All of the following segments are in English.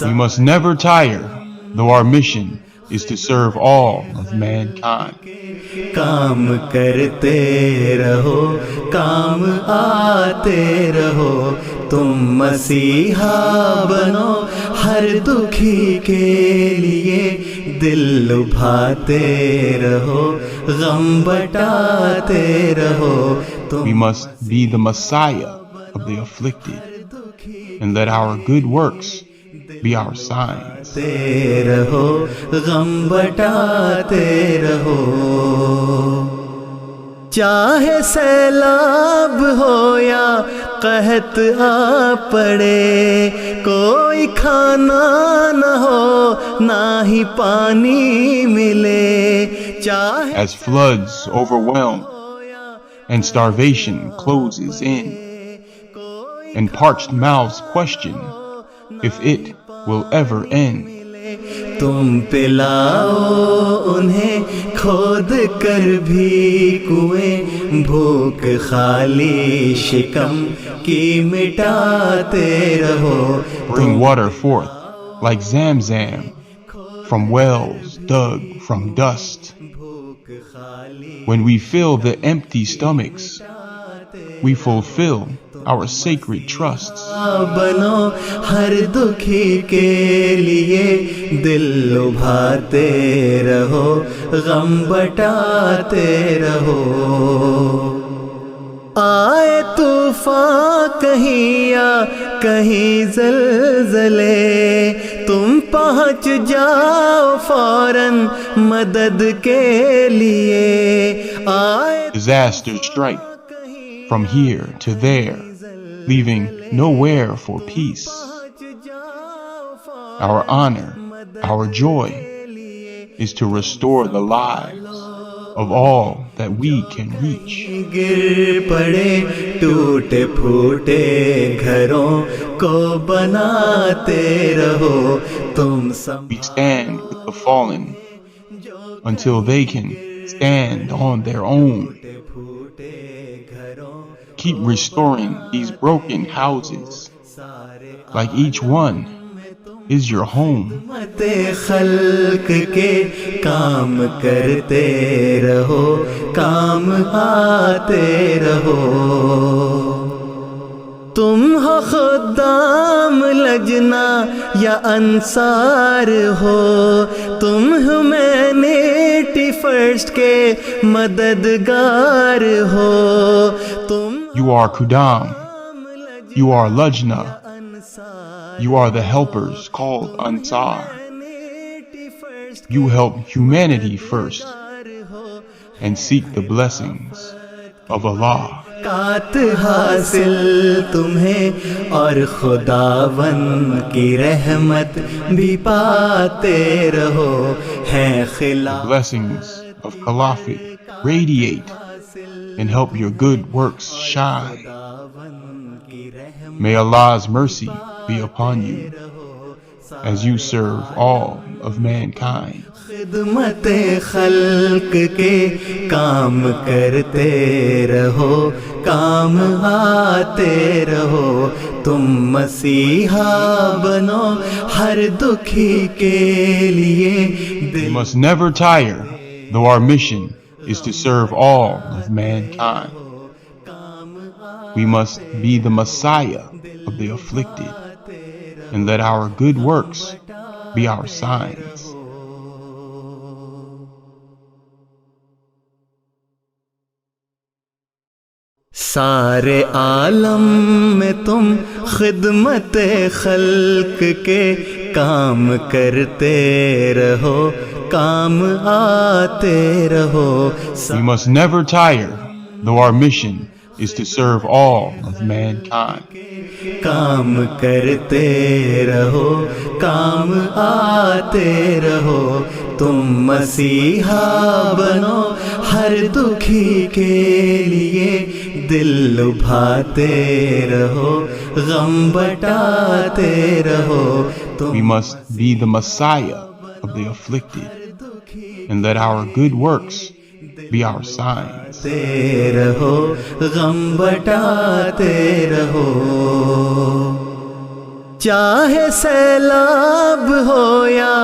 We must never tire, though our mission is to serve all of mankind. काम करते रहो, काम आते रहो, तुम मसीहा बनो हर दुखी के लिए, दिल लुभाते रहो, गम बटाते रहो तुम. We must be the Messiah of the afflicted, and let our good works be our signs. रहो, गम बटाते रहो. चाहे सैलाब हो या कहत आ पड़े, कोई खाना न हो ना ही पानी मिले. चाहे As floods overwhelm and starvation closes in, and parched mouths question if it will ever end. तुम पिलाओ उन्हें खोद कर भी कुएं, भूख खाली शिकम की मिटाते रहो. Bring water forth like Zamzam from wells dug from dust. When we fill the empty stomachs, we fulfill our sacred trusts. बनो हर दुखी के लिए, दिल लुभाते रहो, गम बटाते रहो. आए तूफान कहीं या कहीं ज़लज़ले, तुम पहुँच जाओ फौरन मदद के लिए. आए Disasters strike from here to there, leaving nowhere for peace. Our honor, our joy, is to restore the lives of all that we can reach. गिर पड़े टूटे फूटे घरों को बनाते रहो तुम सब. We stand with the fallen until they can stand on their own. Keep restoring these broken houses, like each one is your home. मते खल्क के काम करते रहो, काम आते रहो. तुम हो खुदाम लजना या अंसार हो, तुम ह्यूमैनिटी फर्स्ट के मददगार हो. तुम You are Kudam, you are Lajna, you are the helpers called Ansar. You help humanity first and seek the blessings of Allah. कात हासिल तुम्हें और खुदावन की रहमत भी पाते रहो. हैं खिला The blessings of Caliphate radiate and help your good works shine. May Allah's mercy be upon you as you serve all of mankind. खिदमत खल्क के काम करते रहो, काम आते रहो. तुम मसीहा बनो हर दुखी के लिए, We दिल must never tire, though our mission is to serve all of mankind. We must be the Messiah of the afflicted, and let our good works be our signs. सारे आलम में तुम खिदमत खल्क के काम करते रहो, काम आते रहो. We must never tire, though our mission is to serve all of mankind. काम करते रहो, काम आते रहो. तुम मसीहा बनो हर दुखी के लिए, दिल लुभाते रहो, गम बटाते रहो. We must be the Messiah of the afflicted, and let our good works be our signs. रहो, गम बटाते रहो. چاہے سیلاب ہو یا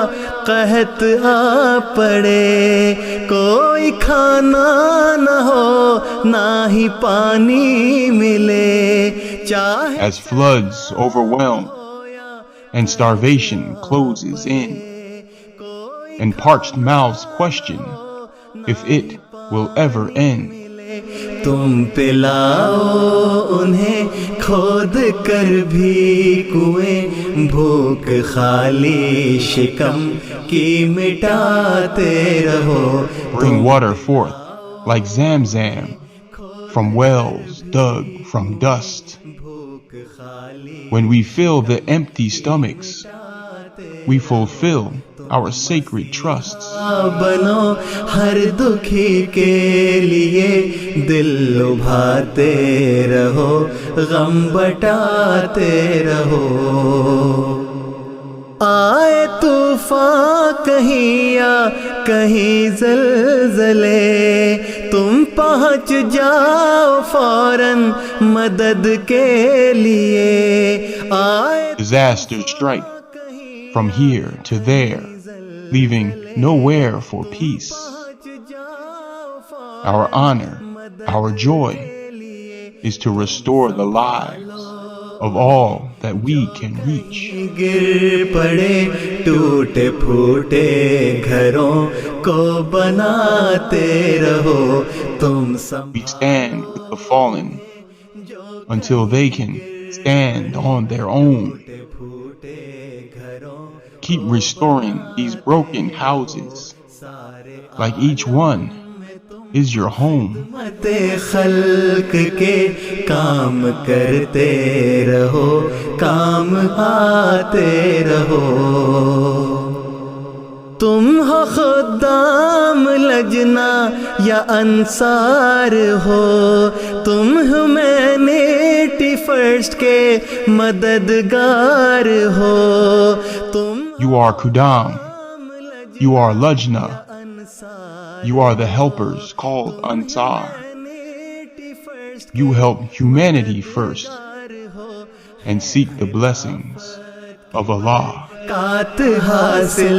قحط آ پڑے، کوئی کھانا نہ ہو نہ ہی پانی ملے، چاہے As floods overwhelm and starvation closes in, and parched mouths question if it will ever end. تم پلاؤ انہیں کھود کر بھی کنویں، بھوک خالی شکم کی مٹاتے رہو. Bring water forth like Zamzam from wells dug from dust. When we fill the empty stomachs, we fulfill our sacred trusts. بنو ہر دکھی کے لیے دل لبھاتے رہو، غم بٹاتے رہو. آئے طوفان کہیں یا کہیں زلزلے، تم پہنچ جاؤ فوراً مدد کے لیے. آئے Disasters strike from here to there, leaving nowhere for peace. Our honor, our joy, is to restore the lives of all that we can reach. گر پڑے ٹوٹے پھوٹے گھروں کو بناتے رہو تم سب. We stand with the fallen until they can stand on their own. Keep restoring these broken houses, like each one is your home. مت خلق کے کام کرتے رہو، کام آتے رہو. تم ہو خدام لجنا یا انصار ہو، تم ہیومینٹی فرسٹ کے مددگار ہو. تم You are Kudam, you are Lajna, you are the helpers called Ansar. You help humanity first and seek the blessings of Allah. کات حاصل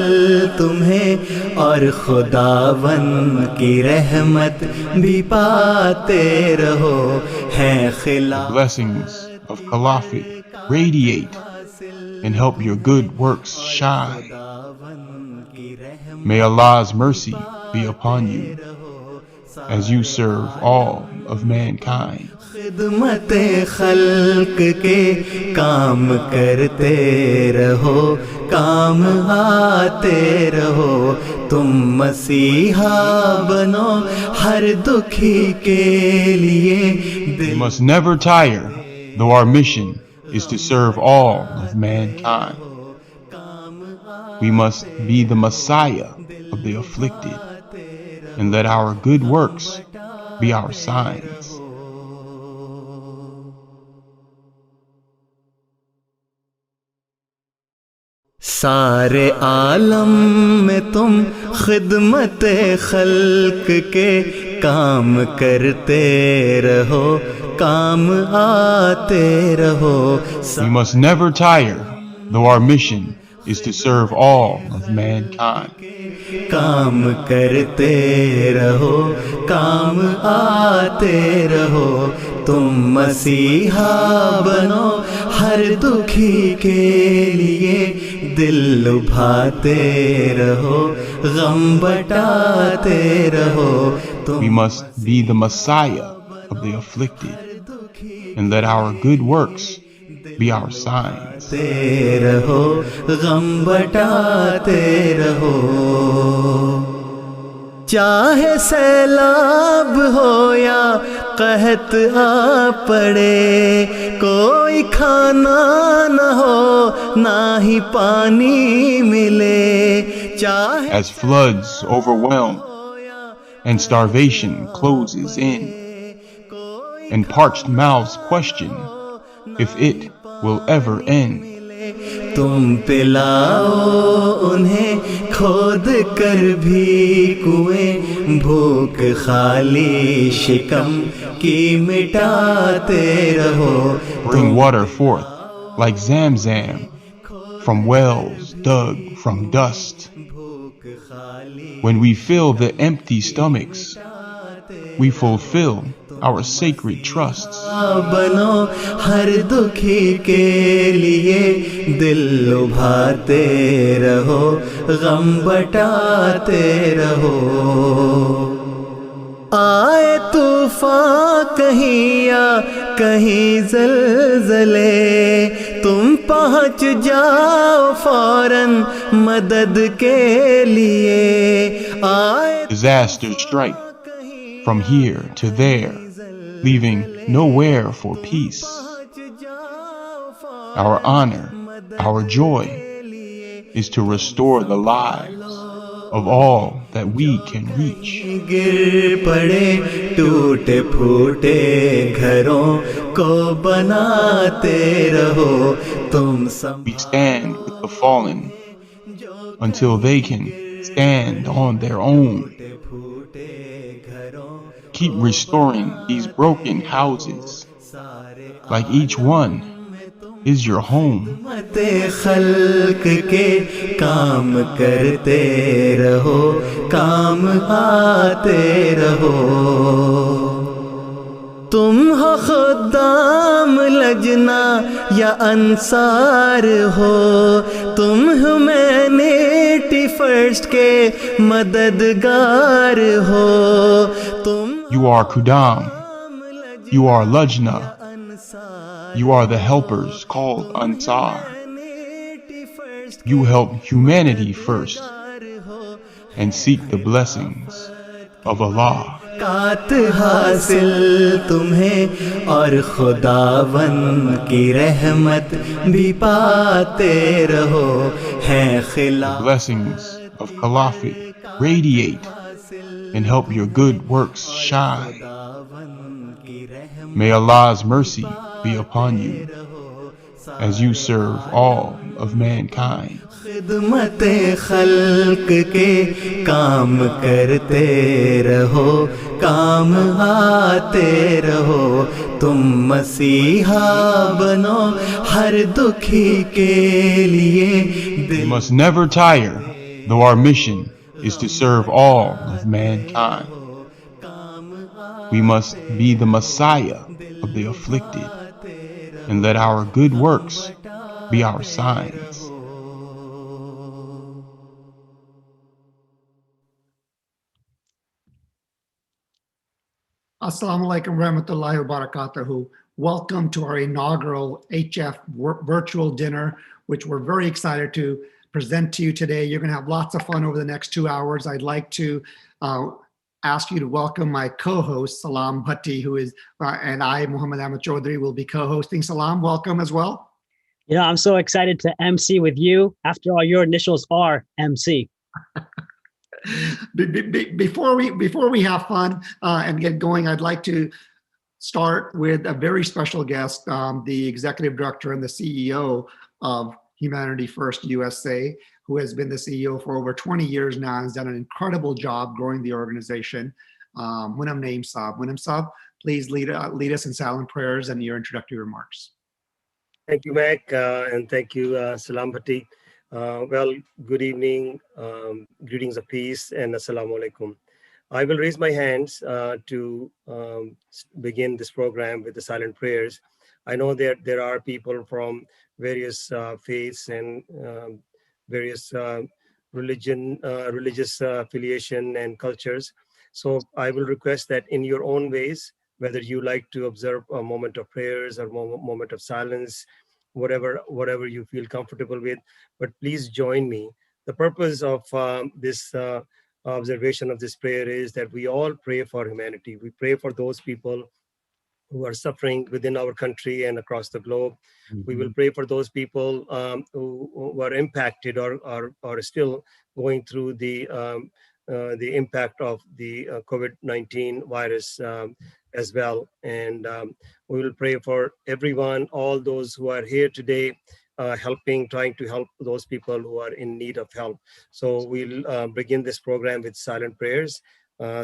تمہیں اور خداون کی رحمت بھی پاتے رہو. ہیں خلا The blessings of Caliphate radiate and help your good works shine. May Allah's mercy be upon you as you serve all of mankind. خدمت خلق کے کام کرتے رہو، کام آتے رہو. تم مسیحا بنو ہر دکھی کے لیے We دل. must never tire, though our mission is to serve all of mankind. We must be the Messiah of the afflicted, and let our good works be our signs. سارے عالم میں تم خدمت خلق کے کام کرتے رہو، کام آتے رہو. We must never tire, though our mission is to serve all of mankind. کام کرتے رہو، کام آتے رہو. تم مسیحا بنو ہر دکھی کے لیے دل لبھاتے رہو، غم بٹاتے رہو. We must be the Messiah of the afflicted, and let our good works be our signs. رہو، غم بٹاتے رہو. چاہے سیلاب ہو یا قحط آ پڑے، کوئی کھانا نہ ہو نہ ہی پانی ملے. چاہے As floods overwhelm and starvation closes in, and parched mouths question if it will ever end. تم پلاؤ انہیں کھود کر بھی کنویں، بھوک خالی شکم کی مٹاتے رہو. Bring water forth like Zamzam from wells dug from dust. भूख When खाली we fill the शिकम empty की stomachs, मिटाते we रहो fulfill our तुम sacred trusts. मसीहा बनो हर दुखी के लिए दिल लुभाते रहो गम बटाते रहो आए तूफान कहीं या कहीं ज़लज़ले तुम पहुँच जाओ फौरन मदद के लिए आए Disasters strike from here to there, leaving nowhere for peace. Our honor, our joy, is to restore the lives of all that we can reach. गिर पड़े टूटे फूटे घरों को बनाते रहो तुम We stand with the fallen until they can stand on their own. Keep restoring these broken houses, like each one is your home. मते खल्क के काम करते रहो काम आते रहो तुम हो खुदाम लजना या अंसार हो तुम ह्यूमैनिटी फर्स्ट के मददगार हो तुम You are Kudam. You are Lajna. You are the helpers called Ansar. You help humanity first and seek the blessings of Allah. कात हासिल तुम्हें और खुदावन की रहमत भी पाते रहो हैं खिला The blessings of Caliphate radiate and help your good works shine. May Allah's mercy be upon you as you serve all of mankind. खिदमत खल्क के काम करते रहो काम आते रहो तुम मसीहा बनो हर दुखी के लिए We must never tire, though our mission is to serve all of mankind. We must be the Messiah of the afflicted, and let our good works be our signs. Assalamu alaikum warahmatullahi wabarakatuhu. Welcome to our inaugural HF virtual dinner, which we're very excited to present to you today. You're going to have lots of fun over the next 2 hours. I'd like to ask you to welcome my co-host, Salam Bhatti, who is, and I, Muhammad Ahmad Chaudhry, will be co-hosting. Salam, welcome as well. You know, I'm so excited to MC with you. After all, your initials are MC. Before we have fun and get going, I'd like to start with a very special guest, the executive director and the CEO of Humanity First USA, who has been the CEO for over 20 years now and has done an incredible job growing the organization. Munam Naeem Saab. Munam Saab, please lead us in silent prayers and your introductory remarks. Thank you, Mac, and thank you, Salam Bhatti. Well, good evening, greetings of peace, and assalamu alaikum. I will raise my hands to begin this program with the silent prayers. I know that there are people from various faiths and various religious affiliation and cultures. So I will request that in your own ways, whether you like to observe a moment of prayers or moment of silence, whatever you feel comfortable with, but please join me. The purpose of this observation of this prayer is that we all pray for humanity. We pray for those people who are suffering within our country and across the globe. Mm-hmm. We will pray for those people who are impacted or are still going through the impact of the COVID-19 virus as well. And we will pray for everyone, all those who are here today, trying to help those people who are in need of help. So we'll begin this program with silent prayers.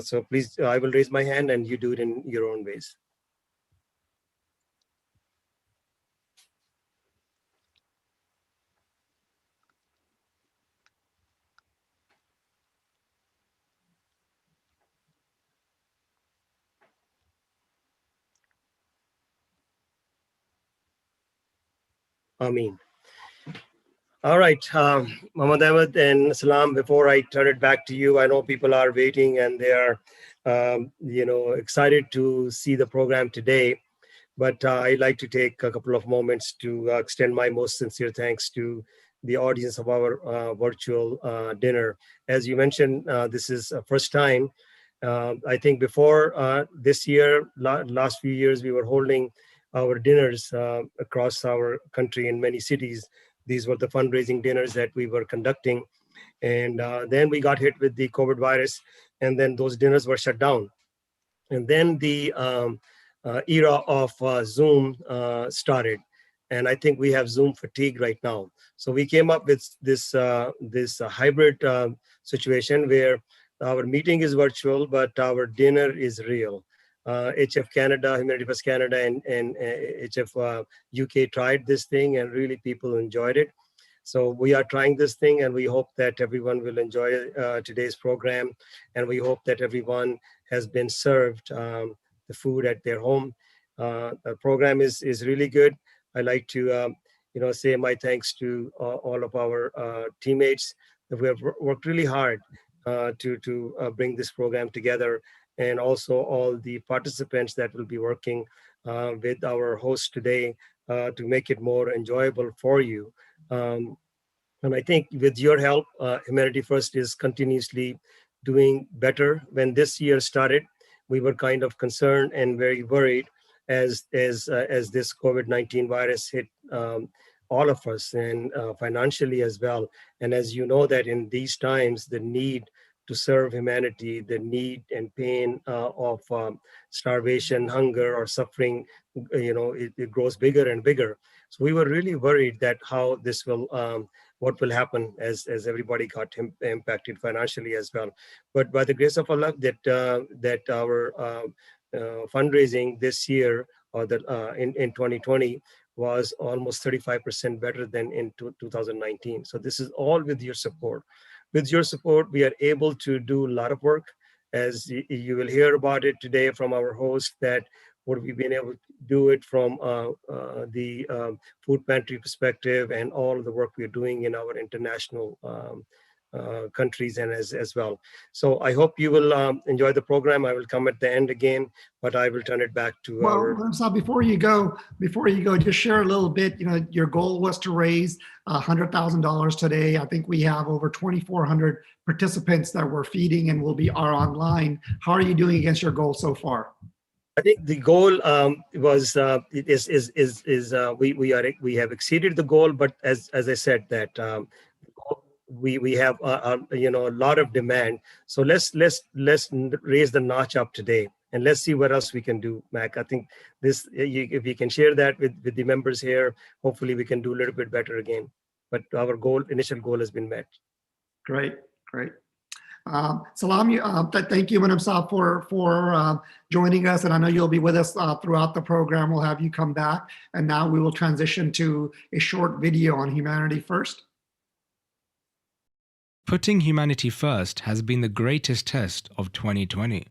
So please, I will raise my hand and you do it in your own ways. Ameen. All right, Muhammad Ahmed and Salam, before I turn it back to you, I know people are waiting and they are, excited to see the program today. But I'd like to take a couple of moments to extend my most sincere thanks to the audience of our virtual dinner. As you mentioned, this is a first time. I think before this year, last few years, we were holding our dinners across our country in many cities. These were the fundraising dinners that we were conducting. And then we got hit with the COVID virus, and then those dinners were shut down. And then the era of Zoom started, and I think we have Zoom fatigue right now. So we came up with this hybrid situation where our meeting is virtual, but our dinner is real. HF Canada, Humanity First Canada, and HF UK tried this thing, and really people enjoyed it. So we are trying this thing, and we hope that everyone will enjoy today's program, and we hope that everyone has been served the food at their home. The program is really good. I like to say my thanks to all of our teammates who have worked really hard to bring this program together, and also all the participants that will be working with our host today to make it more enjoyable for you. And I think with your help, Humanity First is continuously doing better. When this year started, we were kind of concerned and very worried as this COVID-19 virus hit all of us, and financially as well. And as you know, that in these times, the need to serve humanity, the need and pain of starvation, hunger, or suffering, it grows bigger and bigger. So we were really worried that how this will, what will happen as everybody got impacted financially as well. But by the grace of Allah, that our fundraising this year, or that in 2020, was almost 35% better than in 2019. So this is all with your support. With your support, we are able to do a lot of work. As you will hear about it today from our host, that what we've been able to do it from the food pantry perspective, and all of the work we're doing in our international countries and as well. So I hope you will enjoy the program. I will come at the end again, but I will turn it back to our. Well, before you go, just share a little bit. Your goal was to raise $100,000 today. I think we have over 2,400 participants that we're feeding and are online. How are you doing against your goal so far? I think the goal was we have exceeded the goal, but as I said, that we have a lot of demand. So let's raise the notch up today, and let's see what else we can do, Mac. I think this, if you can share that with the members here, hopefully we can do a little bit better again. But our initial goal has been met. Great. Salam, thank you, Madam Saab, for joining us. And I know you'll be with us throughout the program. We'll have you come back. And now we will transition to a short video on Humanity First. Putting humanity first has been the greatest test of 2020.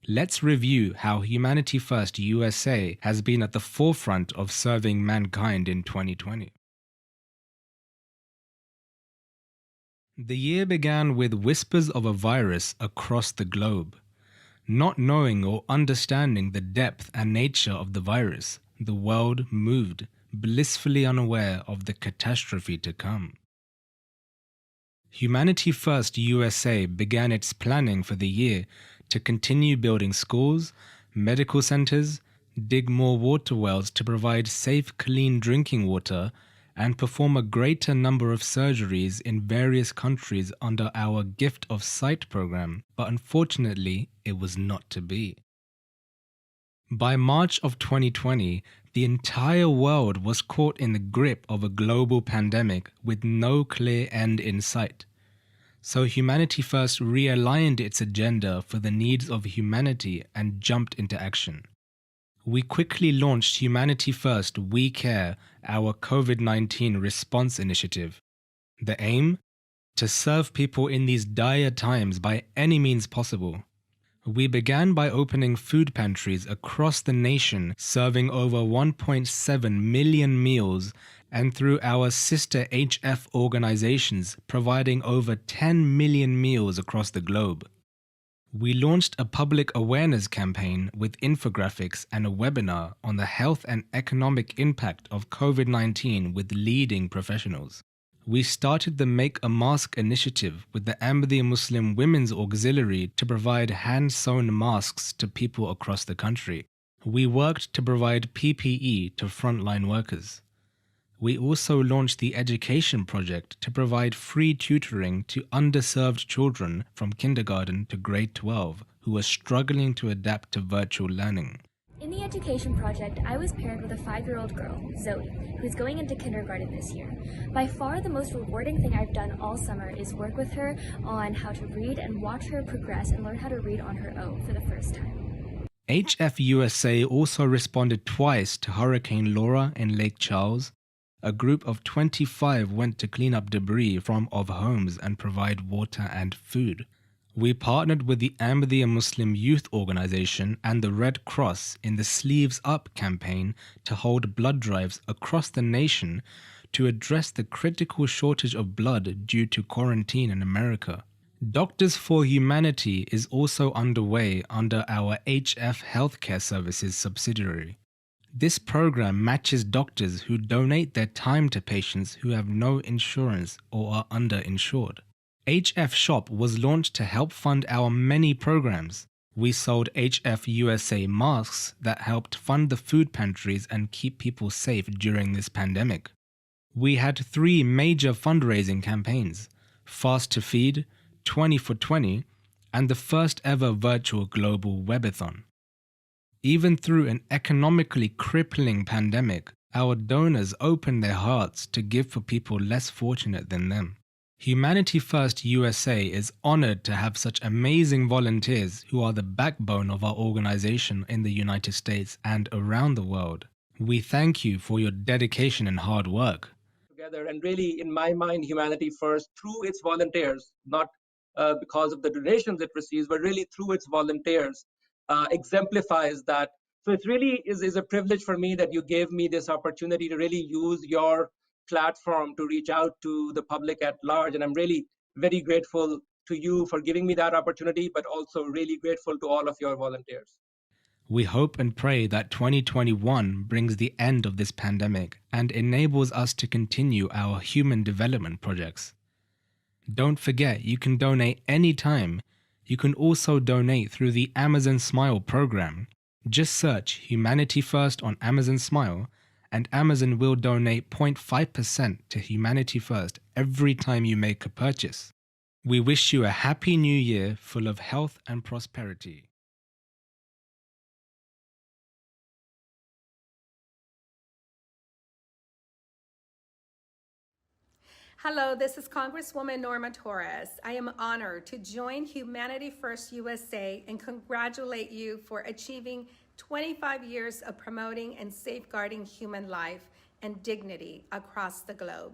Let's review how Humanity First USA has been at the forefront of serving mankind in 2020. The year began with whispers of a virus across the globe. Not knowing or understanding the depth and nature of the virus, the world moved, blissfully unaware of the catastrophe to come. Humanity First USA began its planning for the year to continue building schools, medical centers, dig more water wells to provide safe, clean drinking water, and perform a greater number of surgeries in various countries under our Gift of Sight program, but unfortunately, it was not to be. By March of 2020, the entire world was caught in the grip of a global pandemic with no clear end in sight. So Humanity First realigned its agenda for the needs of humanity and jumped into action. We quickly launched Humanity First We Care, our COVID-19 response initiative. The aim? To serve people in these dire times by any means possible. We began by opening food pantries across the nation, serving over 1.7 million meals and through our sister HF organizations providing over 10 million meals across the globe. We launched a public awareness campaign with infographics and a webinar on the health and economic impact of COVID-19 with leading professionals. We started the Make a Mask initiative with the Ahmadiyya Muslim Women's Auxiliary to provide hand-sewn masks to people across the country. We worked to provide PPE to frontline workers. We also launched the Education Project to provide free tutoring to underserved children from kindergarten to grade 12 who are struggling to adapt to virtual learning. In the Education Project, I was paired with a 5-year-old girl, Zoe, who's going into kindergarten this year. By far the most rewarding thing I've done all summer is work with her on how to read and watch her progress and learn how to read on her own for the first time. HF USA also responded twice to Hurricane Laura in Lake Charles. A group of 25 went to clean up debris from homes and provide water and food. We partnered with the Ahmadiyya Muslim Youth Organization and the Red Cross in the Sleeves Up campaign to hold blood drives across the nation to address the critical shortage of blood due to quarantine in America. Doctors for Humanity is also underway under our HF Healthcare Services subsidiary. This program matches doctors who donate their time to patients who have no insurance or are underinsured. HF Shop was launched to help fund our many programs. We sold HF USA masks that helped fund the food pantries and keep people safe during this pandemic. We had 3 major fundraising campaigns: Fast to Feed, 20 for 20, and the first ever virtual global webathon. Even through an economically crippling pandemic, our donors opened their hearts to give for people less fortunate than them. Humanity First USA is honored to have such amazing volunteers who are the backbone of our organization in the United States and around the world. We thank you for your dedication and hard work. Together, and really, in my mind, Humanity First, through its volunteers, not because of the donations it receives, but really through its volunteers, exemplifies that. So it really is a privilege for me that you gave me this opportunity to really use your platform to reach out to the public at large. And I'm really very grateful to you for giving me that opportunity, but also really grateful to all of your volunteers. We hope and pray that 2021 brings the end of this pandemic and enables us to continue our human development projects. Don't forget, you can donate anytime. You can also donate through the Amazon Smile program. Just search Humanity First on Amazon Smile, and Amazon will donate 0.5% to Humanity First every time you make a purchase. We wish you a happy new year full of health and prosperity. Hello, this is Congresswoman Norma Torres. I am honored to join Humanity First USA and congratulate you for achieving 25 years of promoting and safeguarding human life and dignity across the globe.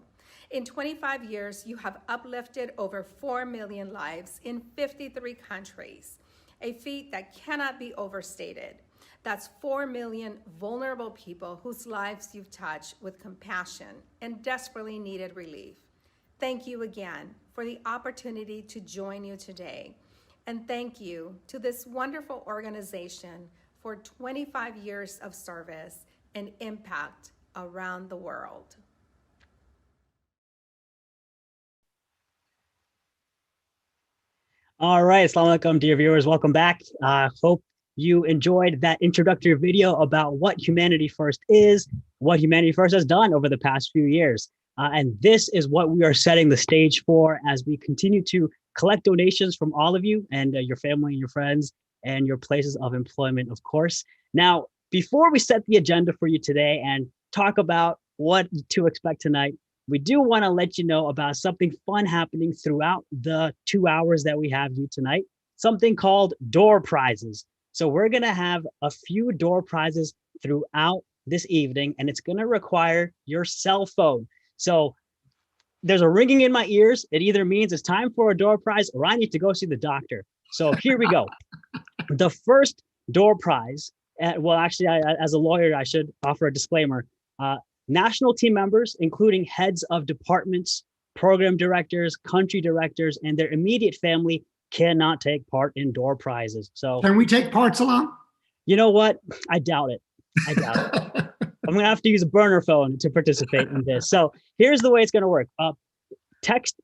In 25 years, you have uplifted over 4 million lives in 53 countries, a feat that cannot be overstated. That's 4 million vulnerable people whose lives you've touched with compassion and desperately needed relief. Thank you again for the opportunity to join you today. And thank you to this wonderful organization for 25 years of service and impact around the world. All right, assalamu alaikum, dear viewers. Welcome back. Hope you enjoyed that introductory video about what Humanity First is, what Humanity First has done over the past few years. And this is what we are setting the stage for as we continue to collect donations from all of you and your family and your friends and your places of employment, of course. Now, before we set the agenda for you today and talk about what to expect tonight, we do want to let you know about something fun happening throughout the 2 hours that we have you tonight, something called door prizes. So we're going to have a few door prizes throughout this evening, and it's going to require your cell phone. So there's a ringing in my ears. It either means it's time for a door prize or I need to go see the doctor. So here we go. The first door prize, well, actually, as a lawyer, I should offer a disclaimer. National team members, including heads of departments, program directors, country directors, and their immediate family cannot take part in door prizes. So Can we take part, Salam? you know what? I doubt it. I doubt it. I'm going to have to use a burner phone to participate in this. So here's the way it's going to work. Text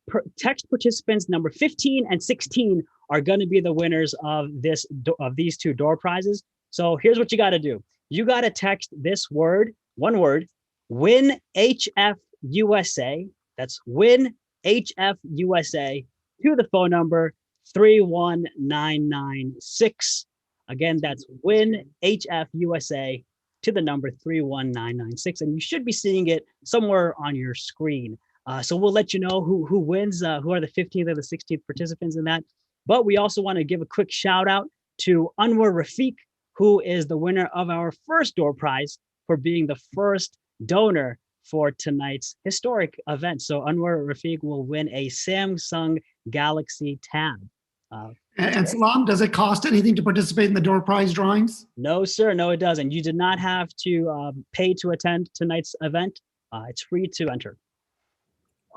participants number 15 and 16 are going to be the winners of these two door prizes. So here's what you got to do. You got to text this word, one word, win HF USA. That's win HF USA to the phone number 31996. Again, that's win HF USA to the number 31996. And you should be seeing it somewhere on your screen. So we'll let you know who wins, who are the 15th or the 16th participants in that. But we also want to give a quick shout out to Anwar Rafiq, who is the winner of our first door prize for being the first donor for tonight's historic event. So Anwar Rafiq will win a Samsung Galaxy Tab. And Salam, does it cost anything to participate in the door prize drawings? No, sir. No, it doesn't. You did not have to pay to attend tonight's event. It's free to enter.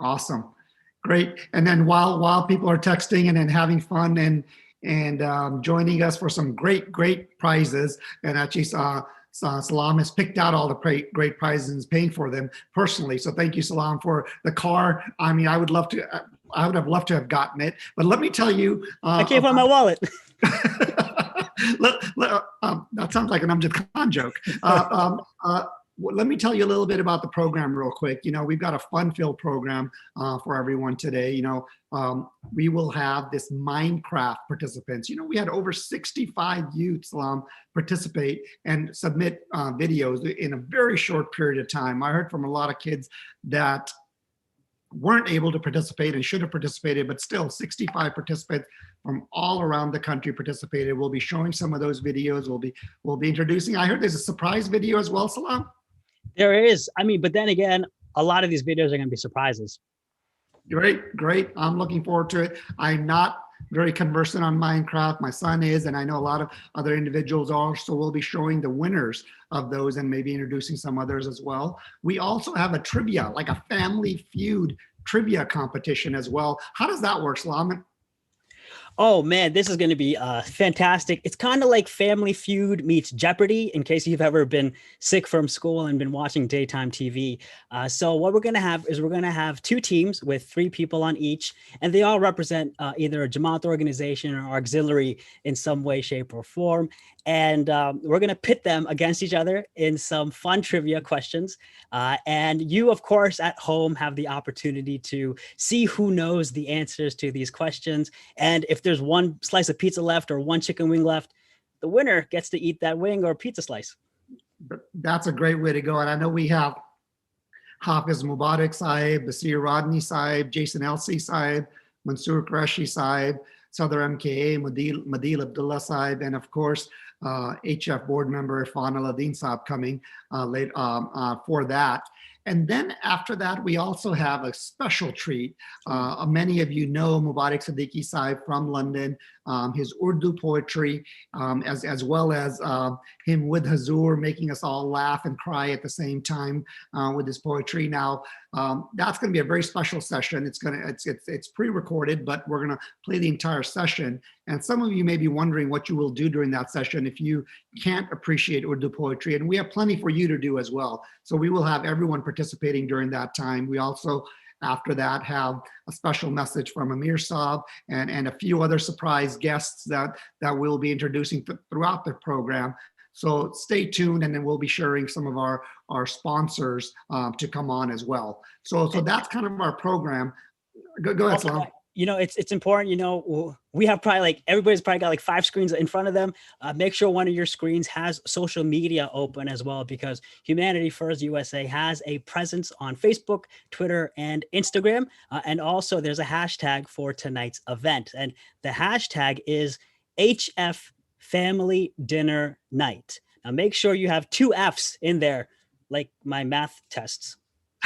Awesome. Great. And then while people are texting and having fun and joining us for some great prizes, and actually Salam has picked out all the great prizes and is paying for them personally. So thank you, Salam, for the car. I mean, I would have loved to have gotten it, but let me tell you, I can't find my wallet. That sounds like an Amjad Khan joke. Let me tell you a little bit about the program real quick. You know, we've got a fun-filled program for everyone today. You know, we will have this Minecraft participants. You know, we had over 65 youths participate and submit videos in a very short period of time. I heard from a lot of kids that weren't able to participate and should have participated, but still 65 participants from all around the country participated. We'll be showing some of those videos. We'll be introducing. I heard there's a surprise video as well, Salam. There is. I mean, but then again, a lot of these videos are going to be surprises. Great. I'm looking forward to it. I'm not very conversant on Minecraft. My son is, and I know a lot of other individuals are. So we'll be showing the winners of those and maybe introducing some others as well. We also have a trivia, like a Family Feud trivia competition as well. How does that work, Salam? Oh man, this is going to be fantastic. It's kind of like Family Feud meets Jeopardy, in case you've ever been sick from school and been watching daytime TV. So what we're going to have is we're going to have two teams with 3 people on each, and they all represent either a Jamaat organization or auxiliary in some way, shape, or form. And we're going to pit them against each other in some fun trivia questions. And you, of course, at home have the opportunity to see who knows the answers to these questions. And if there's one slice of pizza left or one chicken wing left, the winner gets to eat that wing or pizza slice. That's a great way to go. And I know we have Hafiz Mubarak Saib, Basir Rodney Saib, Jason Elsie Saib, Mansoor Qureshi Saib, Sadr MKA, Madil Abdullah Saib, and of course, HF board member Irfan Al-Adin Saab coming late for that. And then after that, we also have a special treat. Many of you know Mubarak Siddiqui Saib from London, his Urdu poetry, as well as him with Hazur, making us all laugh and cry at the same time with his poetry. Now, that's going to be a very special session. It's pre-recorded, but we're going to play the entire session. And some of you may be wondering what you will do during that session if you can't appreciate Urdu poetry. And we have plenty for you to do as well. So we will have everyone participating during that time. We also, after that, have a special message from Amir Saab and a few other surprise guests that we'll be introducing throughout the program. So stay tuned, and then we'll be sharing some of our sponsors to come on as well. So that's kind of our program. Go ahead, Salam. You know, it's important, you know, we have probably everybody's probably got 5 screens in front of them. Make sure one of your screens has social media open as well, because Humanity First USA has a presence on Facebook, Twitter, and Instagram. And also there's a hashtag for tonight's event. And the hashtag is HF Family Dinner Night. Now make sure you have 2 F's in there, like my math tests.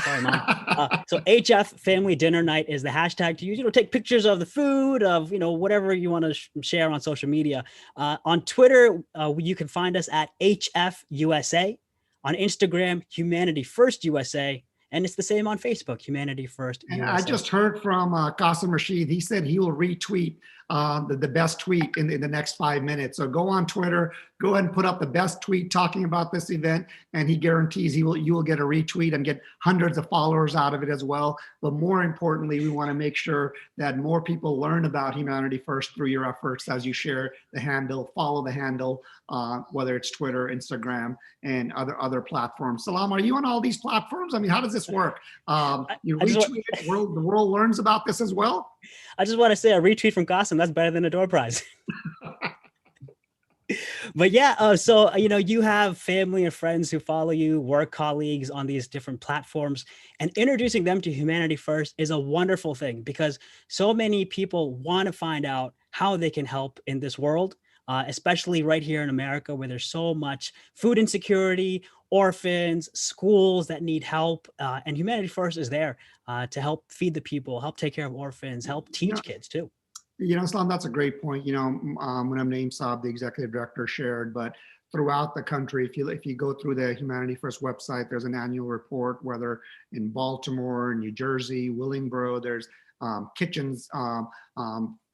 Sorry, Mom. So HF Family Dinner Night is the hashtag to use. You know, take pictures of the food, of, you know, whatever you want to share on social media. On Twitter, you can find us at HF USA. On Instagram, Humanity First USA, and it's the same on Facebook, Humanity First And USA. I just heard from Qasim Rashid. He said he will retweet the best tweet in the next 5 minutes. So go on Twitter, go ahead and put up the best tweet talking about this event, and he guarantees you will get a retweet and get hundreds of followers out of it as well. But more importantly, we want to make sure that more people learn about Humanity First through your efforts as you share the handle, follow the handle, whether it's Twitter, Instagram, and other platforms. Salam, are you on all these platforms? I mean, how does this work? You retweet it, the world learns about this as well? I just want to say a retweet from Qasim, that's better than a door prize. But yeah, so, you have family and friends who follow you, work colleagues on these different platforms, and introducing them to Humanity First is a wonderful thing because so many people want to find out how they can help in this world, especially right here in America, where there's so much food insecurity, orphans, schools that need help, and Humanity First is there to help feed the people, help take care of orphans, help teach kids too. Islam, that's a great point. Munam Naeem Saab, the executive director, shared, but throughout the country, if you go through the Humanity First website, there's an annual report, whether in Baltimore, New Jersey, Willingboro, there's kitchens,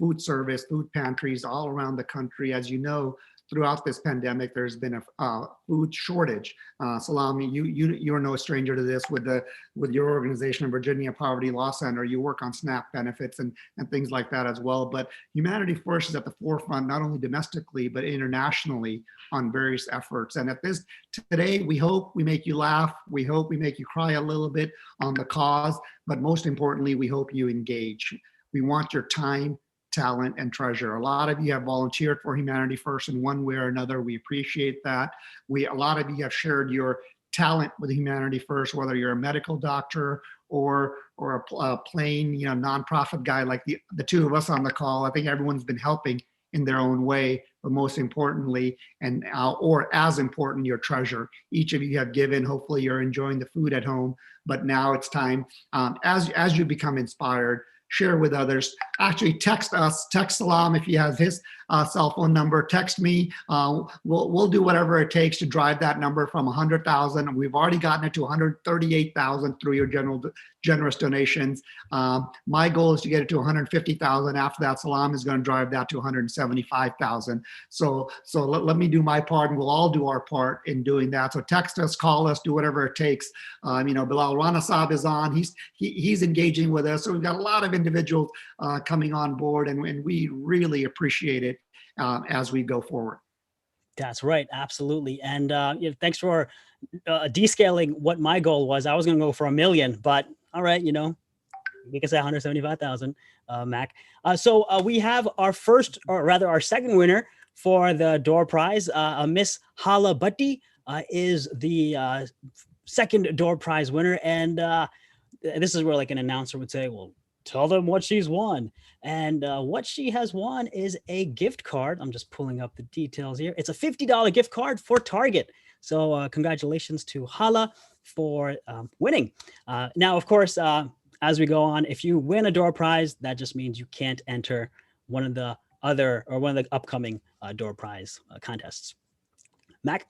food service, food pantries all around the country. As you know, throughout this pandemic, there's been a food shortage. Salam, you're no stranger to this with your organization, Virginia Poverty Law Center. You work on SNAP benefits and things like that as well. But Humanity First is at the forefront, not only domestically, but internationally on various efforts. And today, we hope we make you laugh. We hope we make you cry a little bit on the cause. But most importantly, we hope you engage. We want your time, talent, and treasure. A lot of you have volunteered for Humanity First in one way or another. We appreciate that. A lot of you have shared your talent with Humanity First, whether you're a medical doctor or a plain nonprofit guy like the two of us on the call. I think everyone's been helping in their own way, but most importantly, or as important, your treasure. Each of you have given. Hopefully, you're enjoying the food at home. But now it's time, as you become inspired, share with others. Actually, text us, text Salam if you have his cell phone number. Text me. We'll do whatever it takes to drive that number from 100,000. We've already gotten it to 138,000 through your generous donations. My goal is to get it to 150,000. After that, Salam is going to drive that to 175,000. So let me do my part, and we'll all do our part in doing that. So text us, call us, do whatever it takes. Bilal Rana Saab is on. He's engaging with us. So we've got a lot of individuals coming on board, and we really appreciate it as we go forward. That's right. Absolutely. And thanks for descaling what my goal was. I was going to go for 1 million, but all right, we can say 175,000, Mac. So we have our second winner for the door prize. Miss Hala Bhatti is the second door prize winner. And this is where like an announcer would say, well, tell them what she's won. And what she has won is a gift card. I'm just pulling up the details here. It's a $50 gift card for Target. So congratulations to Hala for winning. Now, of course, as we go on, if you win a door prize, that just means you can't enter one of the upcoming door prize contests. Mac?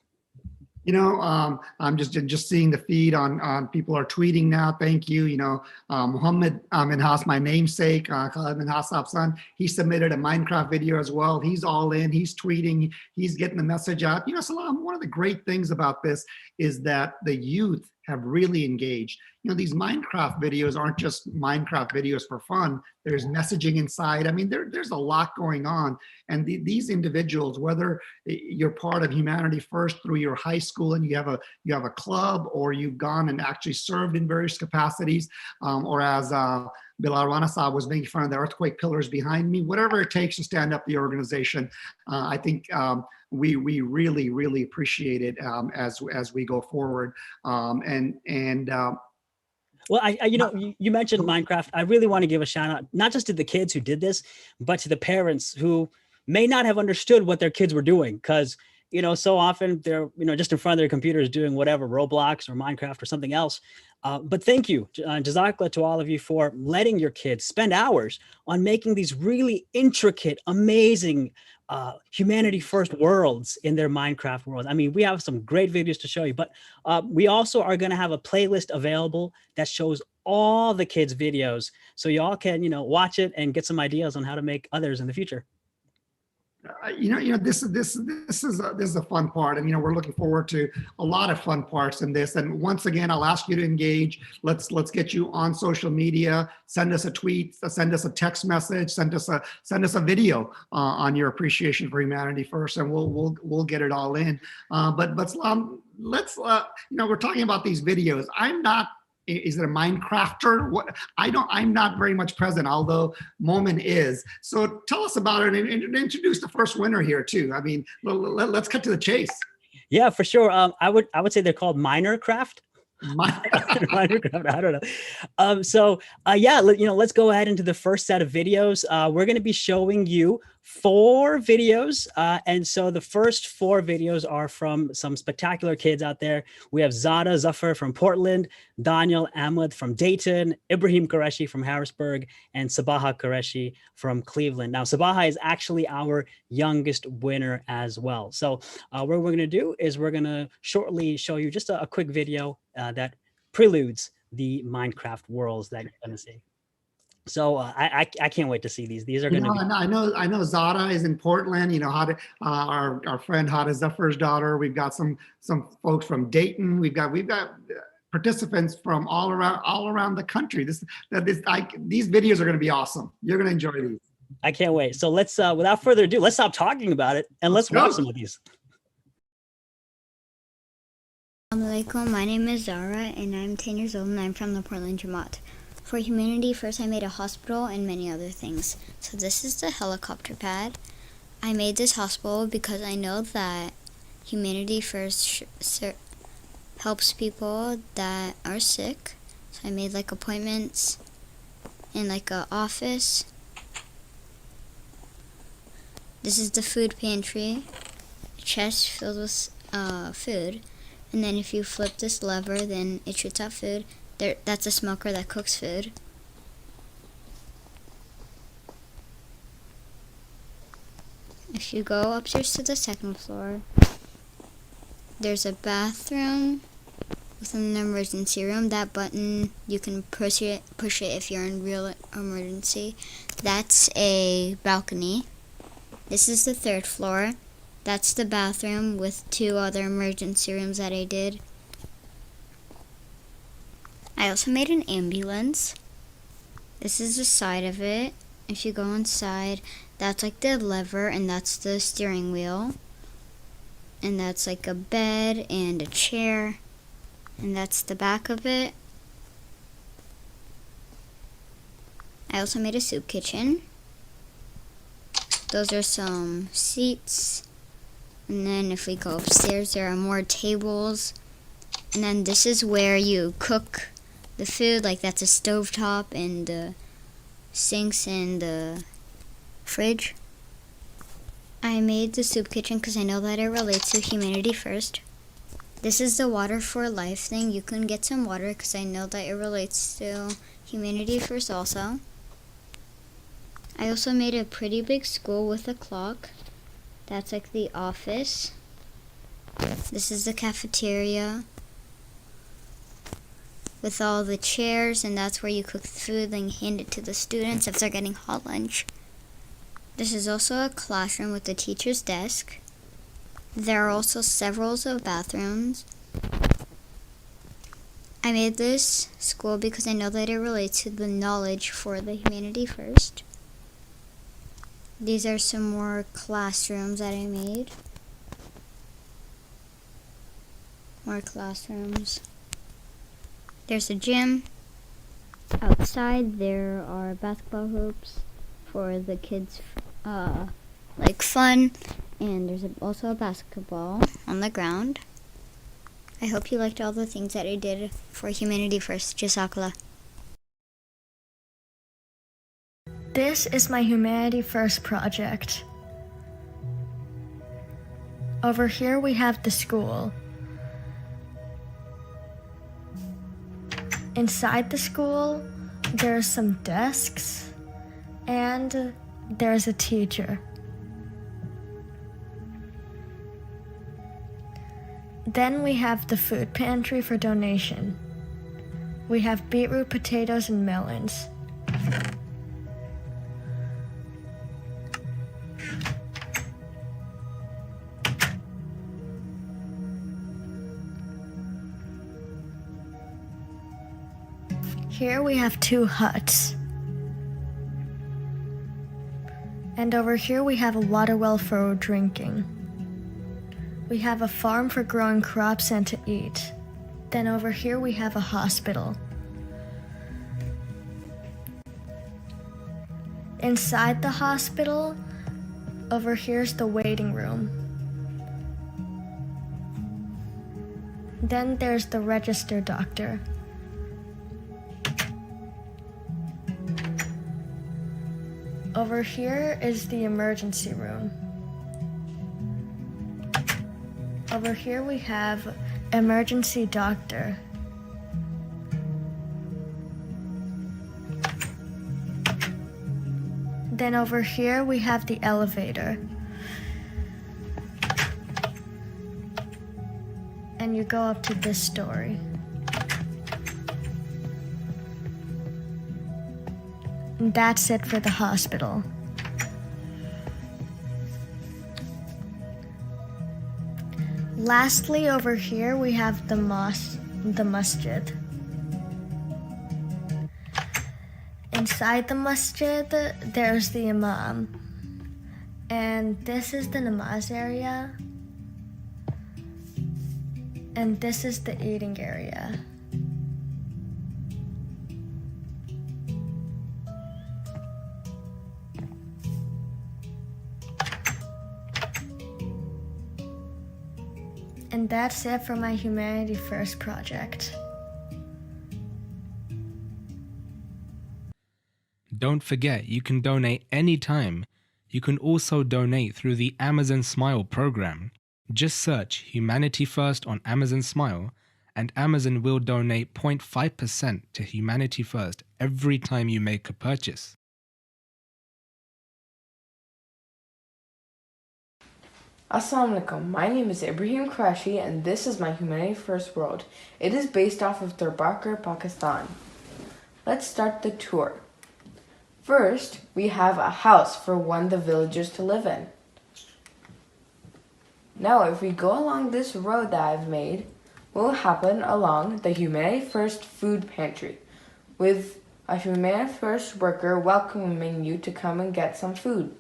I'm just seeing the feed on people are tweeting now. Thank you. Muhammad Minhas, my namesake, Khalid Minhas son, he submitted a Minecraft video as well. He's all in. He's tweeting. He's getting the message out. Salam, one of the great things about this is that the youth have really engaged. These Minecraft videos aren't just Minecraft videos for fun. There's messaging inside. I mean, there's a lot going on. And these individuals, whether you're part of Humanity First through your high school and you have a club, or you've gone and actually served in various capacities, or as Bilal Rana Saab was making fun of the earthquake pillars behind me, whatever it takes to stand up the organization, I think we really, really appreciate it as we go forward. Well, you mentioned Minecraft. I really want to give a shout out, not just to the kids who did this, but to the parents who may not have understood what their kids were doing. Because so often they're, just in front of their computers doing whatever, Roblox or Minecraft or something else. But thank you, Jazakallah, to all of you for letting your kids spend hours on making these really intricate, amazing, humanity first worlds in their Minecraft world. I mean, we have some great videos to show you, but we also are going to have a playlist available that shows all the kids' videos, so y'all can, watch it and get some ideas on how to make others in the future. This is a fun part, and we're looking forward to a lot of fun parts in this. And once again, I'll ask you to engage. Let's get you on social media. Send us a tweet, send us a text message, send us a video on your appreciation for Humanity First, and we'll get it all in. But let's we're talking about these videos. I'm not. Is it a Minecrafter? What I'm not very much present, although Momin is. So tell us about it and introduce the first winner here too. I mean, let's cut to the chase. Yeah, for sure. I would say they're called Minercraft. Minecraft, I don't know. Yeah, let's go ahead into the first set of videos. We're going to be showing you 4 videos. And so the first 4 videos are from some spectacular kids out there. We have Zada Zafar from Portland, Daniel Ahmed from Dayton, Ibrahim Qureshi from Harrisburg, and Sabaha Qureshi from Cleveland. Now, Sabaha is actually our youngest winner as well. So what we're going to do is we're going to shortly show you just a quick video that preludes the Minecraft worlds that you're going to see. So I can't wait to see these. These are going to be. I know Zada is in Portland. Our friend Hada Zafar's daughter. We've got some folks from Dayton. We've got participants from all around the country. These videos are going to be awesome. You're going to enjoy these. I can't wait. So let's without further ado, let's stop talking about it and let's watch some of these. Assalamu alaikum. My name is Zara and I'm 10 years old and I'm from the Portland Jamaat. For Humanity First, I made a hospital and many other things. So this is the helicopter pad. I made this hospital because I know that Humanity First helps people that are sick. So I made like appointments in like an office. This is the food pantry, a chest filled with food. And then if you flip this lever, then it shoots out food. That's a smoker that cooks food. If you go upstairs to the second floor, there's a bathroom with an emergency room. That button, you can push it if you're in real emergency. That's a balcony. This is the third floor. That's the bathroom with 2 other emergency rooms that I did. I also made an ambulance. This is the side of it. If you go inside, that's like the lever and that's the steering wheel. And that's like a bed and a chair. And that's the back of it. I also made a soup kitchen. Those are some seats. And then if we go upstairs, there are more tables. And then this is where you cook the food, like that's a stovetop and the sinks and the fridge. I made the soup kitchen because I know that it relates to Humanity First. This is the water for life thing. You can get some water because I know that it relates to Humanity First also. I also made a pretty big school with a clock. That's like the office. This is the cafeteria with all the chairs, and that's where you cook the food and hand it to the students if they're getting hot lunch. This is also a classroom with the teacher's desk. There are also several of bathrooms. I made this school because I know that it relates to the knowledge for the Humanity First. These are some more classrooms that I made. More classrooms. There's a gym. Outside there are basketball hoops for the kids, like fun. And there's also a basketball on the ground. I hope you liked all the things that I did for Humanity First. Jazakallah. This is my Humanity First project. Over here we have the school. Inside the school, there's some desks and there's a teacher. Then we have the food pantry for donation. We have beetroot, potatoes, and melons. Here we have 2 huts. And over here we have a water well for drinking. We have a farm for growing crops and to eat. Then over here we have a hospital. Inside the hospital, over here's the waiting room. Then there's the register doctor. Over here is the emergency room. Over here we have emergency doctor. Then over here we have the elevator. And you go up to this story. And that's it for the hospital. Lastly, over here we have the masjid. Inside the masjid, there's the imam. And this is the namaz area. And this is the eating area. And that's it for my Humanity First project. Don't forget, you can donate anytime. You can also donate through the Amazon Smile program. Just search Humanity First on Amazon Smile, and Amazon will donate 0.5% to Humanity First every time you make a purchase. Assalamu alaikum, my name is Ibrahim Qureshi and this is my Humanity First World. It is based off of Darbakar, Pakistan. Let's start the tour. First, we have a house for one of the villagers to live in. Now, if we go along this road that I've made, we'll happen along the Humanity First food pantry with a Humanity First worker welcoming you to come and get some food.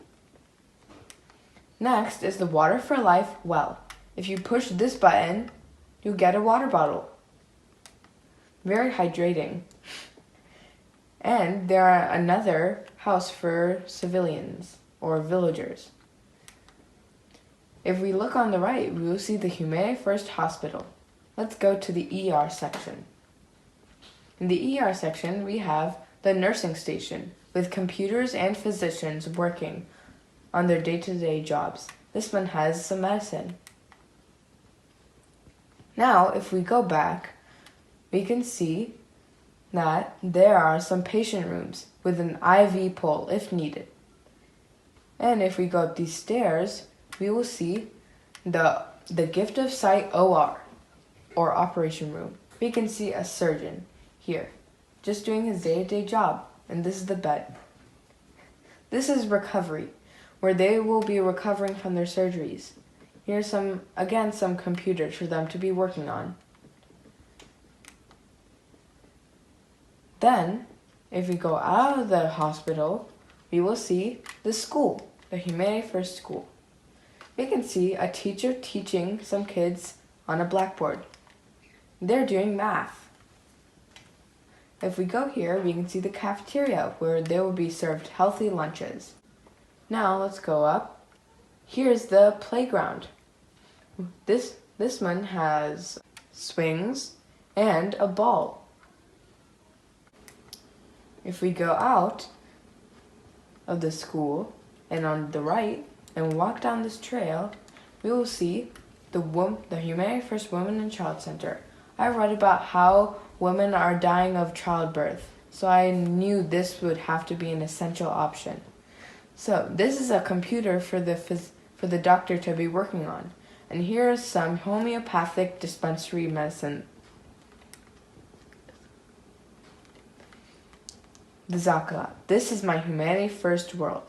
Next is the Water for Life well. If you push this button, you'll get a water bottle. Very hydrating. And there are another house for civilians or villagers. If we look on the right, we will see the Humanity First Hospital. Let's go to the ER section. In the ER section, we have the nursing station with computers and physicians working on their day-to-day jobs. This one has some medicine. Now, if we go back, we can see that there are some patient rooms with an IV pole if needed. And if we go up these stairs, we will see the gift of sight OR, or operation room. We can see a surgeon here, just doing his day-to-day job, and this is the bed. This is recovery, where they will be recovering from their surgeries. Here's some computers for them to be working on. Then, if we go out of the hospital, we will see the school, the Humanity First School. We can see a teacher teaching some kids on a blackboard. They're doing math. If we go here, we can see the cafeteria where they will be served healthy lunches. Now let's go up. Here's the playground. This one has swings and a ball. If we go out of the school and on the right and walk down this trail, we will see the Humanity First Women and Child Center. I read about how women are dying of childbirth, so I knew this would have to be an essential option. So this is a computer for the doctor to be working on. And here is some homeopathic dispensary medicine. Jazakallah. This is my Humanity First world.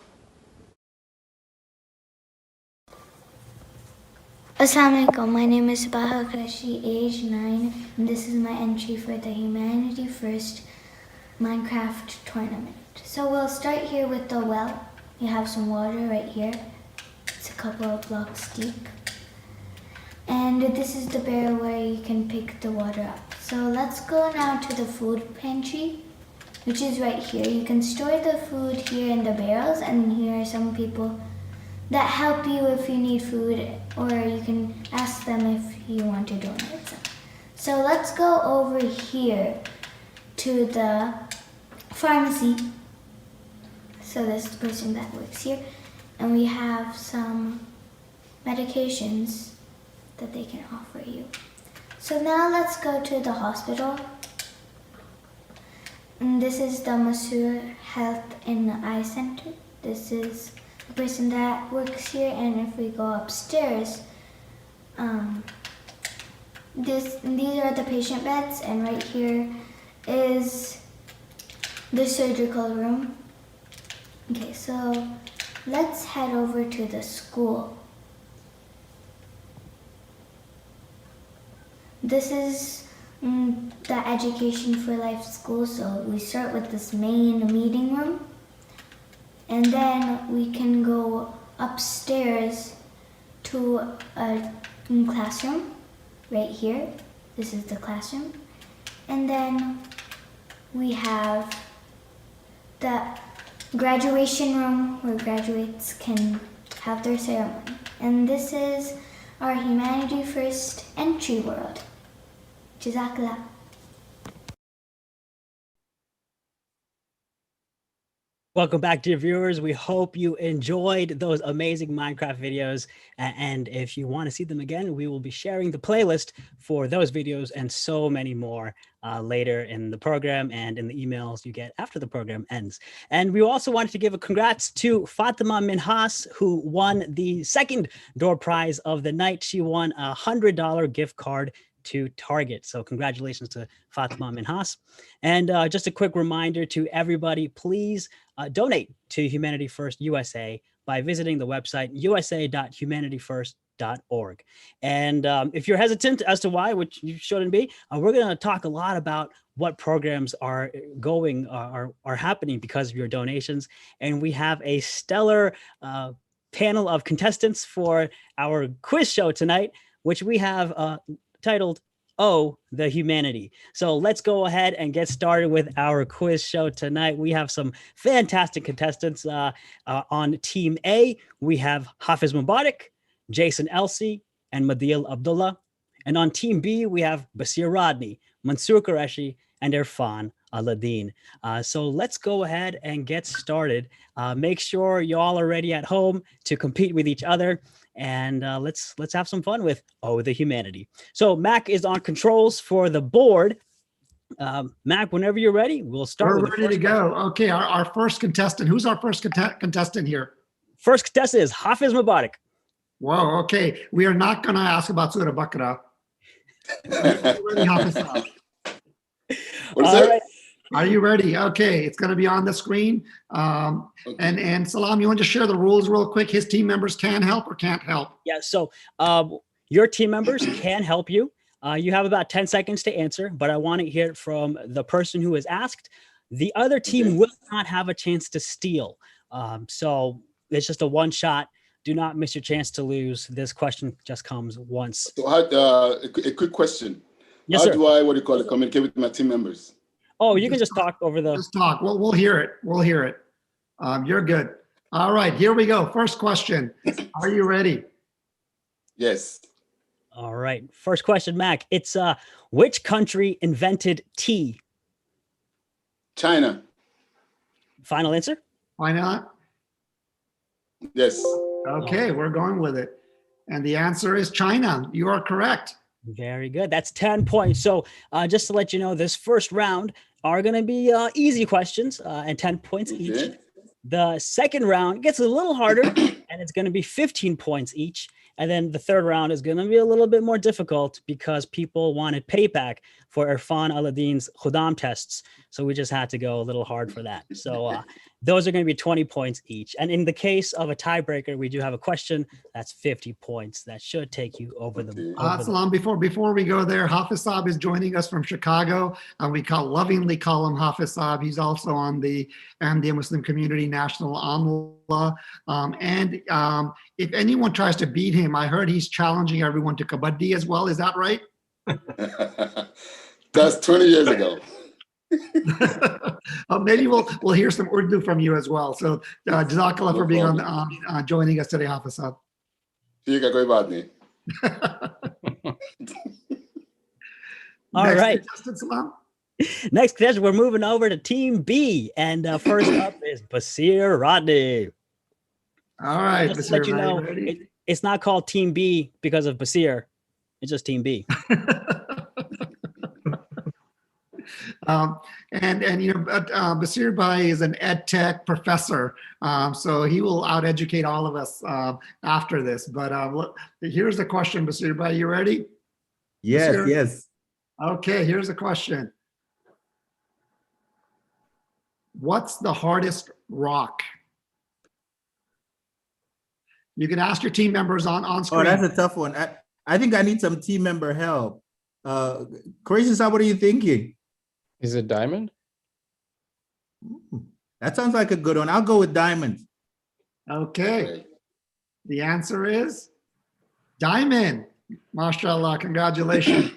Assalamu alaikum. My name is Baha Qureshi, age 9, and this is my entry for the Humanity First Minecraft tournament. So we'll start here with the well. You have some water right here. It's a couple of blocks deep. And this is the barrel where you can pick the water up. So let's go now to the food pantry, which is right here. You can store the food here in the barrels, and here are some people that help you if you need food, or you can ask them if you want to donate some. So let's go over here to the pharmacy. So this is the person that works here, and we have some medications that they can offer you. So now let's go to the hospital. And this is the Masur Health and Eye Center. This is the person that works here, and if we go upstairs, these are the patient beds, and right here is the surgical room. Okay, so let's head over to the school. This is the Education for Life school, so we start with this main meeting room, and then we can go upstairs to a classroom right here. This is the classroom, and then we have the graduation room where graduates can have their ceremony, and this is our Humanity First entry world. Jazakallah. Welcome back, dear viewers. We hope you enjoyed those amazing Minecraft videos. And if you want to see them again, we will be sharing the playlist for those videos and so many more later in the program and in the emails you get after the program ends. And we also wanted to give a congrats to Fatima Minhas, who won the second door prize of the night. She won a $100 gift card to Target. So congratulations to Fatima Minhas. And just a quick reminder to everybody, please donate to Humanity First USA by visiting the website usa.humanityfirst.org. And if you're hesitant as to why, which you shouldn't be, we're going to talk a lot about what programs are happening because of your donations. And we have a stellar panel of contestants for our quiz show tonight, which we have titled Oh, the Humanity. So let's go ahead and get started with our quiz show tonight. We have some fantastic contestants on Team A. We have Hafiz Mubarak, Jason Elsey, and Madil Abdullah. And on Team B, we have Basir Rodney, Mansoor Qureshi, and Irfan Aladdin. So let's go ahead and get started. Make sure you all are ready at home to compete with each other. And let's have some fun with Oh, the Humanity. So Mac is on controls for the board. Mac, whenever you're ready, we'll start. We're ready to go. Okay, our first contestant. Who's our first contestant here? First contestant is Hafiz Mubarak. Whoa, okay. We are not going to ask about Surah Baqarah. What is that? Right. Are you ready? Okay, it's going to be on the screen. Okay. And Salam, you want to share the rules real quick? His team members can help or can't help? Yeah, so your team members can help you. You have about 10 seconds to answer, but I want to hear it from the person who is asked. The other team will not have a chance to steal. So it's just a one shot. Do not miss your chance to lose. This question just comes once. So a quick question. Yes, How sir. do I, communicate with my team members? Oh, you can just talk over the... Just talk. We'll hear it. We'll hear it. You're good. All right, here we go. First question. Are you ready? Yes. All right. First question, Mac. It's which country invented tea? China. Final answer? Why not? Yes. Okay, we're going with it. And the answer is China. You are correct. Very good. That's 10 points. So just to let you know, this first round are going to be easy questions and 10 points each. The second round gets a little harder and it's going to be 15 points each. And then the third round is going to be a little bit more difficult because people wanted payback for Irfan Aladdin's Khudam tests. So we just had to go a little hard for that. So those are going to be 20 points each. And in the case of a tiebreaker, we do have a question that's 50 points. That should take you over the. Salam, before we go there, Hafiz Saab is joining us from Chicago. We lovingly call him Hafiz Saab. He's also on the Ahmadiyya Muslim Community National Amla. If anyone tries to beat him, I heard he's challenging everyone to kabaddi as well. Is that right? That's 20 years ago. Maybe we'll hear some Urdu from you as well. So Jazakallah for being on joining us today, Hafiz Saab. ठीक है, कोई बात नहीं. All right. Next contestant, we're moving over to Team B, and first up is Basir Rodney. All right, just to let you know, it's not called Team B because of Basir. It's just Team B. Basir Bhai is an ed tech professor, so he will out-educate all of us after this. But here's the question, Basir Bhai. You ready? Yes, Basir? yes. Okay, here's the question. What's the hardest rock? You can ask your team members on screen. Oh, that's a tough one. I think I need some team member help. Gracious, what are you thinking? Is it diamond? That sounds like a good one. I'll go with diamond. Okay. The answer is diamond. MashaAllah, congratulations.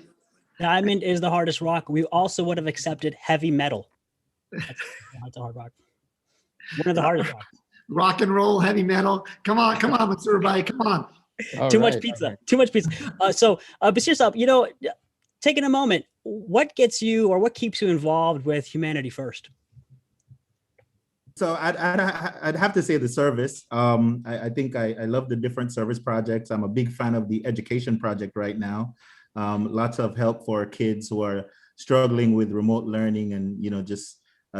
Diamond is the hardest rock. We also would have accepted heavy metal. That's a hard rock. One of the hardest rocks. Rock and roll, heavy metal. Come on, Mansur Bhai, come on. Too much pizza. So, Basir Saab, taking a moment, what gets you or what keeps you involved with Humanity First? So I'd have to say the service. I think I love the different service projects. I'm a big fan of the education project right now. Lots of help for kids who are struggling with remote learning and, just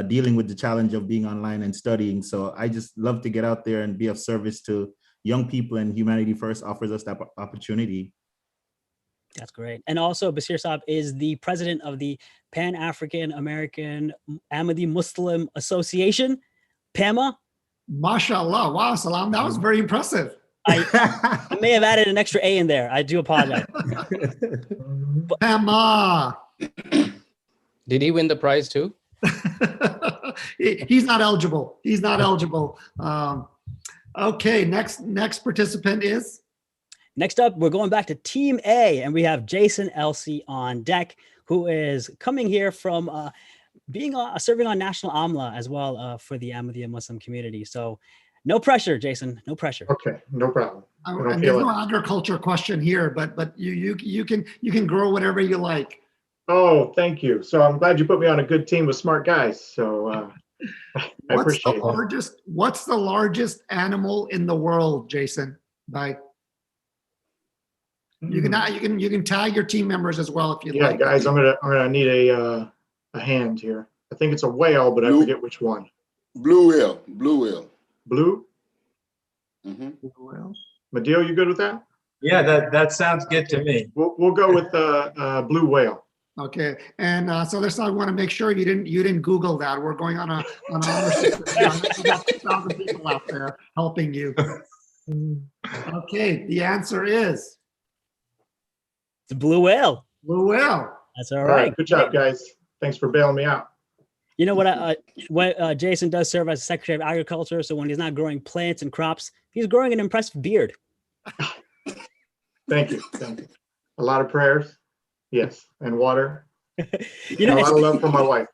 dealing with the challenge of being online and studying. So I just love to get out there and be of service to young people, and Humanity First offers us that opportunity. That's great. And also Basir Saab is the president of the Pan-African American Ahmadi Muslim Association, PAMA. MashaAllah. Wow, Salam. That was very impressive. I may have added an extra A in there. I do apologize. PAMA. Did he win the prize too? He's not eligible. Okay, next participant is? Next up, we're going back to Team A, and we have Jason Elsey on deck, who is coming here from serving on National Amla as well for the Ahmadiyya Muslim community. So no pressure, Jason, no pressure. Okay, no problem. And there's no agriculture question here, but you can grow whatever you like. Oh, thank you. So I'm glad you put me on a good team with smart guys. So I appreciate it. What's the largest animal in the world, Jason? Bye. You can tag your team members as well if you'd like. Yeah, guys, I'm gonna need a hand here. I think it's a whale, but I forget which one. Blue whale. Blue? Mm-hmm. Blue whale. Madil, you good with that? Yeah, that sounds good to me. We'll go with blue whale. Okay, and so this I want to make sure you didn't Google that. We're going on our system. We got 2,000 people out there helping you. Okay, the answer is the blue whale. Blue whale. That's all right. Good job, guys. Thanks for bailing me out. You know what? Jason does serve as Secretary of Agriculture, so when he's not growing plants and crops, he's growing an impressive beard. Thank you. A lot of prayers. Yes, and water. A lot of love from my wife.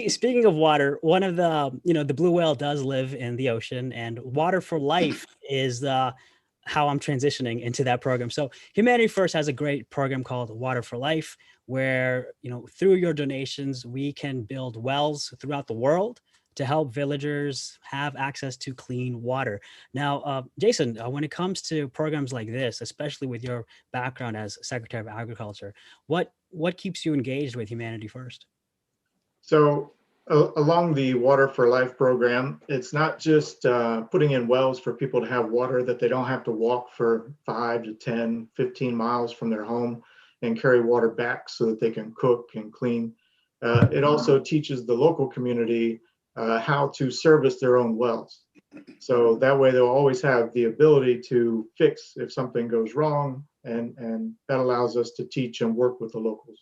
Speaking of water, one of the blue whale does live in the ocean, and Water for Life is how I'm transitioning into that program. So Humanity First has a great program called Water for Life, where through your donations we can build wells throughout the world to help villagers have access to clean water. Now, Jason, when it comes to programs like this, especially with your background as Secretary of Agriculture, what keeps you engaged with Humanity First? So along the Water for Life program, it's not just putting in wells for people to have water that they don't have to walk for 5 to 10, 15 miles from their home and carry water back so that they can cook and clean. It also teaches the local community how to service their own wells. So that way they'll always have the ability to fix if something goes wrong, and that allows us to teach and work with the locals.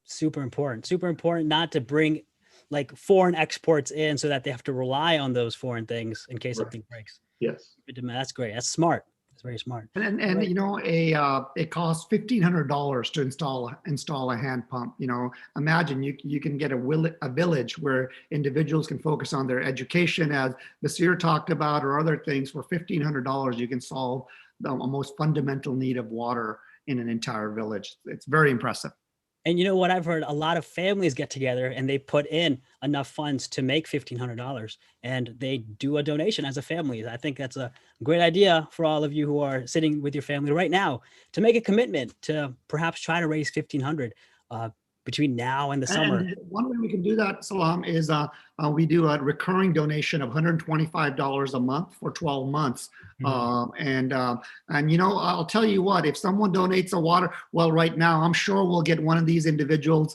Super important not to bring like foreign exports in so that they have to rely on those foreign things in case something breaks. Yes. That's great. That's smart. That's very smart. And you know, it costs $1,500 to install a hand pump. You know, imagine you can get a village where individuals can focus on their education, as Basir talked about, or other things. For $1,500, you can solve the most fundamental need of water in an entire village. It's very impressive. And you know what I've heard? A lot of families get together and they put in enough funds to make $1,500 and they do a donation as a family. I think that's a great idea for all of you who are sitting with your family right now to make a commitment to perhaps try to raise $1,500 between now and the summer. And one way we can do that, Salam, is we do a recurring donation of $125 a month for 12 months. And you know, I'll tell you what, if someone donates a water well right now, I'm sure we'll get one of these individuals,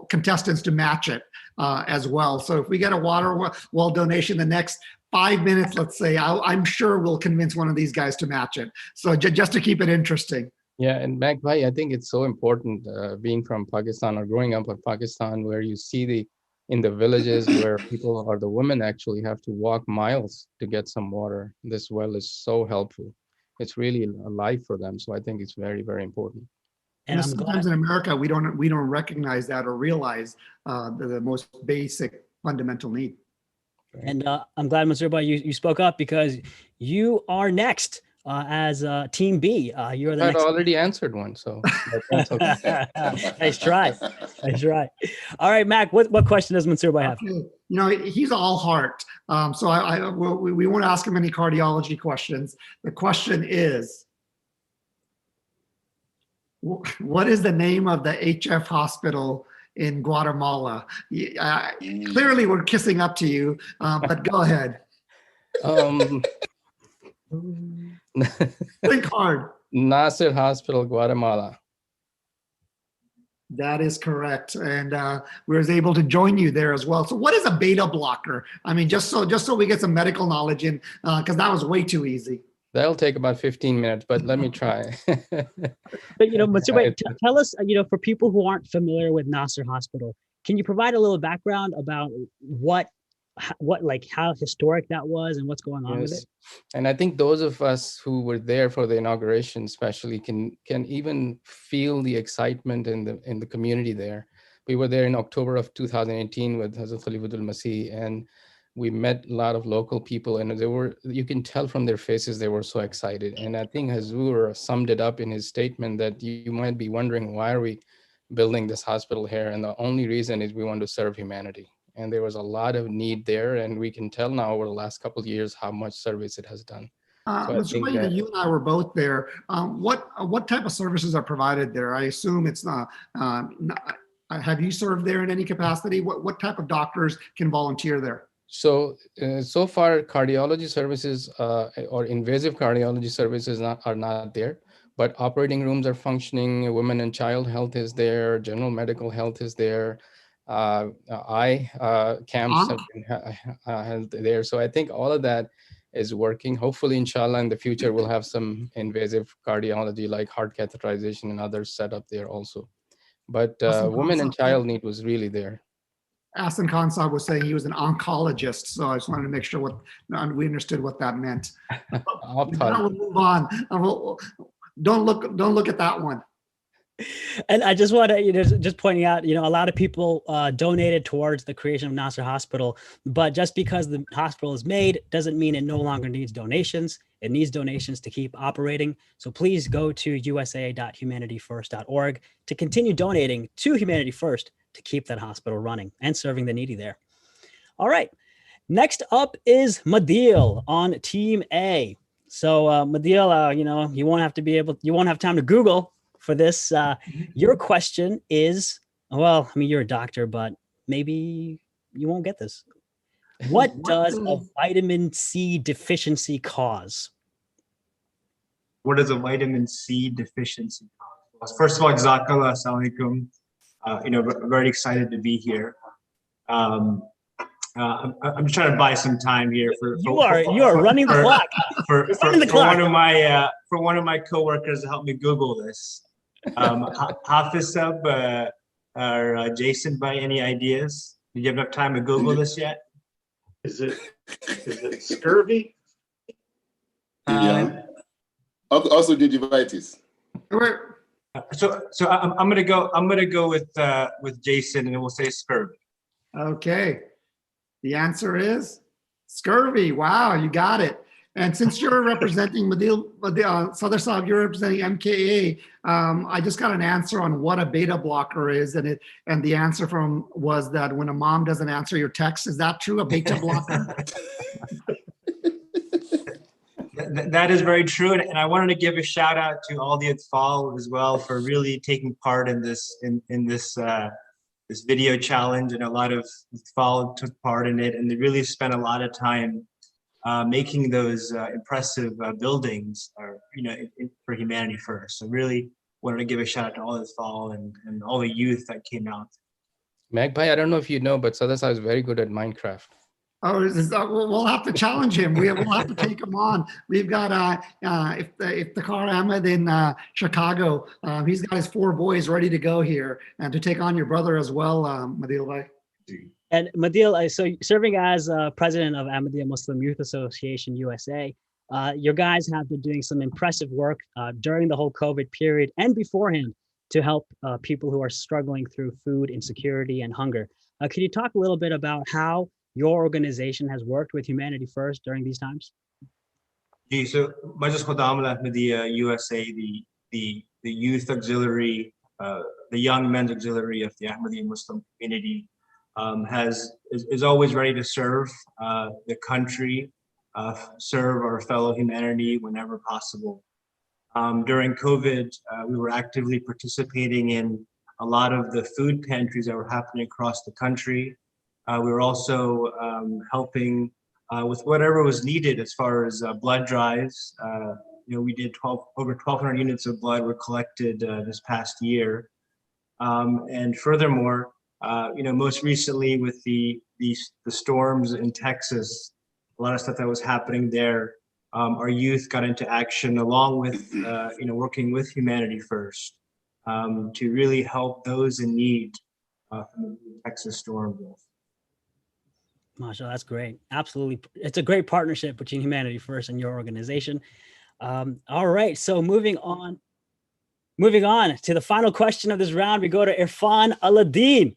contestants, to match it as well. So if we get a water well donation the next 5 minutes, let's say, I'm sure we'll convince one of these guys to match it. So just to keep it interesting. Yeah, and Bhai, I think it's so important being from Pakistan or growing up in Pakistan, where you see in the villages where people or the women actually have to walk miles to get some water. This well is so helpful. It's really a life for them. So I think it's very, very important. And sometimes in America, we don't recognize that or realize the most basic fundamental need. And I'm glad, Mansoor Bhai, you spoke up, because you are next. As Team B, you're the next. I already answered one, so that's okay. Nice try. All right, Mac, what question does Mansoor Bhai have? Okay. You know, he's all heart. So we won't ask him any cardiology questions. The question is, what is the name of the HF hospital in Guatemala? Clearly, we're kissing up to you, but go ahead. Think hard. Nasser Hospital, Guatemala. That is correct, and we was able to join you there as well. So, what is a beta blocker? I mean, just so we get some medical knowledge in, because that was way too easy. That'll take about 15 minutes, but let me try. But you know, Mansoor Bhai, tell us, you know, for people who aren't familiar with Nasser Hospital, can you provide a little background about what like how historic that was and what's going on with it? And I think those of us who were there for the inauguration especially can even feel the excitement in the community there. We were there in October of 2018 with Hazrat Khalifatul Masih, and we met a lot of local people, and you can tell from their faces they were so excited. And I think Hazur summed it up in his statement that you might be wondering, why are we building this hospital here? And the only reason is we want to serve humanity. And there was a lot of need there, and we can tell now over the last couple of years how much service it has done. Mr. Williams, you and I were both there. What type of services are provided there? I assume it's not. Have you served there in any capacity? What type of doctors can volunteer there? So far, cardiology services or invasive cardiology services are not there, but operating rooms are functioning. Women and child health is there. General medical health is there. Eye camps have been held there. So I think all of that is working. Hopefully, inshallah, in the future, we'll have some invasive cardiology like heart catheterization and others set up there also. But women and child need was really there. Asan Khan Saab was saying he was an oncologist, so I just wanted to make sure we understood what that meant. Now we'll move on. Don't look at that one. And I just want to, just pointing out, a lot of people donated towards the creation of Nasser Hospital, but just because the hospital is made doesn't mean it no longer needs donations. It needs donations to keep operating. So please go to usa.humanityfirst.org to continue donating to Humanity First to keep that hospital running and serving the needy there. All right. Next up is Madil on Team A. So Madil, you won't have time to Google for this. Your question is, well, I mean, you're a doctor, but maybe you won't get this. What does a vitamin C deficiency cause? What does a vitamin C deficiency cause? First of all, Jazakallah, Assalamu alaikum. Very excited to be here. I'm just trying to buy some time here you are running the clock. For one of my coworkers to help me Google this. Hafiz Sab or Jason, by any ideas? Did you have enough time to Google this yet? Is it scurvy? Yeah. Also gingivitis. So I'm gonna go with Jason, and we'll say scurvy. Okay. The answer is scurvy. Wow, you got it. And since you're representing Madil, Sadr Saab, you're representing MKA, I just got an answer on what a beta blocker is, and the answer was that when a mom doesn't answer your text, is that true? A beta blocker? That is very true, and I wanted to give a shout out to all the Atfal as well for really taking part in this this video challenge, and a lot of Atfal took part in it, and they really spent a lot of time making those impressive buildings, for Humanity First. So really wanted to give a shout out to all the Atfal and all the youth that came out. Magpie, I don't know if you know, but Sadr Saab is very good at Minecraft. Oh, we'll have to challenge him. We'll have to take him on. We've got Iftikhar Ahmed in Chicago. He's got his 4 boys ready to go here and to take on your brother as well, Madil bhai. And Madil, so serving as president of Ahmadiyya Muslim Youth Association USA, your guys have been doing some impressive work during the whole COVID period and beforehand to help people who are struggling through food insecurity and hunger. Can you talk a little bit about how your organization has worked with Humanity First during these times? So Majlis Khuddam al-Ahmadiyya USA, the youth auxiliary, the young men's auxiliary of the Ahmadiyya Muslim community, is always ready to serve the country, serve our fellow humanity whenever possible. During COVID, we were actively participating in a lot of the food pantries that were happening across the country. We were also helping with whatever was needed as far as blood drives. We did over 1,200 units of blood were collected this past year. And furthermore, most recently with the storms in Texas, a lot of stuff that was happening there, our youth got into action along with, working with Humanity First to really help those in need from the Texas storm. Mashallah, that's great. Absolutely. It's a great partnership between Humanity First and your organization. All right. So moving on to the final question of this round, we go to Irfan Aladdin.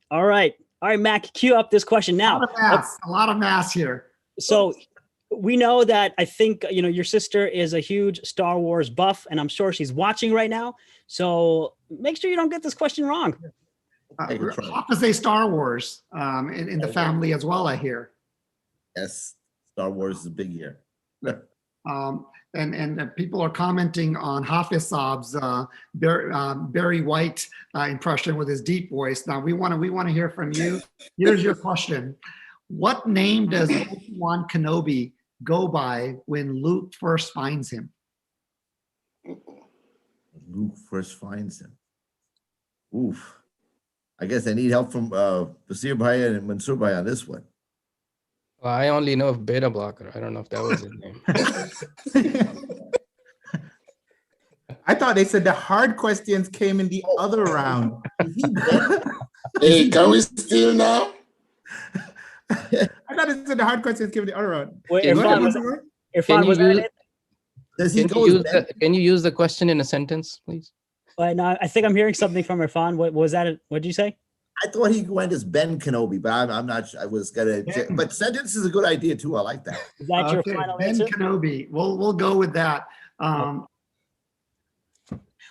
All right, Mac, cue up this question now. A lot of mass here. So we know that I think, your sister is a huge Star Wars buff, and I'm sure she's watching right now. So make sure you don't get this question wrong. Opposite Star Wars in the family as well, I hear. Yes, Star Wars is a big year. And people are commenting on Hafiz Saab's Barry White impression with his deep voice. Now we want to hear from you. Here's your question: what name does Obi-Wan Kenobi go by when Luke first finds him? Luke first finds him. Oof. I guess I need help from Basir Bhai and Mansoor Bhai on this one. Well, I only know of Beta Blocker. I don't know if that was his name. I thought they said the hard questions came in the other round. Hey, can we steal now? I thought they said the hard questions came in the other round. Wait, Irfan, was that it? Can you use the question in a sentence, please? No, I think I'm hearing something from Irfan. What was that? What did you say? I thought he went as Ben Kenobi, but I'm not sure. I was gonna. But sentence is a good idea too. I like that. Is that your final answer? Ben Kenobi. We'll go with that.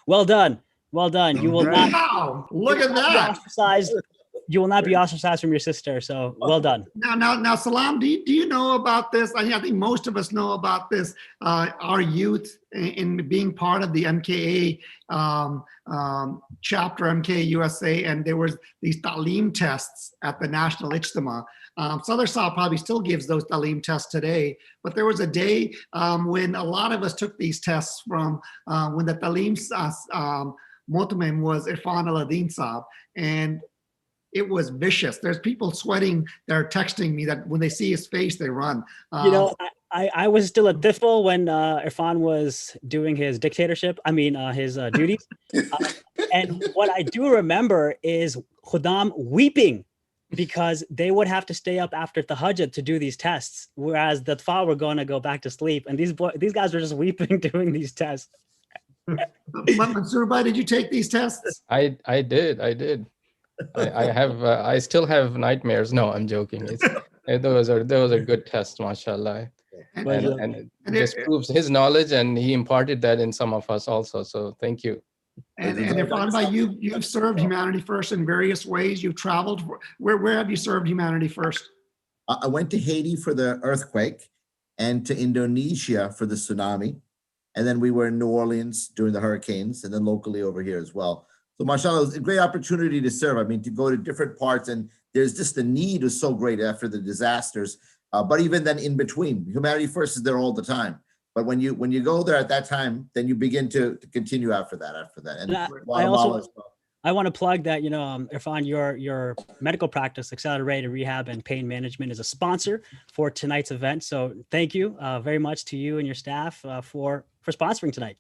Well done. You will not. Wow! Look at that. Ostracized. you will not be ostracized from your sister. So well done. Now, Salam, do you know about this? I think most of us know about this. Our youth in being part of the MKA chapter, MKA USA, and there was these Talim tests at the National Ijtima. Southern South probably still gives those Talim tests today, but there was a day when a lot of us took these tests from when the Talim Motamim was Irfan Al-Adin Saab, and it was vicious. There's people sweating. They're texting me that when they see his face, they run. I was still a Tifl when Irfan was doing his dictatorship. I mean, his duties. And what I do remember is Khuddam weeping because they would have to stay up after Tahajjud to do these tests, whereas the Tfa were going to go back to sleep. And these guys were just weeping doing these tests. Mansoor Bhai, did you take these tests? I did. I still have nightmares. No, I'm joking. Those are good tests, mashallah. And this proves his knowledge, and he imparted that in some of us also. So thank you. And Irfan Bhai, you've served Humanity First in various ways. You've traveled. Where have you served Humanity First? I went to Haiti for the earthquake and to Indonesia for the tsunami. And then we were in New Orleans during the hurricanes, and then locally over here as well. So mashallah, it's a great opportunity to serve. I mean, to go to different parts, and there's just the need is so great after the disasters. But even then in between, Humanity First is there all the time. But when you go there at that time, then you begin to continue after that. And I want to plug that, Irfan, your medical practice, Accelerated Rehab and Pain Management, is a sponsor for tonight's event. So thank you very much to you and your staff for sponsoring tonight.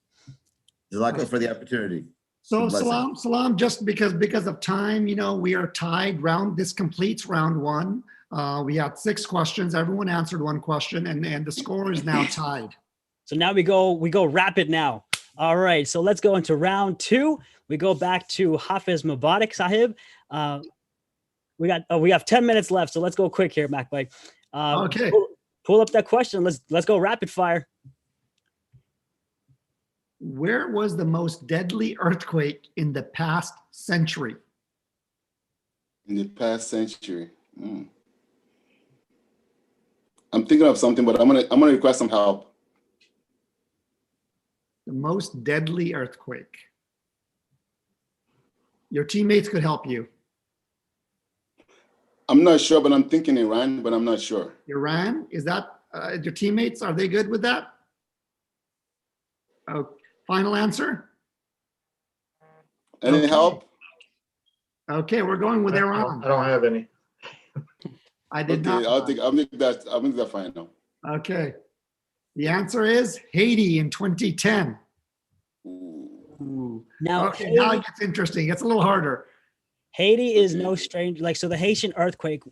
Jazakallah for the opportunity. So Salam, just because of time, we are tied. This completes round one. We had 6 questions. Everyone answered 1 question, and the score is now tied. So now we go rapid now. All right, so let's go into round 2. We go back to Hafiz Mubarak Sahib. We have 10 minutes left, so let's go quick here, Mac Bike. Okay. Pull up that question. Let's go rapid fire. Where was the most deadly earthquake in the past century? In the past century. I'm thinking of something, but I'm gonna request some help. The most deadly earthquake. Your teammates could help you. I'm not sure, but I'm thinking Iran, but I'm not sure. Iran? Is that your teammates? Are they good with that? Oh, final answer? Any help? Okay, we're going with Iran. I don't have any. I did not. I'll make that final. Okay. The answer is Haiti in 2010. Ooh. Now, okay, now it gets interesting. It's a little harder. Haiti is no strange. So the Haitian earthquake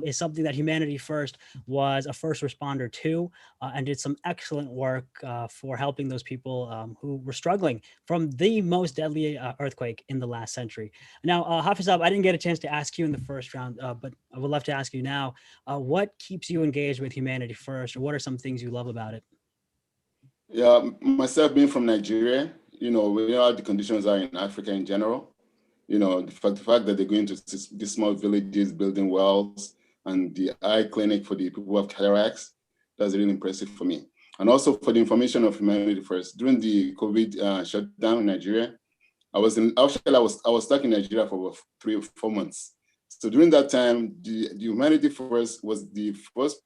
is something that Humanity First was a first responder to, and did some excellent work for helping those people who were struggling from the most deadly earthquake in the last century. Now, Hafiz, I didn't get a chance to ask you in the first round, but I would love to ask you now, what keeps you engaged with Humanity First, or what are some things you love about it? Yeah, myself being from Nigeria, we know how the conditions are in Africa in general. The fact that they're going to these small villages, building wells, and the eye clinic for the people who have cataracts, that's really impressive for me. And also for the information of Humanity First. During the COVID shutdown in Nigeria, I was stuck in Nigeria for about 3 or 4 months. So during that time, the Humanity First was the first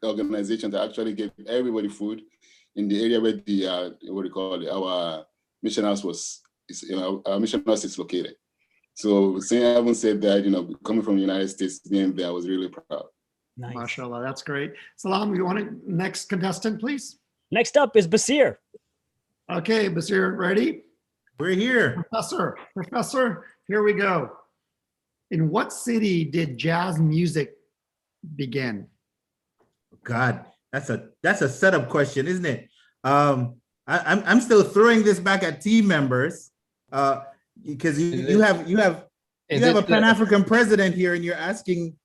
organization that actually gave everybody food in the area where our mission house our mission house is located. So seeing everyone said that, coming from the United States, being there, I was really proud. Nice. MashaAllah, that's great. Salam, you want to next contestant, please? Next up is Basir. Okay, Basir, ready? We're here. Professor, here we go. In what city did jazz music begin? God, that's a setup question, isn't it? I'm still throwing this back at team members. Because you have a Pan-African president here, and you're asking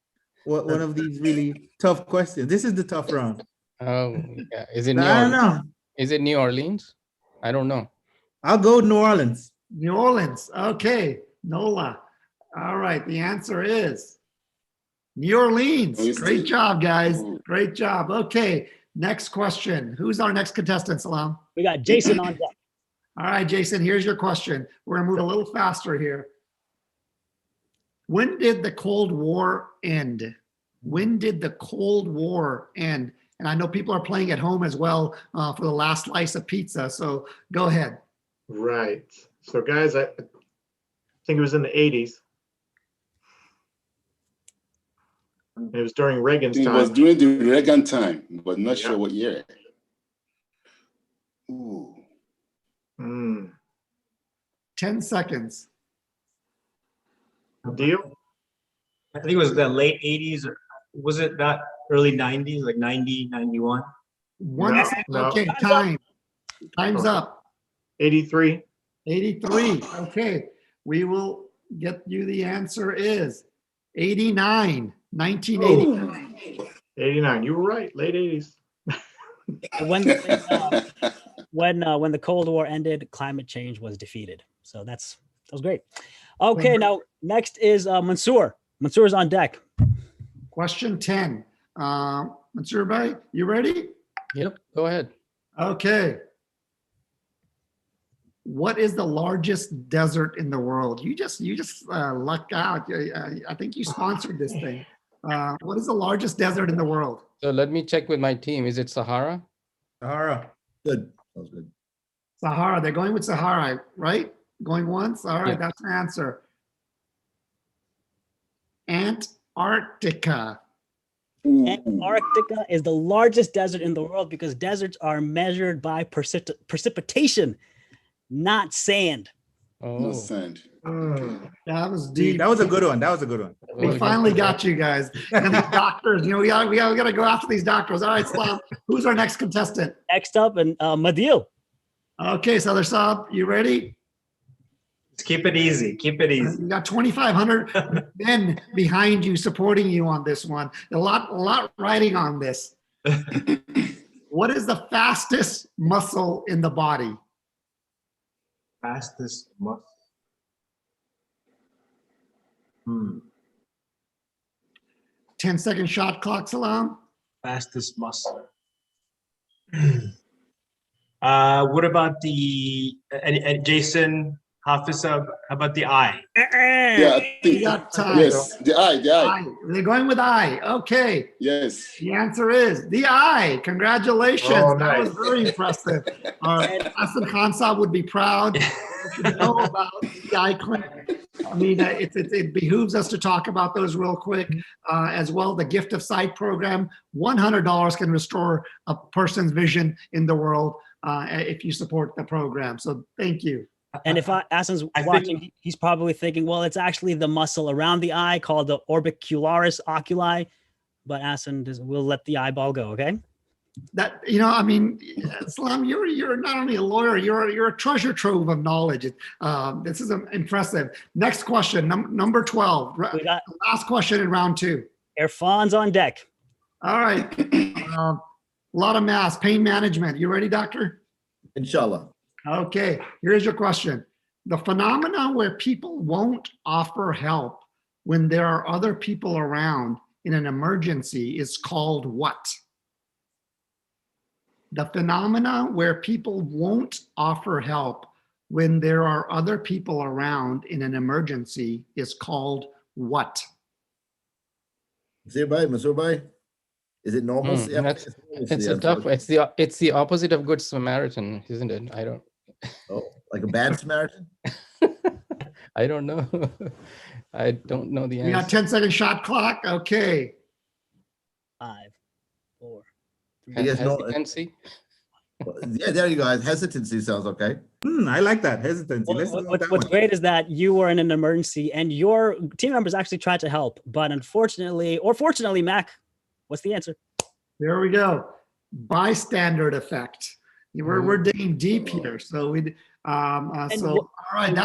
one of these really tough questions. This is the tough round. Oh, yeah. Is it I don't know. Is it New Orleans? I don't know. I'll go New Orleans. New Orleans. Okay, Nola. All right, the answer is New Orleans. Great job, guys. Great job. Okay, next question. Who's our next contestant, Salam? We got Jason on deck. All right, Jason, here's your question. We're gonna move a little faster here. When did the Cold War end? When did the Cold War end? And I know people are playing at home as well for the last slice of pizza, so go ahead. Right. So guys, I think it was in the 80s. It was during Reagan's It time. was during the Reagan time, but not sure what year. Ooh. 10 seconds. Deal? I think it was the late 80s, or was it that early 90s, like 90, 91? One second. Okay, time. Time's up. 83. 83. Okay, we will get you the answer is 89. 1989. 89. You were right. Late 80s. When the Cold War ended, climate change was defeated. So that was great. Okay, now next is Mansoor. Mansoor's on deck. Question 10. Mansoor Bhai, you ready? Yep, go ahead. Okay. What is the largest desert in the world? You just lucked out. I think you sponsored this thing. What is the largest desert in the world? So let me check with my team. Is it Sahara? Sahara. Good. That was good. Sahara. They're going with Sahara, right? Going once? All right, Yeah. that's the answer. Antarctica. Antarctica is the largest desert in the world because deserts are measured by precipitation, not sand. No sand. That was deep. That was a good one. That was a good one. We finally got you guys. And these doctors, we gotta go after these doctors. All right, Salam, who's our next contestant? Next up, and Madil. Okay, Sadr Saab, you ready? Just keep it easy. Keep it easy. You got 2,500 men behind you, supporting you on this one. A lot riding on this. What is the fastest muscle in the body? Fastest muscle. 10-second shot clock, Salam. Fastest muscle. What about the and Jason Hafiz? How about the eye? Yeah, I think, You got time. yes, the eye. They're going with eye. Okay. Yes. The answer is the eye. Congratulations. Oh, That nice. was very impressive. Hassan Khan Saab would be proud. You should know about the eye clinic. I mean, it behooves us to talk about those real quick. As well, the Gift of Sight program, $100 can restore a person's vision in the world if you support the program. So thank you. And if Hassan's watching, he's probably thinking, well, it's actually the muscle around the eye called the orbicularis oculi. But Hassan, we'll let the eyeball go, okay? That, I mean, Salam, you're not only a lawyer, you're a treasure trove of knowledge. This is impressive. Next question, number 12. Last question in round 2. Irfan's on deck. All right. A lot of mass, pain management. You ready, doctor? Inshallah. Okay, here's your question. The phenomena where people won't offer help when there are other people around in an emergency is called what? The phenomena where people won't offer help when there are other people around in an emergency is called what? Masur Bhai, is it normal? It's a tough. It's the opposite of good Samaritan, isn't it? I don't. Oh, like a bad Samaritan? I don't know. I don't know the answer. We got 10-second shot clock. Okay. 5, 4, 3. I guess Hesitancy? Yeah, there you go. Hesitancy sounds okay. I like that. Hesitancy. What's great is that you were in an emergency and your team members actually tried to help, but unfortunately, or fortunately, Mac, what's the answer? There we go. Bystander effect. We're digging deep here. So all right.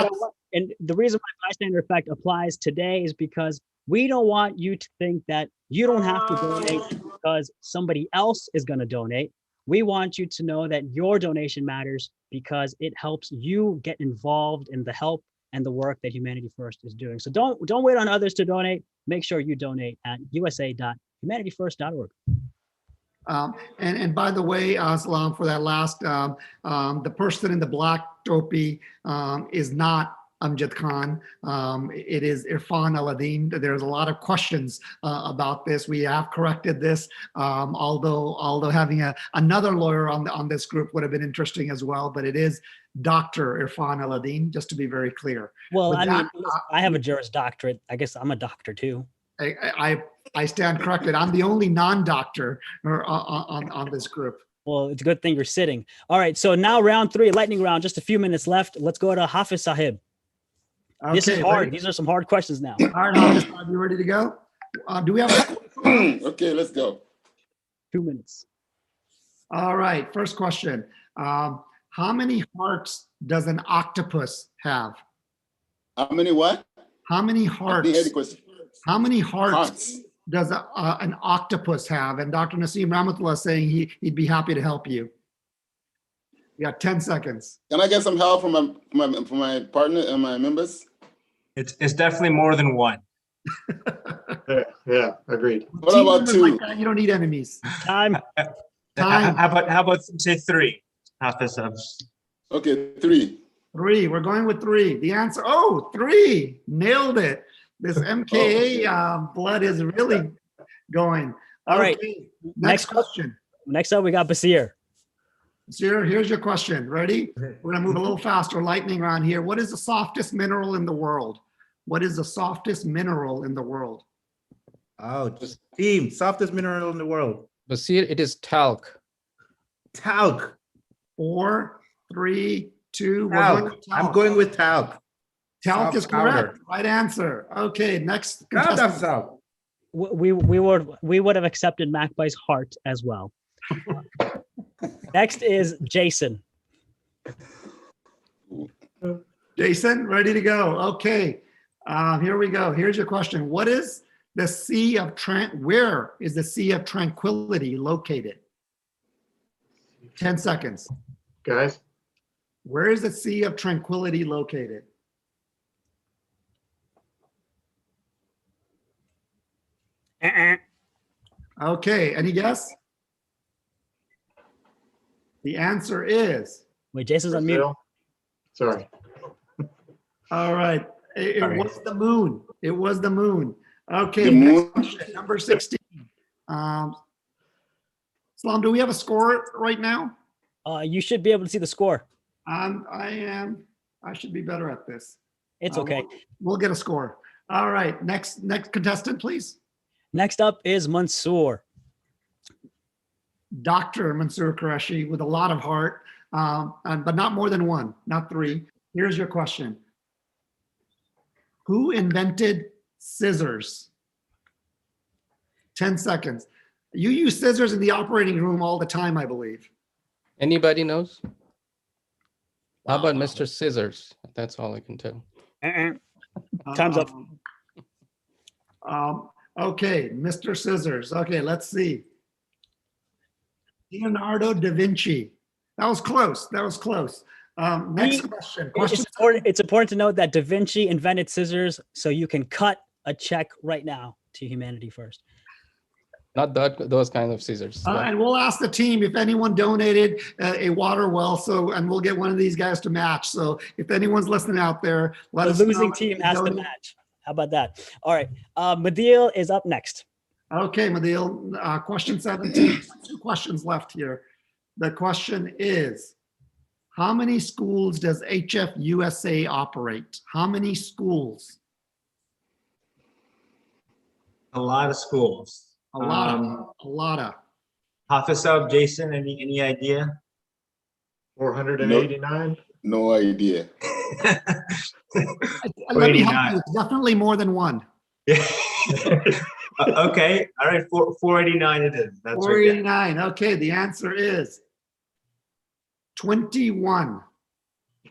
And the reason why bystander effect applies today is because we don't want you to think that you don't have to donate because somebody else is going to donate. We want you to know that your donation matters because it helps you get involved in the help and the work that Humanity First is doing. So don't wait on others to donate. Make sure you donate at usa.humanityfirst.org. And by the way, Salam, for that last, the person in the black topi is not Amjad Khan. It is Irfan Aladdin. There's a lot of questions about this. We have corrected this, although having another lawyer on this group would have been interesting as well. But it is Dr. Irfan Aladdin, just to be very clear. Well, I mean, I have a Juris Doctorate. I guess I'm a doctor too. I stand corrected. I'm the only non-doctor on this group. Well, it's a good thing you're sitting. All right, so now round 3, lightning round, just a few minutes left. Let's go to Hafiz Sahib. Okay, this is hard. ready? These are some hard questions now. All right, Hafiz, are you ready to go? Do we have a Okay, let's go. 2 minutes. All right, first question. How many hearts does an octopus have? How many what? How many hearts? How many hearts does an octopus have? And Dr. Naseem Rahmatullah is saying he'd be happy to help you. You got 10 seconds. Can I get some help from my partner and my members? It's definitely more than one. Yeah, agreed. What about 2? Like that, you don't need enemies. Time. How about say 3? Hafiz. Okay, 3. 3. We're going with 3. The answer. 3. Nailed it. This MKA blood is really going. All right. Next question. Next up, we got Basir. Basir, here's your question. Ready? We're going to move a little faster, lightning round here. What is the softest mineral in the world? What is the softest mineral in the world? Oh, just team, softest mineral in the world. Basir, it is talc. Talc. 4, 3, 2, Talc. 1. I'm going with talc. Talc is correct. Powder. Right answer. Okay, next. We would have accepted Macbai's heart as well. Next is Jason. Jason, ready to go. Okay, here we go. Here's your question. What is the Sea of where is the Sea of Tranquility located? 10 seconds. Guys? Where is the Sea of Tranquility located? Okay, any guess? The answer is. Wait, Jason's on mute. Sorry. All right. It was the moon. It was the moon. Okay, The next moon. question, number 16. Salam, do we have a score right now? You should be able to see the score. I should be better at this. It's okay. We'll get a score. All right, next contestant, please. Next up is Mansoor. Dr. Mansoor Qureshi with a lot of heart, but not more than 1, not 3. Here's your question. Who invented scissors? 10 seconds. You use scissors in the operating room all the time, I believe. Anybody knows? How about Mr. Scissors? That's all I can tell. Time's up. Okay, Mr. Scissors. Okay, let's see. Leonardo da Vinci. That was close. That was close. Next question. It's important to note that Da Vinci invented scissors so you can cut a check right now to Humanity First. Not those kind of scissors. And we'll ask the team if anyone donated a water well. And we'll get one of these guys to match. So if anyone's listening out there, let us know. The losing team has to match. How about that? All right. Madil is up next. Okay, Madil. Question 17. 2 questions left here. The question is, how many schools does HF USA operate? How many schools? A lot of schools. A lot of. Hafiz, Jason, any idea? 489? No idea. Let me help you. It's definitely more than 1. Okay, all right, 489 it is. That's 489. Right. Okay, the answer is 21.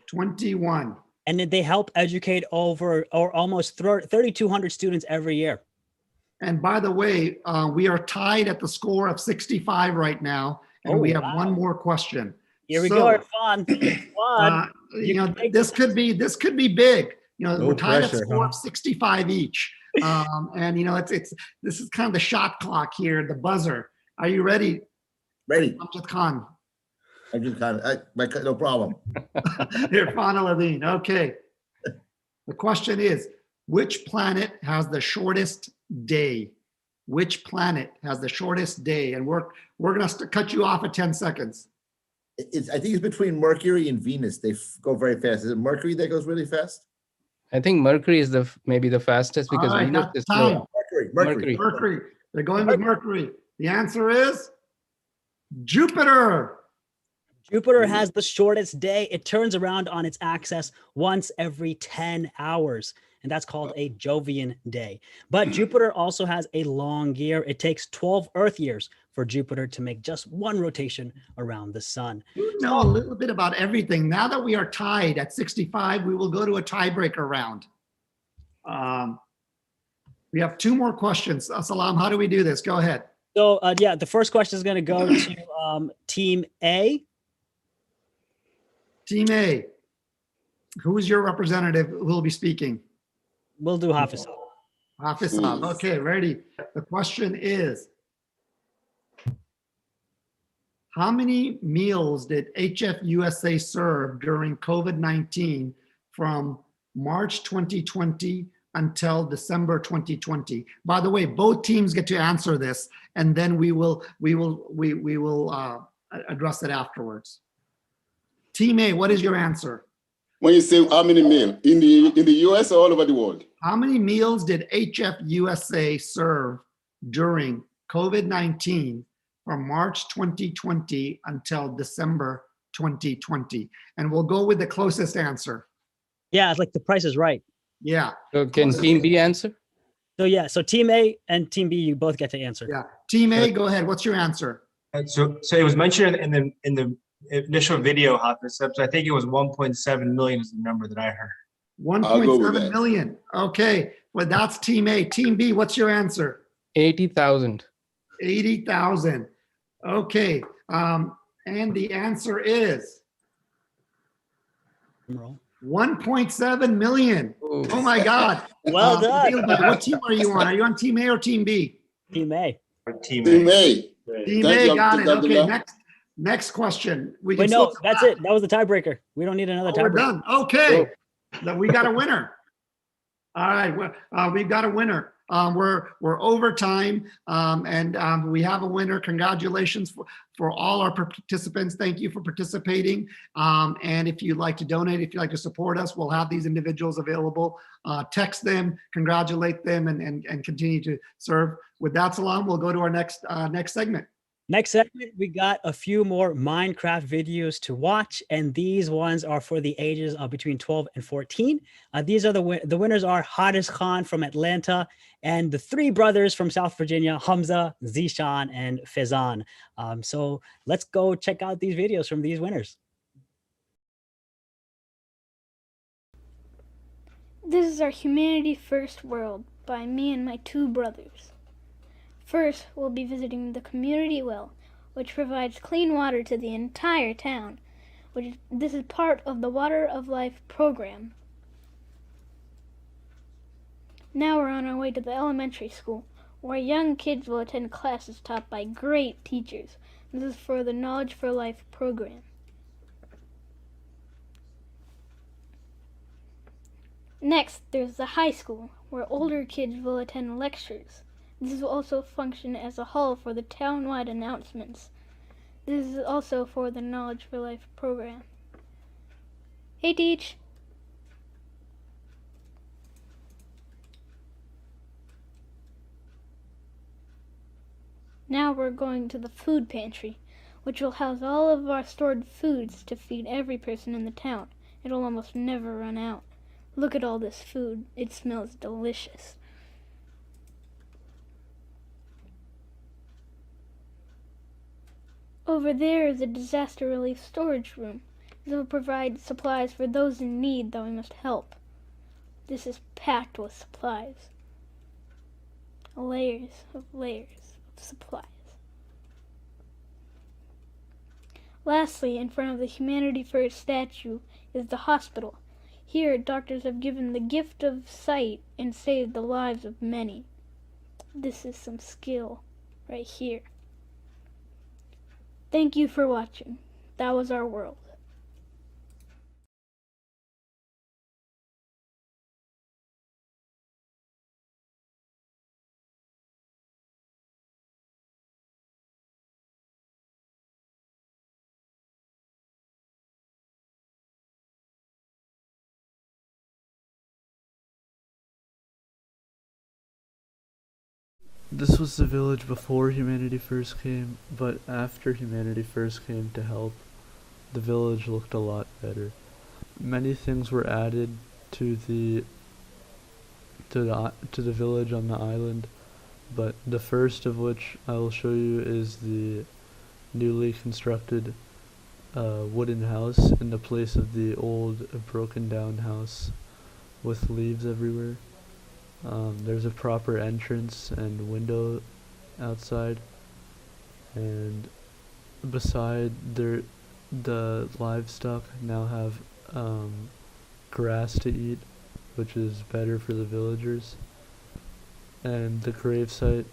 21. And they help educate over or almost 3,200 students every year. And by the way, we are tied at the score of 65 right now, and we have one more question. Here we go, Irfan. This could be big. we're tied at score of 65 each. And this is kind of the shot clock here, the buzzer. Are you ready? Ready. Amjad Khan. Amjad Khan, no problem. Irfan Aladeen. Okay. The question is, which planet has the shortest day? Which planet has the shortest day? And we're going to cut you off at 10 seconds. I think it's between Mercury and Venus. They go very fast. Is it Mercury that goes really fast? I think Mercury is maybe the fastest because Venus is slow. Mercury. They're going with Mercury. The answer is Jupiter. Jupiter has the shortest day. It turns around on its axis once every 10 hours, and that's called a Jovian day. But Jupiter also has a long year. It takes 12 Earth years for Jupiter to make just one rotation around the sun. You know a little bit about everything. Now that we are tied at 65, we will go to a tiebreaker round. We have 2 more questions. Salam, how do we do this? Go ahead. So, the first question is going to go to Team A. Team A, who is your representative who will be speaking? We'll do Hafiz. Hafiz. Okay, ready. The question is, how many meals did HFUSA serve during COVID-19 from March 2020 until December 2020? By the way, both teams get to answer this, and then we will address it afterwards. Team A, what is your answer? When you say how many meals in the US or all over the world? How many meals did HFUSA serve during COVID-19 from March 2020 until December 2020? And we'll go with the closest answer. Yeah, it's like the Price is Right. Yeah. So can Team B answer? So Team A and Team B, you both get to answer. Yeah. Team A, go ahead. What's your answer? So it was mentioned in the initial video, Hafiz. So I think it was 1.7 million is the number that I heard. 1.7 million. Okay. Well, that's Team A. Team B, what's your answer? 80,000. 80,000. Okay. And the answer is 1.7 million. Ooh. Oh my God. Well done. What team are you on? Are you on Team A or Team B? Team A. Team A. Team A, got it. Okay, next question. Wait, no, that's it. That was the tiebreaker. We don't need another tiebreaker. We're done. Okay. Then we got a winner. All right, we've got a winner. We're overtime, and we have a winner. Congratulations for all our participants. Thank you for participating. And if you'd like to donate, if you'd like to support us, we'll have these individuals available. Text them, congratulate them, and continue to serve. With that, Salam, we'll go to our next segment. Next segment, we got a few more Minecraft videos to watch, and these ones are for the ages of between 12 and 14. These are the winners are Haris Khan from Atlanta and the 3 brothers from South Virginia, Hamza, Zishan, and Fezan. So let's go check out these videos from these winners. This is our Humanity First World by me and my 2 brothers. First, we'll be visiting the community well, which provides clean water to the entire town. This is part of the Water of Life program. Now we're on our way to the elementary school, where young kids will attend classes taught by great teachers. This is for the Knowledge for Life program. Next, there's the high school, where older kids will attend lectures. This will also function as a hall for the town-wide announcements. This is also for the Knowledge for Life program. Hey, Teach. Now we're going to the food pantry, which will house all of our stored foods to feed every person in the town. It'll almost never run out. Look at all this food. It smells delicious. Over there is a disaster relief storage room. This will provide supplies for those in need that we must help. This is packed with supplies. Layers of supplies. Lastly, in front of the Humanity First statue is the hospital. Here, doctors have given the gift of sight and saved the lives of many. This is some skill right here. Thank you for watching. That was our world. This was the village before Humanity First came, but after Humanity First came to help, the village looked a lot better. Many things were added to the village on the island, but the first of which I will show you is the newly constructed wooden house in the place of the old broken down house with leaves everywhere. There's a proper entrance and window outside, and beside the livestock now have grass to eat, which is better for the villagers. And the gravesite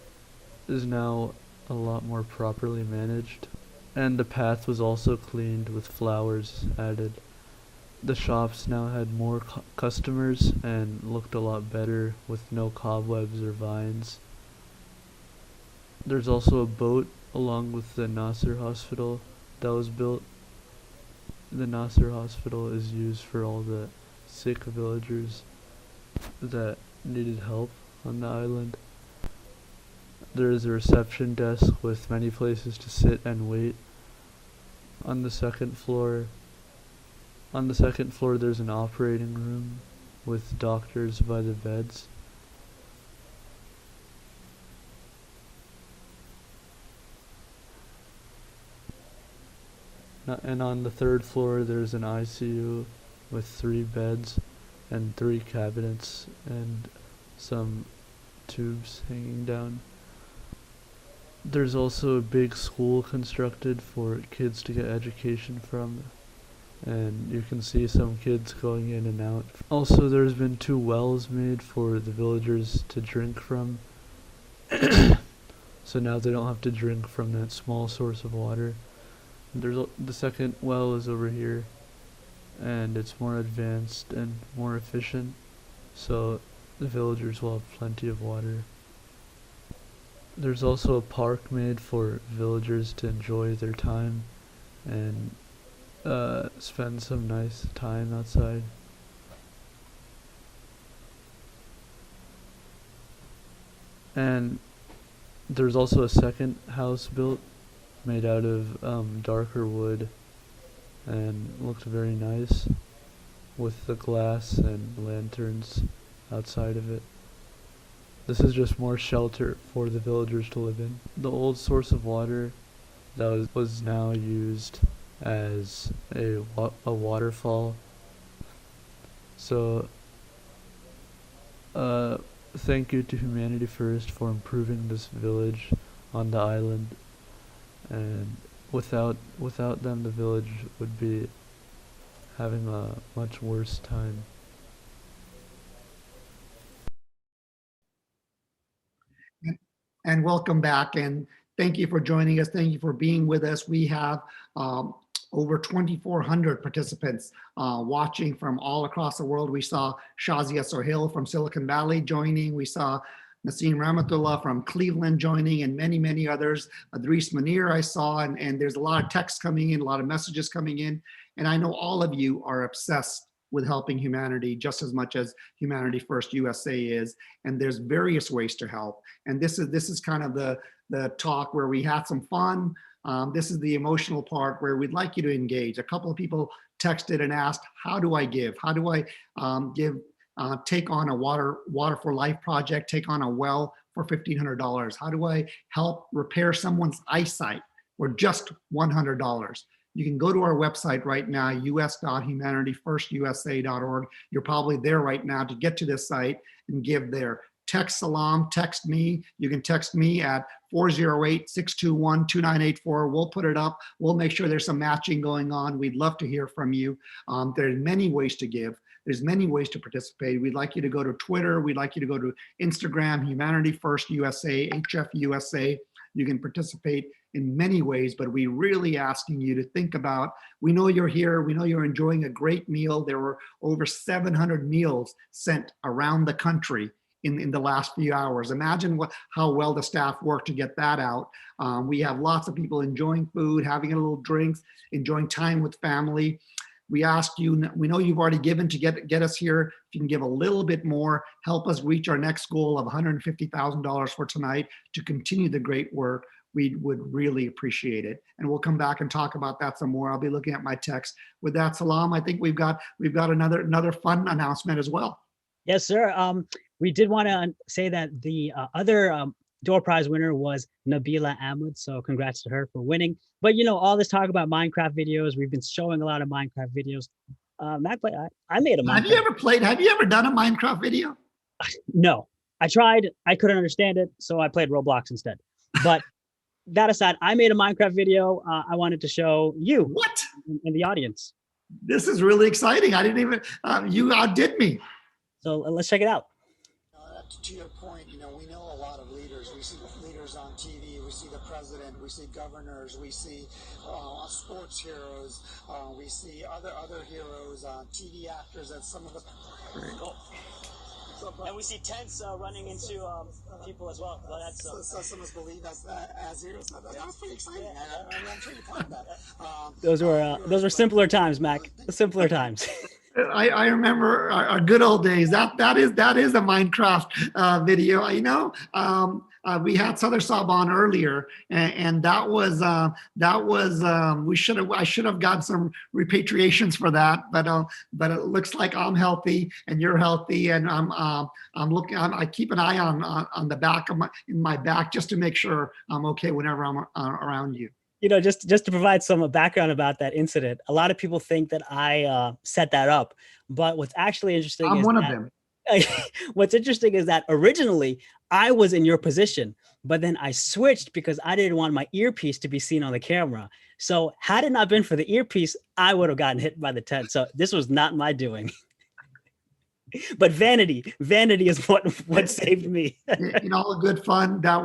is now a lot more properly managed, and the path was also cleaned with flowers added. The shops now had more customers and looked a lot better with no cobwebs or vines. There's also a boat along with the Nasser Hospital that was built. The Nasser Hospital is used for all the sick villagers that needed help on the island. There is a reception desk with many places to sit and wait. On the second floor, there's an operating room with doctors by the beds. And on the third floor, there's an ICU with 3 beds and 3 cabinets and some tubes hanging down. There's also a big school constructed for kids to get education from, and you can see some kids going in and out. Also, there's been 2 wells made for the villagers to drink from, so now they don't have to drink from that small source of water. The second well is over here, and it's more advanced and more efficient, so the villagers will have plenty of water. There's also a park made for villagers to enjoy their time and spend some nice time outside. And there's also a second house built made out of darker wood and looked very nice with the glass and lanterns outside of it. This is just more shelter for the villagers to live in. The old source of water that was now used as a waterfall. So thank you to Humanity First for improving this village on the island, and without them the village would be having a much worse time. And welcome back, and thank you for joining us. Thank you for being with us. We have over 2,400 participants watching from all across the world. We saw Shazia Sohail from Silicon Valley joining. We saw Naseem Rahmatullah from Cleveland joining, and many, many others. Adris Munir I saw, and there's a lot of texts coming in, a lot of messages coming in. And I know all of you are obsessed with helping humanity just as much as Humanity First USA is, and there's various ways to help. And this is kind of the talk where we had some fun. This is the emotional part where we'd like you to engage. A couple of people texted and asked, how do I give? How do I take on a water for life project, take on a well for $1,500? How do I help repair someone's eyesight for just $100? You can go to our website right now, us.humanityfirstusa.org. You're probably there right now to get to this site and give there. Text Salam, text me. You can text me at 408-621-2984. We'll put it up. We'll make sure there's some matching going on. We'd love to hear from you. There's many ways to give. There's many ways to participate. We'd like you to go to Twitter. We'd like you to go to Instagram, Humanity First USA, HFUSA. You can participate in many ways, but we really asking you to think about, we know you're here, we know you're enjoying a great meal. There were over 700 meals sent around the country in the last few hours. Imagine how well the staff worked to get that out. We have lots of people enjoying food, having a little drinks, enjoying time with family. We ask you, we know you've already given to get us here. If you can give a little bit more, help us reach our next goal of $150,000 for tonight to continue the great work. We would really appreciate it. And we'll come back and talk about that some more. I'll be looking at my text. With that, Salam, I think we've got another fun announcement as well. Yes, sir. We did want to say that the other door prize winner was Nabila Ahmed. So congrats to her for winning. But all this talk about Minecraft videos, we've been showing a lot of Minecraft videos. Mac, I made a Minecraft. Have you ever done a Minecraft video? No, I tried. I couldn't understand it, so I played Roblox instead. But that aside, I made a Minecraft video. I wanted to show you and the audience. This is really exciting. I didn't even, you outdid me. So let's check it out. To your point, we know a lot of leaders. We see the leaders on TV. We see the president. We see governors. We see sports heroes. We see other heroes, TV actors, and some of the. And we see tents running into people as well. Well, that's so some of us believe as heroes. That was pretty exciting. Yeah. I'm pretty proud of that. Those were simpler times, Mac. Simpler times. I remember our good old days. That is a Minecraft video. We had Souther Sab on earlier, and that was I should have got some repatriations for that, but it looks like I'm healthy and you're healthy, and I'm looking. I keep an eye on the back of my back just to make sure I'm okay whenever I'm around you. Just to provide some background about that incident, a lot of people think that I set that up, but what's actually interesting I'm is one of them. What's interesting is that originally I was in your position, but then I switched because I didn't want my earpiece to be seen on the camera. So had it not been for the earpiece, I would have gotten hit by the tent. So this was not my doing. But vanity is what saved me. In all good fun, that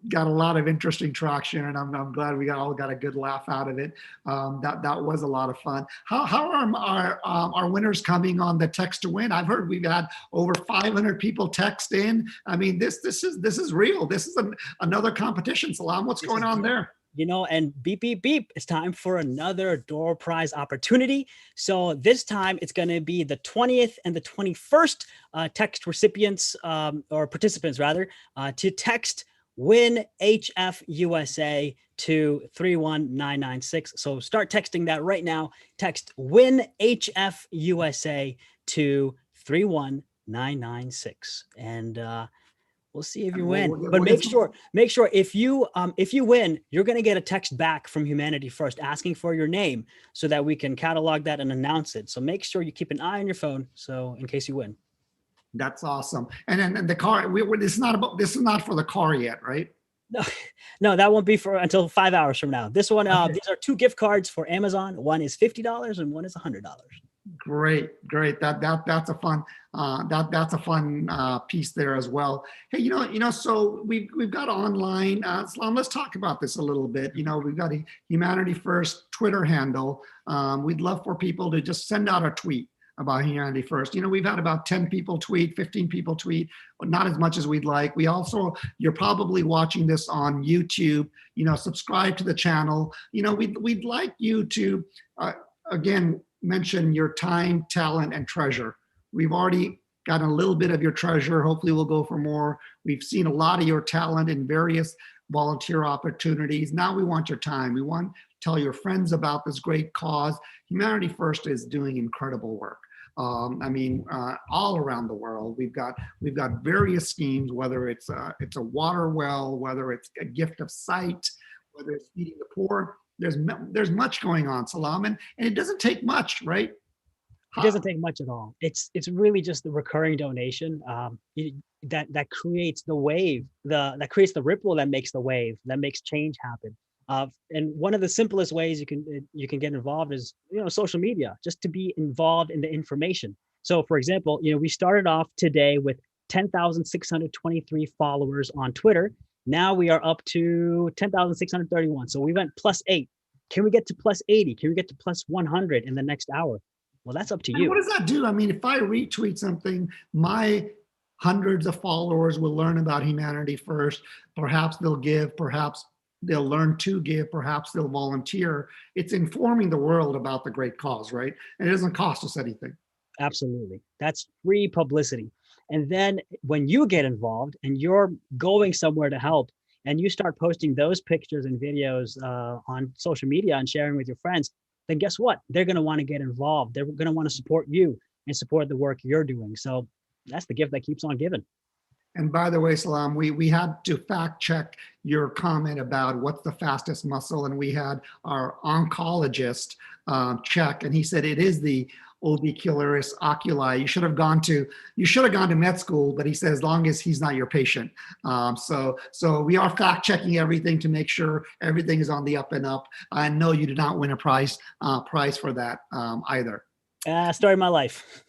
got a lot of interesting traction, and I'm glad we all got a good laugh out of it. That was a lot of fun. How are our winners coming on the text to win? I've heard we've had over 500 people text in. I mean, this is real. This is another competition. Salam, what's going on there? And beep, beep, beep. It's time for another door prize opportunity. So this time it's going to be the 20th and the 21st text recipients or participants rather to text win HFUSA to 31996. So start texting that right now. Text win HFUSA to 31996. And we'll see if you win. But make sure if you win, you're going to get a text back from Humanity First asking for your name so that we can catalog that and announce it. So make sure you keep an eye on your phone so in case you win. That's awesome. And then the car, this is not for the car yet, right? No, that won't be for until 5 hours from now. This one, okay. These are 2 gift cards for Amazon. One is $50 and one is $100. Great. That's a fun that's a fun piece there as well. Hey, so we've got online. Salam, let's talk about this a little bit. We've got a Humanity First Twitter handle. We'd love for people to just send out a tweet about Humanity First. We've had about 10 people tweet, 15 people tweet, but not as much as we'd like. You're probably watching this on YouTube, subscribe to the channel. We'd like you to, again, mention your time, talent, and treasure. We've already gotten a little bit of your treasure. Hopefully we'll go for more. We've seen a lot of your talent in various volunteer opportunities. Now we want your time. We want to tell your friends about this great cause. Humanity First is doing incredible work. All around the world, we've got various schemes, whether it's a water well, whether it's a gift of sight, whether it's feeding the poor. There's much going on, Salam, and it doesn't take much, right? It doesn't take much at all. It's really just the recurring donation that creates the wave, that creates the ripple that makes the wave, that makes change happen. And one of the simplest ways you can get involved is, social media, just to be involved in the information. So for example, we started off today with 10,623 followers on Twitter. Now we are up to 10,631. So we went +8. Can we get to +80? Can we get to +100 in the next hour? Well, that's up to you. And what does that do? I mean, if I retweet something, my hundreds of followers will learn about Humanity First. Perhaps they'll give, perhaps they'll learn to give, perhaps they'll volunteer. It's informing the world about the great cause, right? And it doesn't cost us anything. Absolutely. That's free publicity. And then when you get involved and you're going somewhere to help and you start posting those pictures and videos on social media and sharing with your friends, then guess what? They're going to want to get involved. They're going to want to support you and support the work you're doing. So that's the gift that keeps on giving. And by the way, Salam, we had to fact check your comment about what's the fastest muscle. And we had our oncologist check, and he said it is the orbicularis oculi. You should have gone to med school, but he said as long as he's not your patient. So we are fact checking everything to make sure everything is on the up and up. I know you did not win a prize for that either. Story of my life.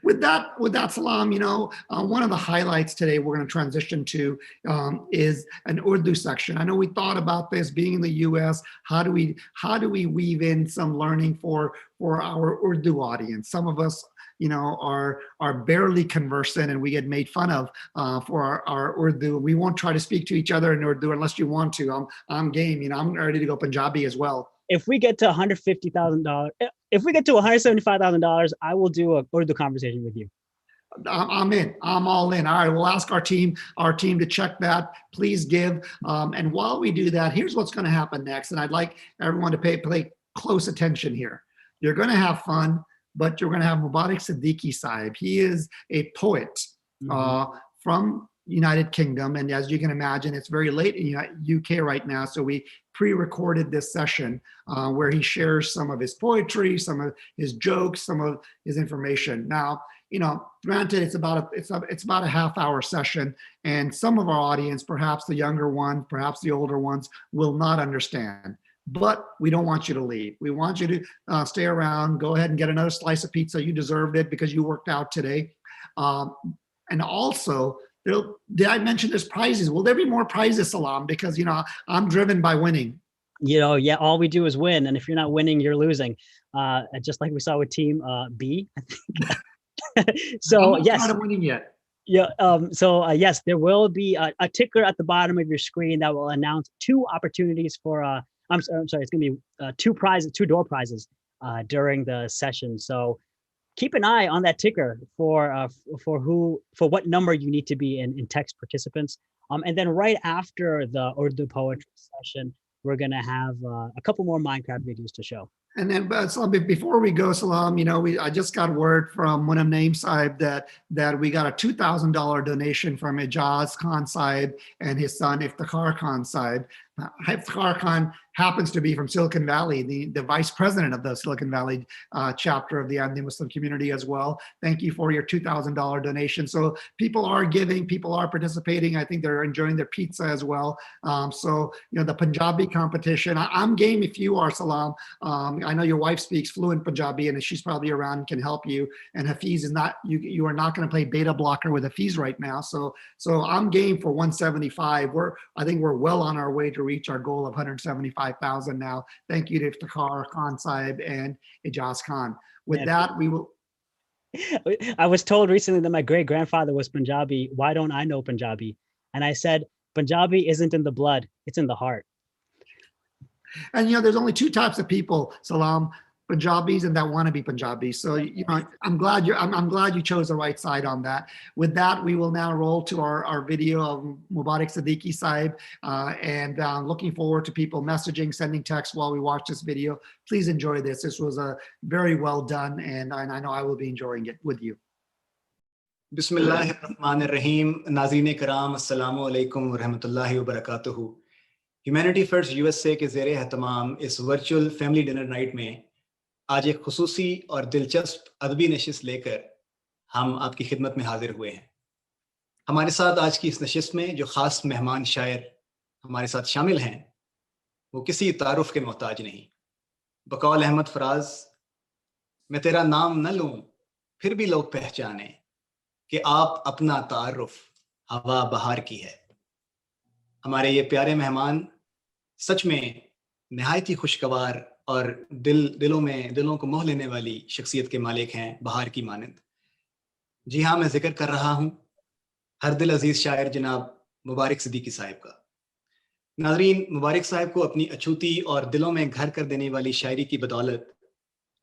With that, Salam, one of the highlights today we're going to transition to is an Urdu section. I know we thought about this being in the U.S. How do we weave in some learning for our Urdu audience? Some of us, are barely conversant, and we get made fun of for our Urdu. We won't try to speak to each other in Urdu unless you want to. I'm game. I'm ready to go Punjabi as well. If we get to $150,000, if we get to $175,000, I will do a Urdu conversation with you. I'm in. I'm all in. All right, we'll ask our team to check that. Please give. And while we do that, here's what's going to happen next. And I'd like everyone to pay close attention here. You're going to have fun, but you're going to have Mubarak Siddiqui Sahib. He is a poet from United Kingdom. And as you can imagine, it's very late in UK right now. So we pre-recorded this session where he shares some of his poetry, some of his jokes, some of his information. Now, granted, it's about a half-hour session, and some of our audience, perhaps the younger ones, perhaps the older ones, will not understand. But we don't want you to leave. We want you to stay around. Go ahead and get another slice of pizza. You deserved it because you worked out today. And also, did I mention there's prizes? Will there be more prizes, Salam? Because I'm driven by winning. Yeah, all we do is win, and if you're not winning, you're losing. Just like we saw with Team B, I think. So I'm yes, not winning yet. Yeah. Yes, there will be a ticker at the bottom of your screen that will announce 2 opportunities for. I'm sorry. It's going to be 2 door prizes during the session. So keep an eye on that ticker for what number you need to be in text participants. And then right after the Urdu poetry session, we're going to have a couple more Minecraft videos to show. And then, before we go, Salam, I just got word from Munam Naeem Sahib that we got a $2,000 donation from Ijaz Khan Sahib and his son Iftikhar Khan Sahib. Iftikhar Khan happens to be from Silicon Valley, the vice president of the Silicon Valley chapter of the Ahmadi Muslim community as well. Thank you for your $2,000 donation. So people are giving, people are participating. I think they're enjoying their pizza as well. The Punjabi competition, I'm game if you are, Salam. I know your wife speaks fluent Punjabi and she's probably around and can help you. And Hafiz is not, you are not going to play beta blocker with Hafiz right now. So I'm game for 175. I think we're well on our way to reach our goal of 175,000 now. Thank you to Iftikhar Khan Sahib and Ijaz Khan. With that, we will. I was told recently that my great grandfather was Punjabi. Why don't I know Punjabi? And I said, Punjabi isn't in the blood, it's in the heart. And there's only 2 types of people, Salam, Punjabis and that want to be Punjabis. So I'm glad you chose the right side on that. With that, we will now roll to our video of Mubarak Siddiqui Sahib, and looking forward to people messaging, sending texts while we watch this video. Please enjoy this. This was a very well done, and I know I will be enjoying it with you. Bismillahirrahmanirrahim. Nazreen karam, assalamu alaikum wa rahmatullahi wa barakatuhu. Humanity First USA के ज़ेरे एहतमाम इस virtual family dinner night में आज एक खुसूसी और दिलचस्प अदबी नशिस्त लेकर हम आपकी खिदमत में हाजिर हुए हैं। हमारे साथ आज की इस नशिस्त में जो ख़ास मेहमान शायर हमारे साथ शामिल हैं وہ کسی تعارف کے محتاج نہیں. بقول احمد فراز، میں تیرا نام نہ لوں پھر بھی لوگ پہچانے کہ آپ اپنا تعارف ہوا بہار کی ہے. ہمارے یہ پیارے مہمان سچ میں نہایت ہی خوشگوار اور دلوں کو موہ لینے والی شخصیت کے مالک ہیں، بہار کی مانند. جی ہاں، میں ذکر کر رہا ہوں ہر دل عزیز شاعر جناب مبارک صدیقی صاحب کا. ناظرین، مبارک صاحب کو اپنی اچھوتی اور دلوں میں گھر کر دینے والی شاعری کی بدولت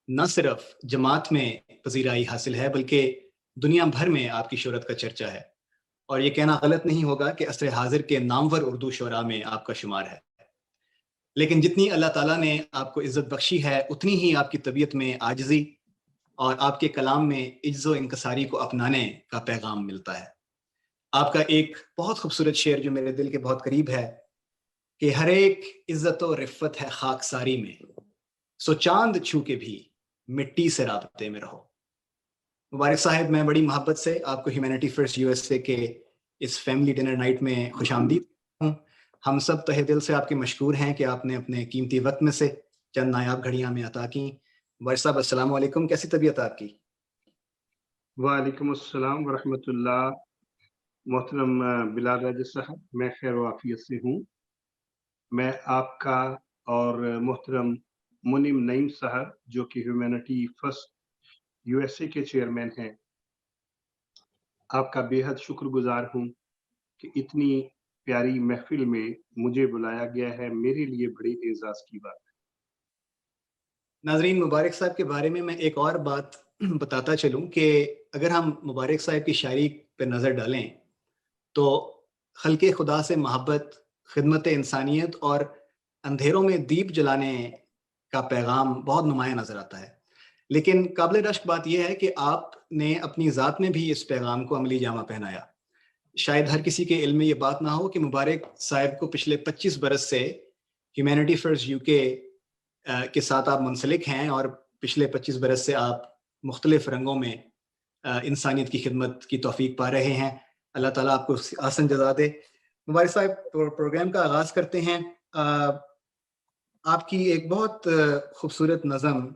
نہ صرف جماعت میں پذیرائی حاصل ہے بلکہ دنیا بھر میں آپ کی شہرت کا چرچا ہے. اور یہ کہنا غلط نہیں ہوگا کہ عصر حاضر کے نامور اردو شعراء میں آپ کا شمار ہے. لیکن جتنی اللہ تعالیٰ نے آپ کو عزت بخشی ہے اتنی ہی آپ کی طبیعت میں عاجزی اور آپ کے کلام میں عجز و انکساری کو اپنانے کا پیغام ملتا ہے. آپ کا ایک بہت خوبصورت شعر جو میرے دل کے بہت قریب ہے کہ ہر ایک عزت و رفت ہے خاک ساری میں، سو چاند چھو کے بھی مٹی سے رابطے میں رہو. مبارک صاحب، میں بڑی محبت سے آپ کو humanity first U S A کے اس فیملی ڈنر نائٹ میں خوش آمدید ہوں. ہم سب تہہ دل سے آپ کے مشکور ہیں کہ آپ نے اپنے قیمتی وقت میں سے چند نایاب گھڑیاں میں عطا کی. مبارک صاحب، السلام علیکم، کیسی طبیعت آپ کی؟ وعلیکم السلام ورحمۃ اللہ. محترم بلال راجہ صاحب، میں خیر و عافیت سے ہوں. میں آپ کا اور محترم منیم نعیم صاحب جو کہ humanity first U S A کے چیئرمین ہیں، آپ کا بے حد شکر گزار ہوں کہ اتنی پیاری محفل میں مجھے بلایا گیا ہے. میرے لیے بڑی اعزاز کی بات ہے. ناظرین، مبارک صاحب کے بارے میں ایک اور بات بتاتا چلوں کہ اگر ہم مبارک صاحب کی شاعری پہ نظر ڈالیں تو خلق خدا سے محبت، خدمت انسانیت اور اندھیروں میں دیپ جلانے کا پیغام بہت نمایاں نظر آتا ہے. لیکن قابل رشک بات یہ ہے کہ آپ نے اپنی ذات میں بھی اس پیغام کو عملی جامہ پہنایا. شاید ہر کسی کے علم میں یہ بات نہ ہو کہ مبارک صاحب کو پچھلے 25 برس سے ہیومینٹی فرسٹ یو کے ساتھ آپ منسلک ہیں اور پچھلے 25 برس سے آپ مختلف رنگوں میں انسانیت کی خدمت کی توفیق پا رہے ہیں. اللہ تعالیٰ آپ کو آسن جزا دے. مبارک صاحب، پروگرام کا آغاز کرتے ہیں. آپ کی ایک بہت خوبصورت نظم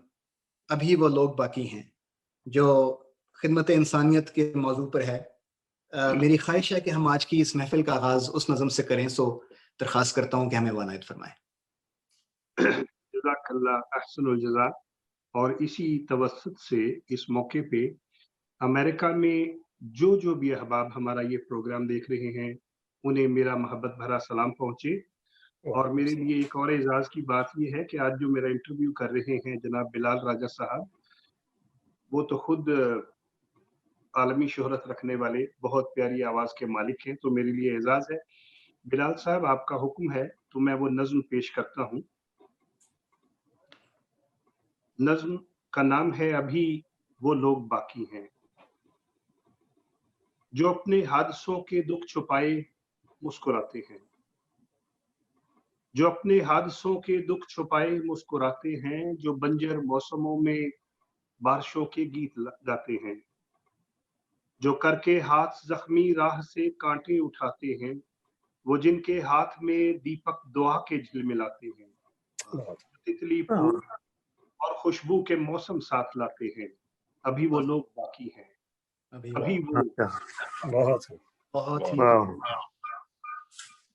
ابھی وہ لوگ باقی ہیں جو خدمت انسانیت کے موضوع پر ہے. میری خواہش ہے کہ ہم آج کی اس محفل کا آغاز اس نظم سے کریں، سو درخواست کرتا ہوں کہ ہمیں وہ عنایت فرمائیں. جزاک اللہ احسن الجزا. اور اسی توسط سے اس موقع پہ امریکہ میں جو بھی احباب ہمارا یہ پروگرام دیکھ رہے ہیں انہیں میرا محبت بھرا سلام پہنچے. اور میرے لیے ایک اور اعزاز کی بات یہ ہے کہ آج جو میرا انٹرویو کر رہے ہیں جناب بلال راجہ صاحب، وہ تو خود عالمی شہرت رکھنے والے بہت پیاری آواز کے مالک ہیں، تو میرے لیے اعزاز ہے. بلال صاحب، آپ کا حکم ہے تو میں وہ نظم پیش کرتا ہوں. نظم کا نام ہے ابھی وہ لوگ باقی ہیں، جو اپنے حادثوں کے دکھ چھپائے مسکراتے ہیں. جو اپنے حادثوں کے دکھ چھپائے مسکراتے ہیں، جو بنجر موسموں میں بارشوں کے گیت گاتے ہیں. جو کر کے ہاتھ زخمی راہ سے کانٹے اٹھاتے ہیں، وہ جن کے ہاتھ میں دیپک دعا کے جھلملاتے ہیں. تتلی پھول اور خوشبو کے موسم ساتھ لاتے ہیں. ابھی وہ لوگ باقی ہیں، ابھی وہ بہت ہی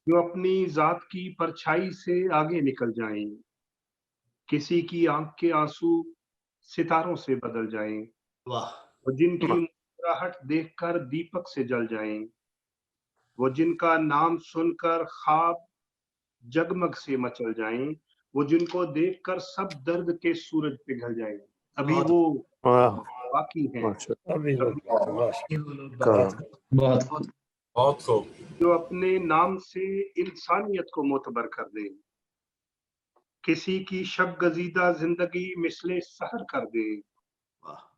جو اپنی ذات کی پرچھائی سے آگے نکل جائیں، کسی کی آنکھ کے آنسو ستاروں سے بدل جائیں. وہ جن کی مسکراہٹ دیکھ کر دیپک سے جل جائیں، وہ جن کا نام سن کر خواب جگمگ سے مچل جائیں، وہ جن کو دیکھ کر سب درد کے سورج پگھل جائیں. ابھی وہ باقی ہیں، جو اپنے نام سے انسانیت کو معتبر کر دیں، کسی کی شب گزیدہ زندگی مثل سحر کر دیں.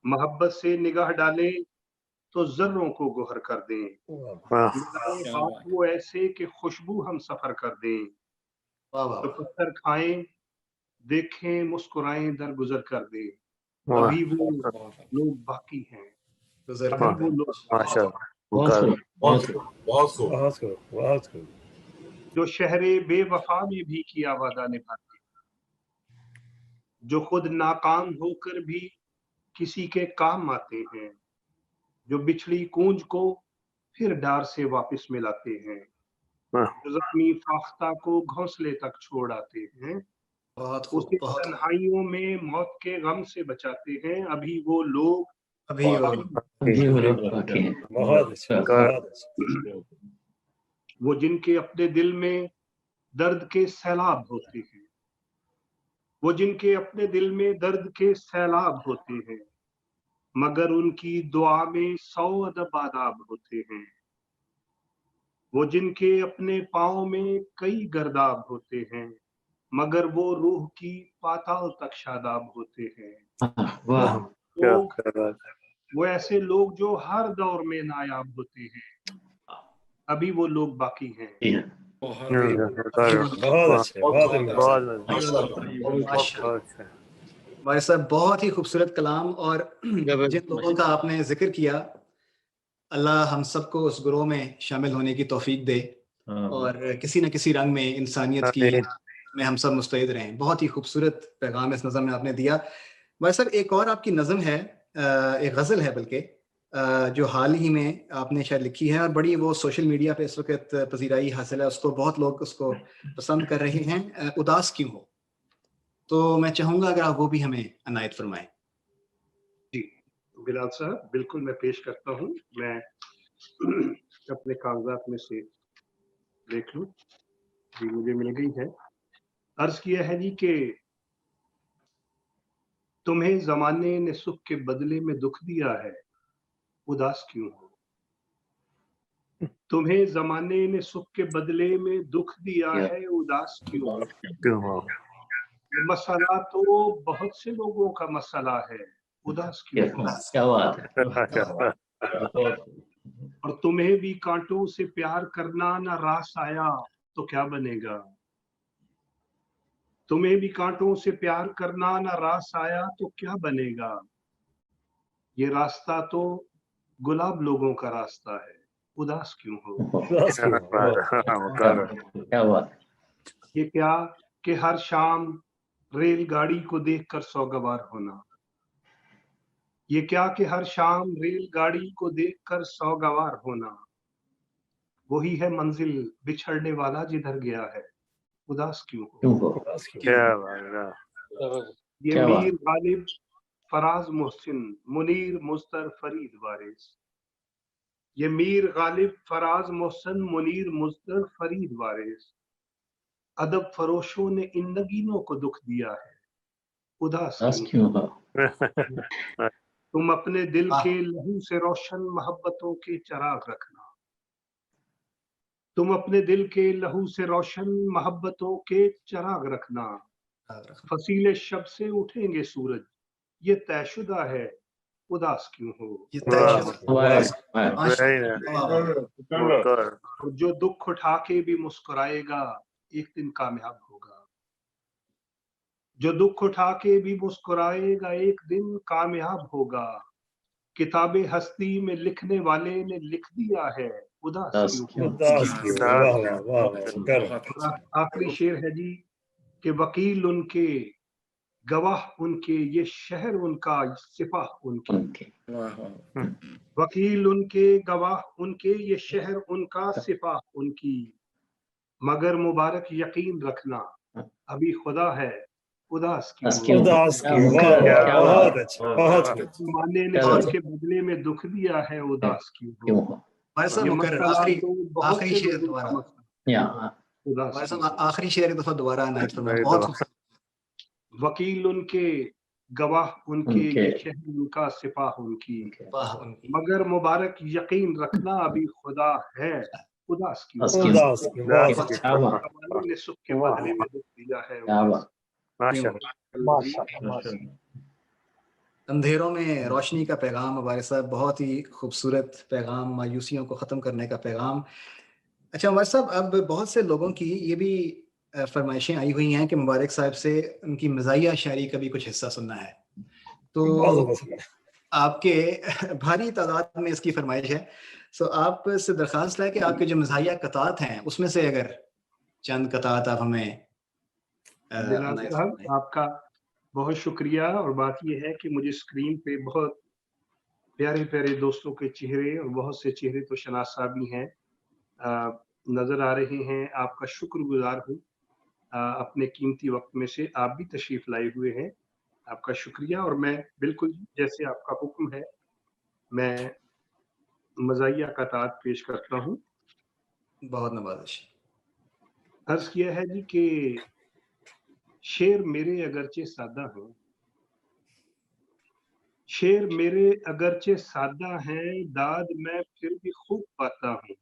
محبت سے نگاہ ڈالیں تو ذروں کو گوہر کر دیں. ملائیں ہاتھ وہ ایسے کہ خوشبو ہم سفر کر دیں. تو پتھر کھائیں، دیکھیں، مسکرائیں، درگزر کر دیں. ابھی وہ لوگ باقی ہیں، ابھی وہ لوگ जो शहरे बेवफा में भी किया वादा निभाते हैं, जो खुद नाकाम होकर भी किसी के काम आते हैं, जो बिछड़ी कूंज को फिर डार से वापस मिलाते हैं, जो जख्मी फाख्ता को घोंसले तक छोड़ आते हैं, उसे तन्हाइयों में मौत के गम से बचाते हैं, अभी वो लोग वो जिनके अपने दिल में दर्द के सैलाब होते हैं, वो जिनके अपने दिल में दर्द के सैलाब होते हैं, मगर उनकी दुआ में 100 अदब आदाब होते हैं, वो जिनके अपने पाँव में कई गर्दाब होते हैं, मगर वो रूह की पाताल तक शादाब होते हैं। वो ऐसे लोग जो हर दौर में नायाब होते हैं, अभी वो लोग बाकी हैं। भाई साहब बहुत ही खूबसूरत कलाम, और जिन लोगों का आपने जिक्र किया, अल्लाह हम सबको उस ग्रोह में शामिल होने की तौफीक दे और किसी न किसी रंग में इंसानियत की में हम सब मुस्तैद रहें। बहुत ही खूबसूरत पैगाम इस नज़म में आपने दिया। भाई साहब एक और आपकी नज़म है, एक गज़ल है बल्कि, जो हाल ही में आपने शायद लिखी है और बड़ी वो सोशल मीडिया पे इस वक्त पजीराई हासिल है, उसको बहुत लोग उसको पसंद कर रहे हैं, उदास क्यों हो। तो मैं चाहूंगा अगर आप वो भी हमें अनायत फरमाएं। जी बिलाल साहब, बिल्कुल मैं पेश करता हूँ। मैं अपने कागजात में से देख लूं। जी मुझे मिल गई है। अर्ज किया है जी कि तुम्हें जमाने ने सुख के बदले में दुख दिया है, उदास क्यों हो। तुम्हें जमाने ने सुख के बदले में दुख दिया है, उदास क्यों हो। मसला तो बहुत से लोगों का मसला है, उदास क्यों हो। क्या बात है। और तुम्हें भी कांटों से प्यार करना ना रास आया तो क्या बनेगा। तुम्हें भी कांटों से प्यार करना ना रास आया तो क्या बनेगा। ये रास्ता तो गुलाब लोगों का रास्ता है, उदास क्यों हो। क्या बात। ये क्या कि हर शाम रेलगाड़ी को देखकर सौगवार होना। ये क्या कि हर शाम रेलगाड़ी को देखकर सौगवार होना। वही है मंजिल बिछड़ने वाला जिधर गया है, उदास क्यों हो। ये मीर गालिब फराज मोहसिन मुनीर मुस्तर फरीद वारिस। ये मीर गालिब फराज मोहसिन मुनीर मुस्तर फरीद वारिस। अदब फरोशों ने इन नगीनों को दुख दिया है, उदास क्यों हो। तुम अपने दिल के लहू से रोशन मोहब्बतों के चिराग रखना। तुम अपने दिल के लहू से रोशन मोहब्बतों के चिराग रखना। फसीले शब से उठेंगे सूरज, ये तयशुदा है, उदास क्यों हो। और जो दुख उठा के भी मुस्कुराएगा एक दिन कामयाब होगा। जो दुख उठा के भी मुस्कुराएगा एक दिन कामयाब होगा। किताबे हस्ती में लिखने वाले ने लिख दिया है, उदास क्यों हो। आखिरी शेर है जी कि वकील उनके गवाह उनके, ये शहर उनका सिपाह उनकी। वकील उनके गवाह उनके, ये शहर उनका सिपाह उनकी। मगर मुबारक यकीन रखना अभी खुदा है, उदास क्यों। माने ने सुख के बदले में दुख दिया है, उदास क्यों हो। आखिरी शेर दोबारा, आखिरी शेर दफा दोबारा अनायत फरमाएं। बहुत वकील उनके गवाह उनके, ये शहर उनका सिपाह उनकी। मगर मुबारक यकीन रखना अभी खुदा है, उदास क्यों। ने सुख के बदले में दुख दिया है। अंधेरों में रोशनी का पैगाम हमारे साहब, बहुत ही खूबसूरत पैगाम, मायूसियों को ख़त्म करने का पैगाम। अच्छा हमारे साहब, अब बहुत से लोगों की ये भी फरमाइशें आई हुई हैं कि मुबारक साहब से उनकी मज़ाहिया शायरी का भी कुछ हिस्सा सुनना है। तो आपके भारी तादाद में इसकी फरमाइश है। सो आपसे दरख्वास्त है कि आपके जो मज़ाहिया कतात हैं उसमें से अगर चंद कतात आप हमें बिलाल साहब आपका बहुत शुक्रिया। और बात ये है कि मुझे स्क्रीन पे बहुत प्यारे प्यारे दोस्तों के चेहरे और बहुत से चेहरे तो शनासा भी हैं नजर आ रहे हैं। आपका शुक्रगुजार हूँ अपने कीमती वक्त में से आप भी तशरीफ लाए हुए हैं, आपका शुक्रिया। और मैं बिल्कुल जैसे आपका हुक्म है मैं मज़ाहिया कतात पेश करता हूँ। बहुत नवाजिश। अर्ज किया है जी कि शेर मेरे अगरचे सादा हूँ, शेर मेरे अगरचे सादा हैं, दाद मैं फिर भी खूब पाता हूँ।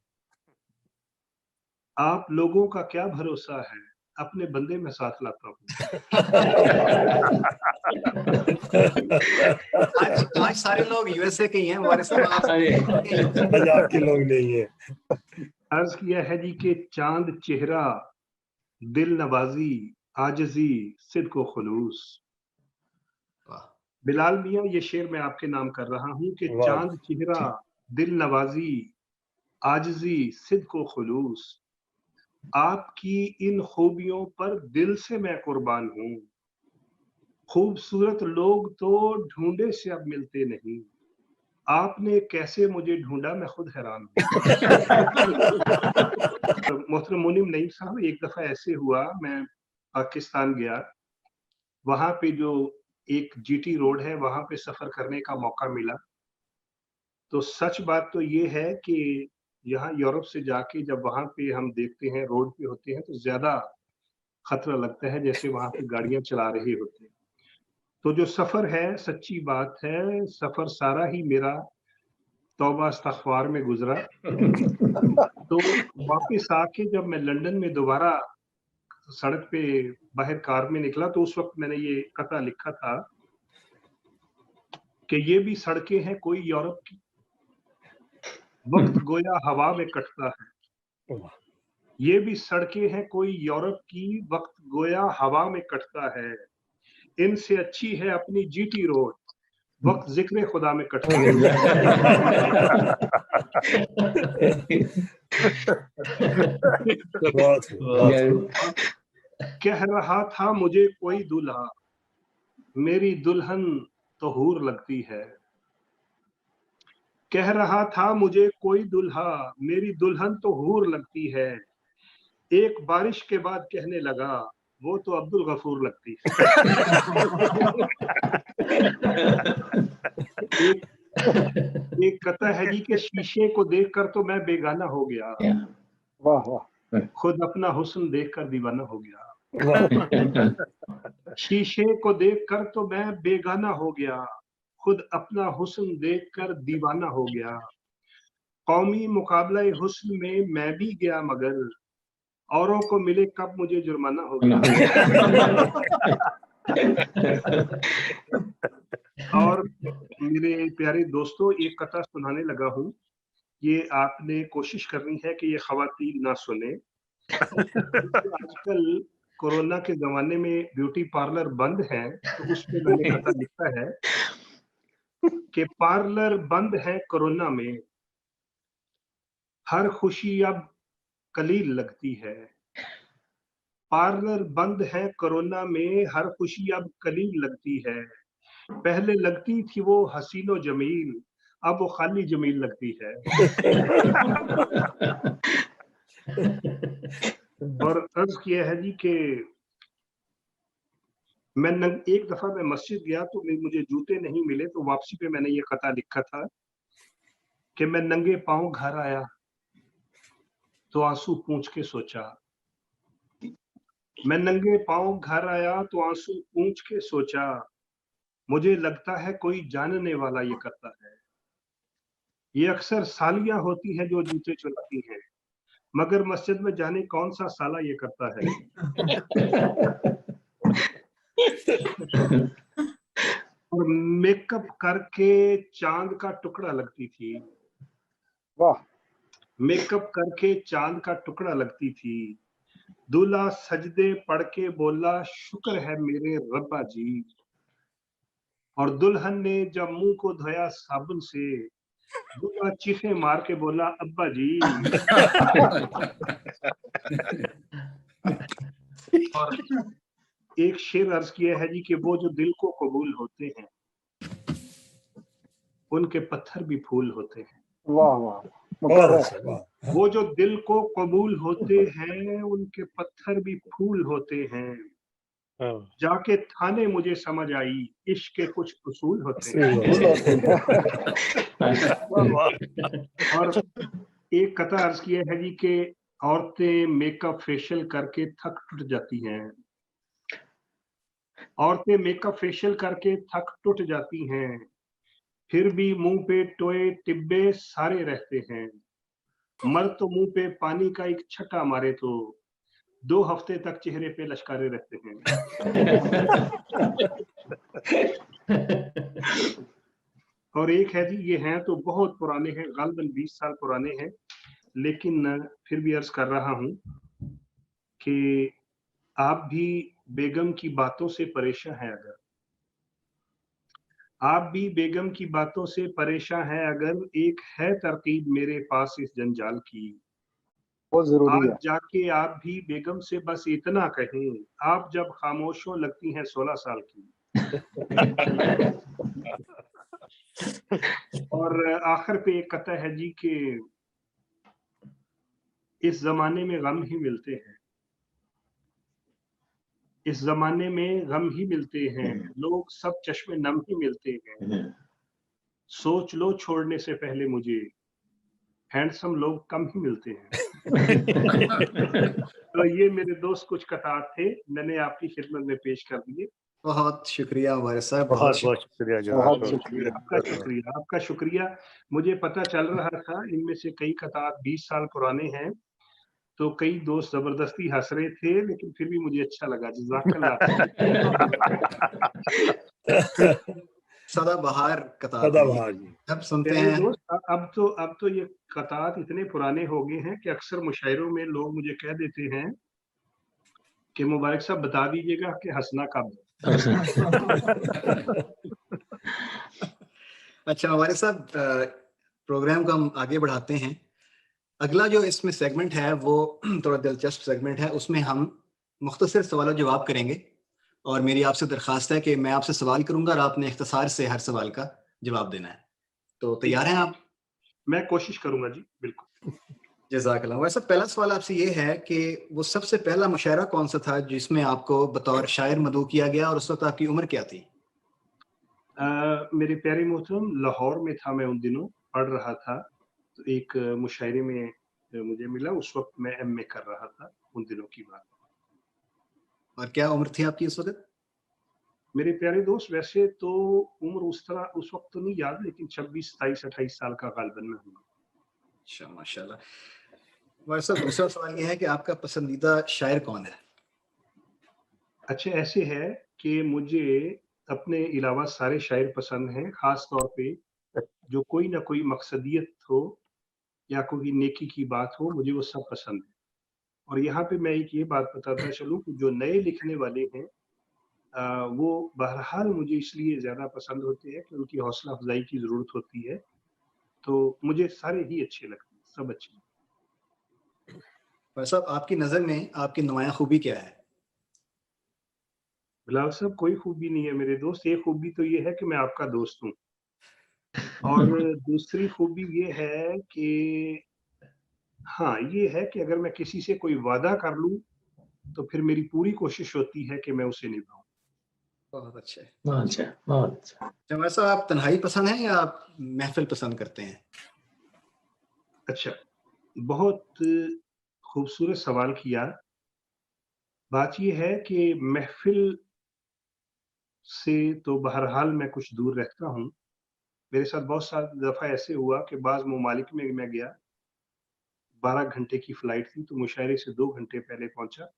आप लोगों का क्या भरोसा है, अपने बंदे में साथ लाता हूँ। आज सारे लोग यूएसए के ही हैं, हमारे सब पंजाब के लोग नहीं है। अर्ज किया है जी कि चांद चेहरा, दिल नवाजी, आजिजी, सिद्क व खुलूस। बिलाल मियां, ये शेर मैं आपके नाम कर रहा हूँ कि चांद चेहरा, दिल नवाजी, आजिजी, सिद्क व खुलूस, आपकी इन खूबियों पर दिल से मैं कुर्बान हूँ। खूबसूरत लोग तो ढूंढे से अब मिलते नहीं, आपने कैसे मुझे ढूंढा मैं खुद हैरान हूँ। मोहतरम मुनीम नईम साहब, एक दफा ऐसे हुआ मैं पाकिस्तान गया, वहां पे जो एक जीटी रोड है वहां पे सफर करने का मौका मिला। तो सच बात तो ये है कि यहाँ यूरोप से जाके जब वहां पे हम देखते हैं रोड पे होते हैं तो ज्यादा खतरा लगता है जैसे वहां पे गाड़ियां चला रहे होते हैं। तो जो सफर है, सच्ची बात है, सफर सारा ही मेरा तौबा इस्तग़फ़ार में गुजरा। तो वापस आके जब मैं लंदन में दोबारा सड़क पे बाहर कार में निकला तो उस वक्त मैंने ये कथा लिखा था कि ये भी सड़कें हैं कोई यूरोप की, वक्त गोया हवा में कटता है। ये भी सड़कें हैं कोई यूरोप की, वक्त गोया हवा में कटता है। इनसे अच्छी है अपनी जीटी रोड, वक्त जिक्र खुदा में कटता है। कह रहा था मुझे कोई दूल्हा, मेरी दुल्हन तो हूर लगती है। कह रहा था मुझे कोई दूल्हा, मेरी दुल्हन तो हूर लगती है। एक बारिश के बाद कहने लगा वो तो अब्दुल गफूर लगती है। एक कथा है जी के शीशे को देखकर तो मैं बेगाना हो गया, वाह वाह, खुद अपना हुस्न देखकर दीवाना हो गया। शीशे को देखकर तो मैं बेगाना हो गया, खुद अपना हुस्न देखकर दीवाना हो गया। कौमी मुकाबला हुस्न में मैं भी गया मगर औरों को मिले कब मुझे जुर्माना हो गया। और मेरे प्यारे दोस्तों, एक कथा सुनाने लगा हूँ, ये आपने कोशिश करनी है कि ये खवातीन ना सुने। आजकल कोरोना के जमाने में ब्यूटी पार्लर बंद है, तो उस पे मैंने कथा लिखा है कि पार्लर बंद है कोरोना में, हर खुशी अब कलील लगती है। पार्लर बंद है कोरोना में, हर खुशी अब कलील लगती है। पहले लगती थी वो हसीनो जमील, अब वो खाली जमील लगती है। और अर्ज किया है जी कि एक दफा मैं मस्जिद गया तो मुझे जूते नहीं मिले, तो वापसी पे मैंने ये कथा लिखा था कि मैं नंगे पांव घर आया तो आंसू पूंछ के सोचा। मैं नंगे पांव घर आया तो आंसू पूंछ के सोचा, मुझे लगता है कोई जानने वाला ये करता है। ये अक्सर सालियां होती हैं जो जूते चुराती हैं, मगर मस्जिद में जाने कौन सा साला ये करता है। और मेकअप करके चांद का टुकड़ा लगती थी, वाह, मेकअप करके चांद का टुकड़ा लगती थी। दूल्हा सजदे पढ़ के बोला शुक्र है मेरे रब्बा जी, और दुल्हन ने जब मुंह को धोया साबुन से, दूल्हा चीखे मार के बोला अब्बा जी। और एक शेर अर्ज किया है जी कि वो जो दिल को कबूल होते हैं उनके पत्थर भी फूल होते हैं. वाह वाह, मुकर्रर, वाह. वो जो दिल को कबूल होते हैं उनके पत्थर भी फूल होते हैं. जाके थाने मुझे समझ आई इश्क के कुछ उसूल होते हैं. और एक कथा अर्ज किया है जी कि औरतें मेकअप फेशियल करके थक टूट जाती हैं. औरतें मेकअप फेशियल करके थक टूट जाती हैं, फिर भी मुंह पे टोए टिब्बे सारे रहते हैं. मर्द तो मुंह पे पानी का एक छक्का मारे तो 2 हफ्ते तक चेहरे पे लश्कारे रहते हैं. और एक है जी, ये हैं तो बहुत पुराने हैं, गालिबन 20 साल पुराने हैं, लेकिन फिर भी अर्ज कर रहा हूं कि आप भी बेगम की बातों से परेशान हैं अगर, आप भी बेगम की बातों से परेशान हैं अगर, एक है तरकीब मेरे पास इस जंजाल की. बहुत जरूरी आज है. जाके आप भी बेगम से बस इतना कहें, आप जब खामोशों लगती हैं 16 साल की. और आखिर पे एक कथा है जी कि इस जमाने में गम ही मिलते हैं, इस जमाने में गम ही मिलते हैं, लोग सब चश्मे नम ही मिलते हैं. सोच लो छोड़ने से पहले मुझे, हैंडसम लोग कम ही मिलते हैं. तो ये मेरे दोस्त कुछ कतार थे, मैंने आपकी खिदमत में पेश कर दिए. बहुत शुक्रिया वारिस साहब, बहुत बहुत शुक्रिया जनाब, बहुत शुक्रिया. आपका शुक्रिया, आपका शुक्रिया. मुझे पता चल रहा था इनमें से कई कतार 20 साल पुराने हैं, तो कई दोस्त जबरदस्ती हंस रहे थे, लेकिन फिर भी मुझे अच्छा लगा. जज़ाकल्लाह. सदाबहार कतार सदाबहार जी. जब सुनते मेरे हैं. दोस्त अब तो ये कतार इतने पुराने हो गए हैं कि अक्सर मुशायरों में लोग मुझे कह देते हैं कि मुबारक साहब बता दीजिएगा कि हंसना कब है. अच्छा वारिस साहब, प्रोग्राम को हम आगे बढ़ाते हैं. अगला जो इसमें सेगमेंट है वो थोड़ा दिलचस्प सेगमेंट है, उसमें हम मुख्तसर सवाल जवाब करेंगे. और मेरी आपसे दरख्वास्त है कि मैं आपसे सवाल करूंगा और आपने इख्तिसार से हर सवाल का जवाब देना है. तो तैयार हैं आप? मैं कोशिश करूंगा जी, बिल्कुल. जज़ाकल्लाह. वैसे पहला सवाल आपसे ये है कि वो सबसे पहला मुशायरा कौन सा था जिसमें आपको बतौर शायर मदऊ किया गया, और उस वक्त आपकी उम्र क्या थी? मेरे प्यारे मोहतरम, लाहौर में था मैं उन दिनों, पढ़ रहा था, तो एक मुशायरे में मुझे मिला. उस वक्त मैं एमए कर रहा था, उन दिनों की बात. और क्या उम्र थी आपकी उस वक्त? मेरे प्यारे दोस्त, वैसे तो उम्र उस तरह उस वक्त तो नहीं याद, लेकिन 26, 27, 28 साल का गालिबन में हूँ. अच्छा, माशाल्लाह. वैसे दूसरा सवाल ये है कि आपका पसंदीदा शायर कौन है? अच्छा, ऐसे है कि मुझे अपने अलावा सारे शायर पसंद हैं, खास तौर पे जो कोई ना कोई मकसदियत हो या कोई नेकी की बात हो, मुझे वो सब पसंद है. और यहाँ पे मैं एक ये बात बताता चलूं कि जो नए लिखने वाले हैं, वो बहरहाल मुझे इसलिए ज्यादा पसंद होते हैं कि उनकी हौसला अफजाई की जरूरत होती है. तो मुझे सारे ही अच्छे लगते हैं, सब अच्छे. वैसे साहब, आपकी नज़र में आपकी नुमाया खूबी क्या है? बिलाल साहब, कोई खूबी नहीं है मेरे दोस्त. एक खूबी तो ये है कि मैं आपका दोस्त हूँ, और दूसरी खूबी ये है कि हाँ, ये है कि अगर मैं किसी से कोई वादा कर लूं तो फिर मेरी पूरी कोशिश होती है कि मैं उसे निभाऊं. बहुत अच्छे. बहुत अच्छा, बहुत अच्छा. जब वैसा आप तन्हाई पसंद है या आप महफिल पसंद करते हैं? अच्छा, बहुत खूबसूरत सवाल किया. बात ये है कि महफिल से तो बहरहाल मैं कुछ दूर रहता हूँ. मेरे साथ बहुत सारी दफ़ा ऐसे हुआ कि बाज़ ममालिक में मैं गया, 12 घंटे की फ्लाइट थी, तो मुशायरे से 2 घंटे पहले पहुंचा,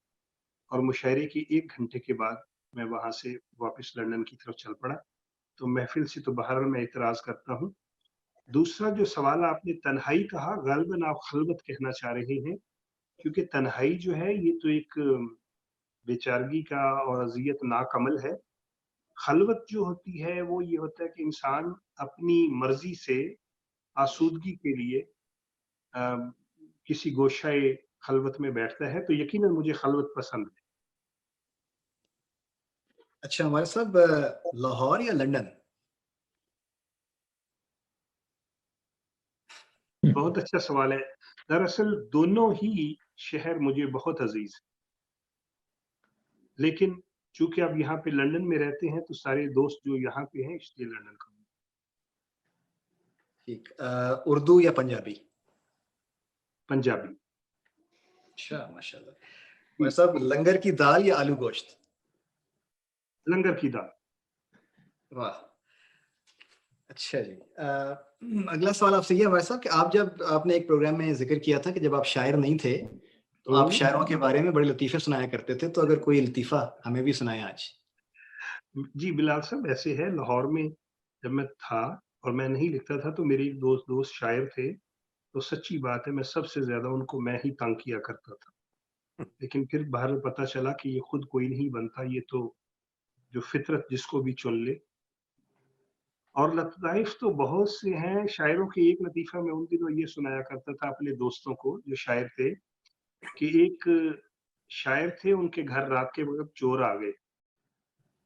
और मुशायरे के 1 घंटे के बाद मैं वहां से वापस लंदन की तरफ चल पड़ा. तो महफिल से तो बहरहाल मैं इतराज करता हूँ. दूसरा जो सवाल आपने तन्हाई कहा, गालिबन आप खलवत कहना चाह रहे हैं, क्योंकि तन्हाई जो है ये तो एक बेचारगी का और अजियतनाक अमल है. खलवत जो होती है वो ये होता है कि इंसान अपनी मर्जी से आसूदगी के लिए किसी गोशाए खलवत में बैठता है, तो यकीनन मुझे खलवत पसंद है। अच्छा हमारे साहब, लाहौर या लंदन? बहुत अच्छा सवाल है। दरअसल दोनों ही शहर मुझे बहुत अजीज हैं, लेकिन चूंकि आप यहाँ पे लंदन में रहते हैं तो सारे दोस्त जो यहाँ पे हैं इसलिए लंदन का। ठीक, उर्दू या पंजाबी? पंजाबी। अच्छा माशाल्लाह। हमारे साहब, लंगर की दाल या आलू गोश्त? लंगर की दाल। वाह, अच्छा जी। अगला सवाल आपसे ये है हमारे साहब कि आप जब आपने एक प्रोग्राम में जिक्र किया था कि जब आप शायर नहीं थे तो आप शायरों के बारे में बड़े लतीफ़े सुनाया करते थे, तो अगर कोई लतीफ़ा हमें भी सुनाएं आज। जी बिलाल साहब, ऐसे है, लाहौर में जब मैं था और मैं नहीं लिखता था तो मेरे एक दोस्त शायर थे, तो सच्ची बात है मैं सबसे ज्यादा उनको मैं ही तंग किया करता था। लेकिन फिर बाहर में पता चला कि ये खुद कोई नहीं बनता, ये तो जो फितरत जिसको भी चुन ले। और लताइफ तो बहुत से हैं शायरों की। एक लतीफा मैं उन दिनों ये सुनाया करता था अपने दोस्तों को जो शायर थे, कि एक शायर थे, उनके घर रात के वक्त चोर आ गए।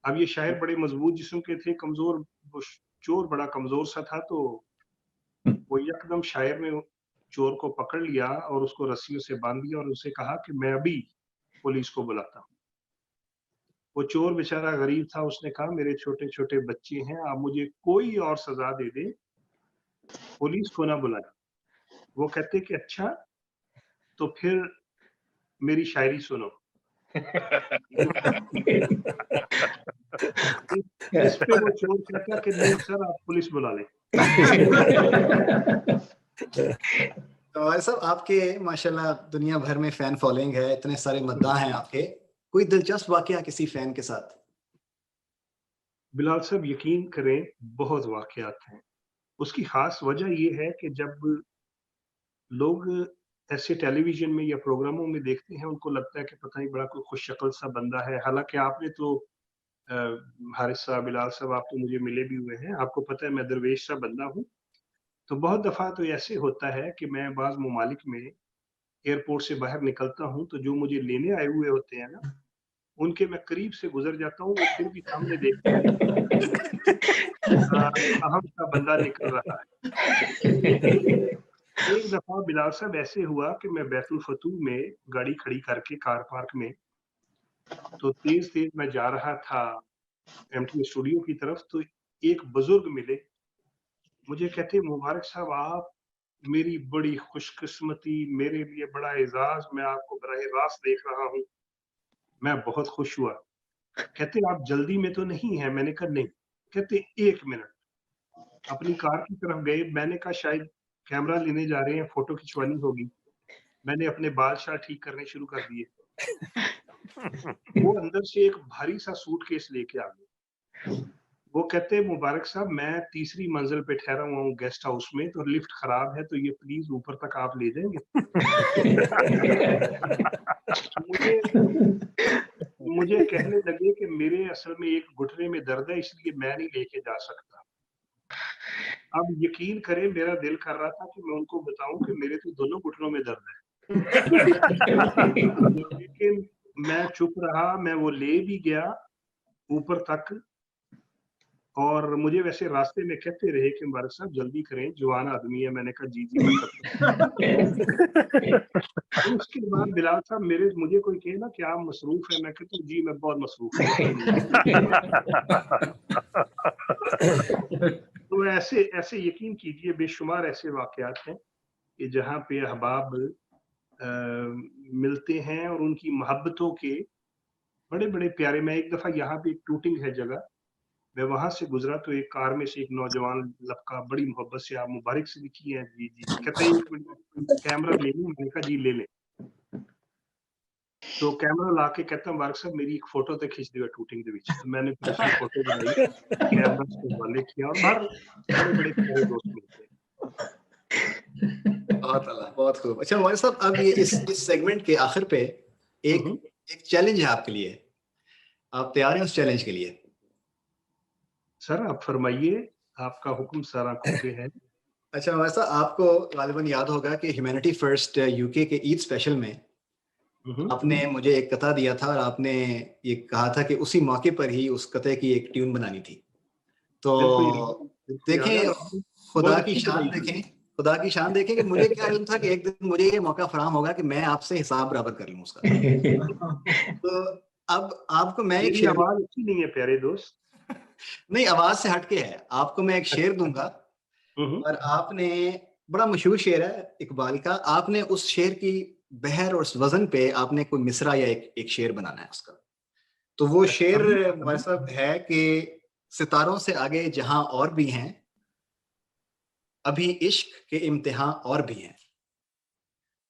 अब ये शायर बड़े मजबूत जिस्म के थे, कमजोर, वो चोर बड़ा कमजोर सा था, तो वो यकदम शायर ने चोर को पकड़ लिया और उसको रस्सियों से बांध दिया और उसे कहा कि मैं अभी पुलिस को बुलाता हूँ। वो चोर बेचारा गरीब था, उसने कहा मेरे छोटे छोटे बच्चे हैं, आप मुझे कोई और सजा दे दे, पुलिस को ना बुलाए। वो कहते कि अच्छा तो फिर मेरी शायरी सुनो। इस पे वो चोर कहता कि नहीं सर, आप पुलिस बुला लें। तो हमारे साहब, आपके माशाल्लाह दुनिया भर में फैन फॉलोइंग है, इतने सारे मद्दाह हैं आपके, कोई दिलचस्प वाकया किसी फैन के साथ? बिलाल साहब यकीन करें, बहुत वाकयात हैं। उसकी खास वजह ये है कि जब लोग ऐसे टेलीविजन में या प्रोग्रामों में देखते हैं, उनको लगता है कि पता नहीं बड़ा कोई खुश शक्ल सा बंदा है। हालांकि आपने तो हारिस साहब, बिलाल साहब, आप तो मुझे मिले भी हुए हैं, आपको पता है मैं दरवेश सा बंदा हूँ। तो बहुत दफा तो ऐसे होता है कि मैं बाज ममालिक में एयरपोर्ट से बाहर निकलता हूँ, तो जो मुझे लेने आए हुए होते हैं ना, उनके मैं करीब से गुजर जाता हूँ, वो फिर भी सामने देखते हैं अहम सा बंदा निकल रहा है। एक दफा बिलाल साहब ऐसे हुआ कि मैं बैतुल फतूह में गाड़ी खड़ी करके कार पार्क में, तो तेज तेज मैं जा रहा था एमटी स्टूडियो की तरफ, तो एक बुजुर्ग मिले, मुझे कहते मुबारक साहब आप मेरी बड़ी खुशकिस्मती, मेरे लिए बड़ा एजाज, मैं आपको बराह रास्त देख रहा हूँ। मैं बहुत खुश हुआ। कहते आप जल्दी में तो नहीं है? मैंने कहा नहीं। कहते 1 मिनट। अपनी कार की तरफ गए, मैंने कहा शायद कैमरा लेने जा रहे हैं, फोटो खिंचवानी होगी। मैंने अपने बाल शाल ठीक करने शुरू कर दिए। वो अंदर से एक भारी सा सूटकेस लेके आ गए। वो कहते हैं मुबारक साहब मैं तीसरी मंजिल पे ठहरा हुआ हूँ गेस्ट हाउस में, तो लिफ्ट खराब है, तो ये प्लीज ऊपर तक आप ले जाएंगे? मुझे कहने लगे कि मेरे असल में एक घुटने में दर्द है, इसलिए मैं नहीं लेके जा सकता। अब यकीन करें, मेरा दिल कर रहा था कि मैं उनको बताऊं कि मेरे तो दोनों घुटनों में दर्द है। लेकिन मैं चुप रहा, मैं वो ले भी गया ऊपर तक, और मुझे वैसे रास्ते में कहते रहे कि मुबारक साहब जल्दी करें, जवान आदमी है। मैंने कहा जी जी मैं करता हूं। उसके बाद बिलाल साहब मुझे कोई कहे ना कि आप मसरूफ है, मैं कहता हूँ जी मैं बहुत मसरूफ हूँ। तो ऐसे ऐसे यकीन कीजिए बेशुमार ऐसे वाकयात हैं कि जहाँ पे अहबाब मिलते हैं और उनकी मोहब्बतों के बड़े बड़े प्यारे। मैं एक दफा यहाँ पे एक टूटिंग है जगह, मैं वहां से गुजरा तो एक कार में से एक नौजवान लड़का बड़ी मोहब्बत से आप मुबारक से लिखी है जी जी, कहते हैं कैमरा ले लूं? मैंने कहा जी ले ले। तो कैमरा ला के कहता मुबारक साहब मेरी एक फोटो तो खींच दियो टूटिंग दे विच। तो मैंने फिर उसकी फोटो बनाई, कैमरा से वाले किया, और बाहर बड़े बड़े प्यारे दोस्त मिलते हैं। बहुत खूब। अच्छा हमारे साहब, अब ये इस सेगमेंट के आखिर पे एक चैलेंज है आपके लिए, आप तैयार हैं उस चैलेंज के लिए? सर आप फरमाइए, आपका हुक्म सर आंखों पे है। اچھا ویسا آپ کو غالباً یاد ہوگا کہ ہیومینٹی فرسٹ UK کے عید اسپیشل میں آپ نے مجھے ایک قطعہ دیا تھا اور آپ نے یہ کہا تھا کہ اسی موقع پر ہی اس قطعے کی ایک ٹیون بنانی تھی. تو دیکھیں خدا کی شان دیکھیں، خدا کی شان دیکھیں کہ مجھے کیا علم تھا کہ ایک دن مجھے یہ موقع فراہم ہوگا کہ میں آپ سے حساب برابر کر لوں اس کا. تو اب آپ کو میں ایک شعر، آواز اچھی نہیں ہے پیارے دوست. نہیں آواز سے ہٹ کے ہے، آپ کو میں ایک شعر دوں گا اور آپ نے، بڑا مشہور شعر ہے اقبال کا، آپ نے اس شعر کی بحر اور اس وزن پہ آپ نے کوئی مصرع یا ایک شعر بنانا ہے اس کا. تو وہ شعر ویسا ہے کہ ستاروں سے آگے جہاں اور بھی ہیں، ابھی عشق کے امتحان اور بھی ہیں.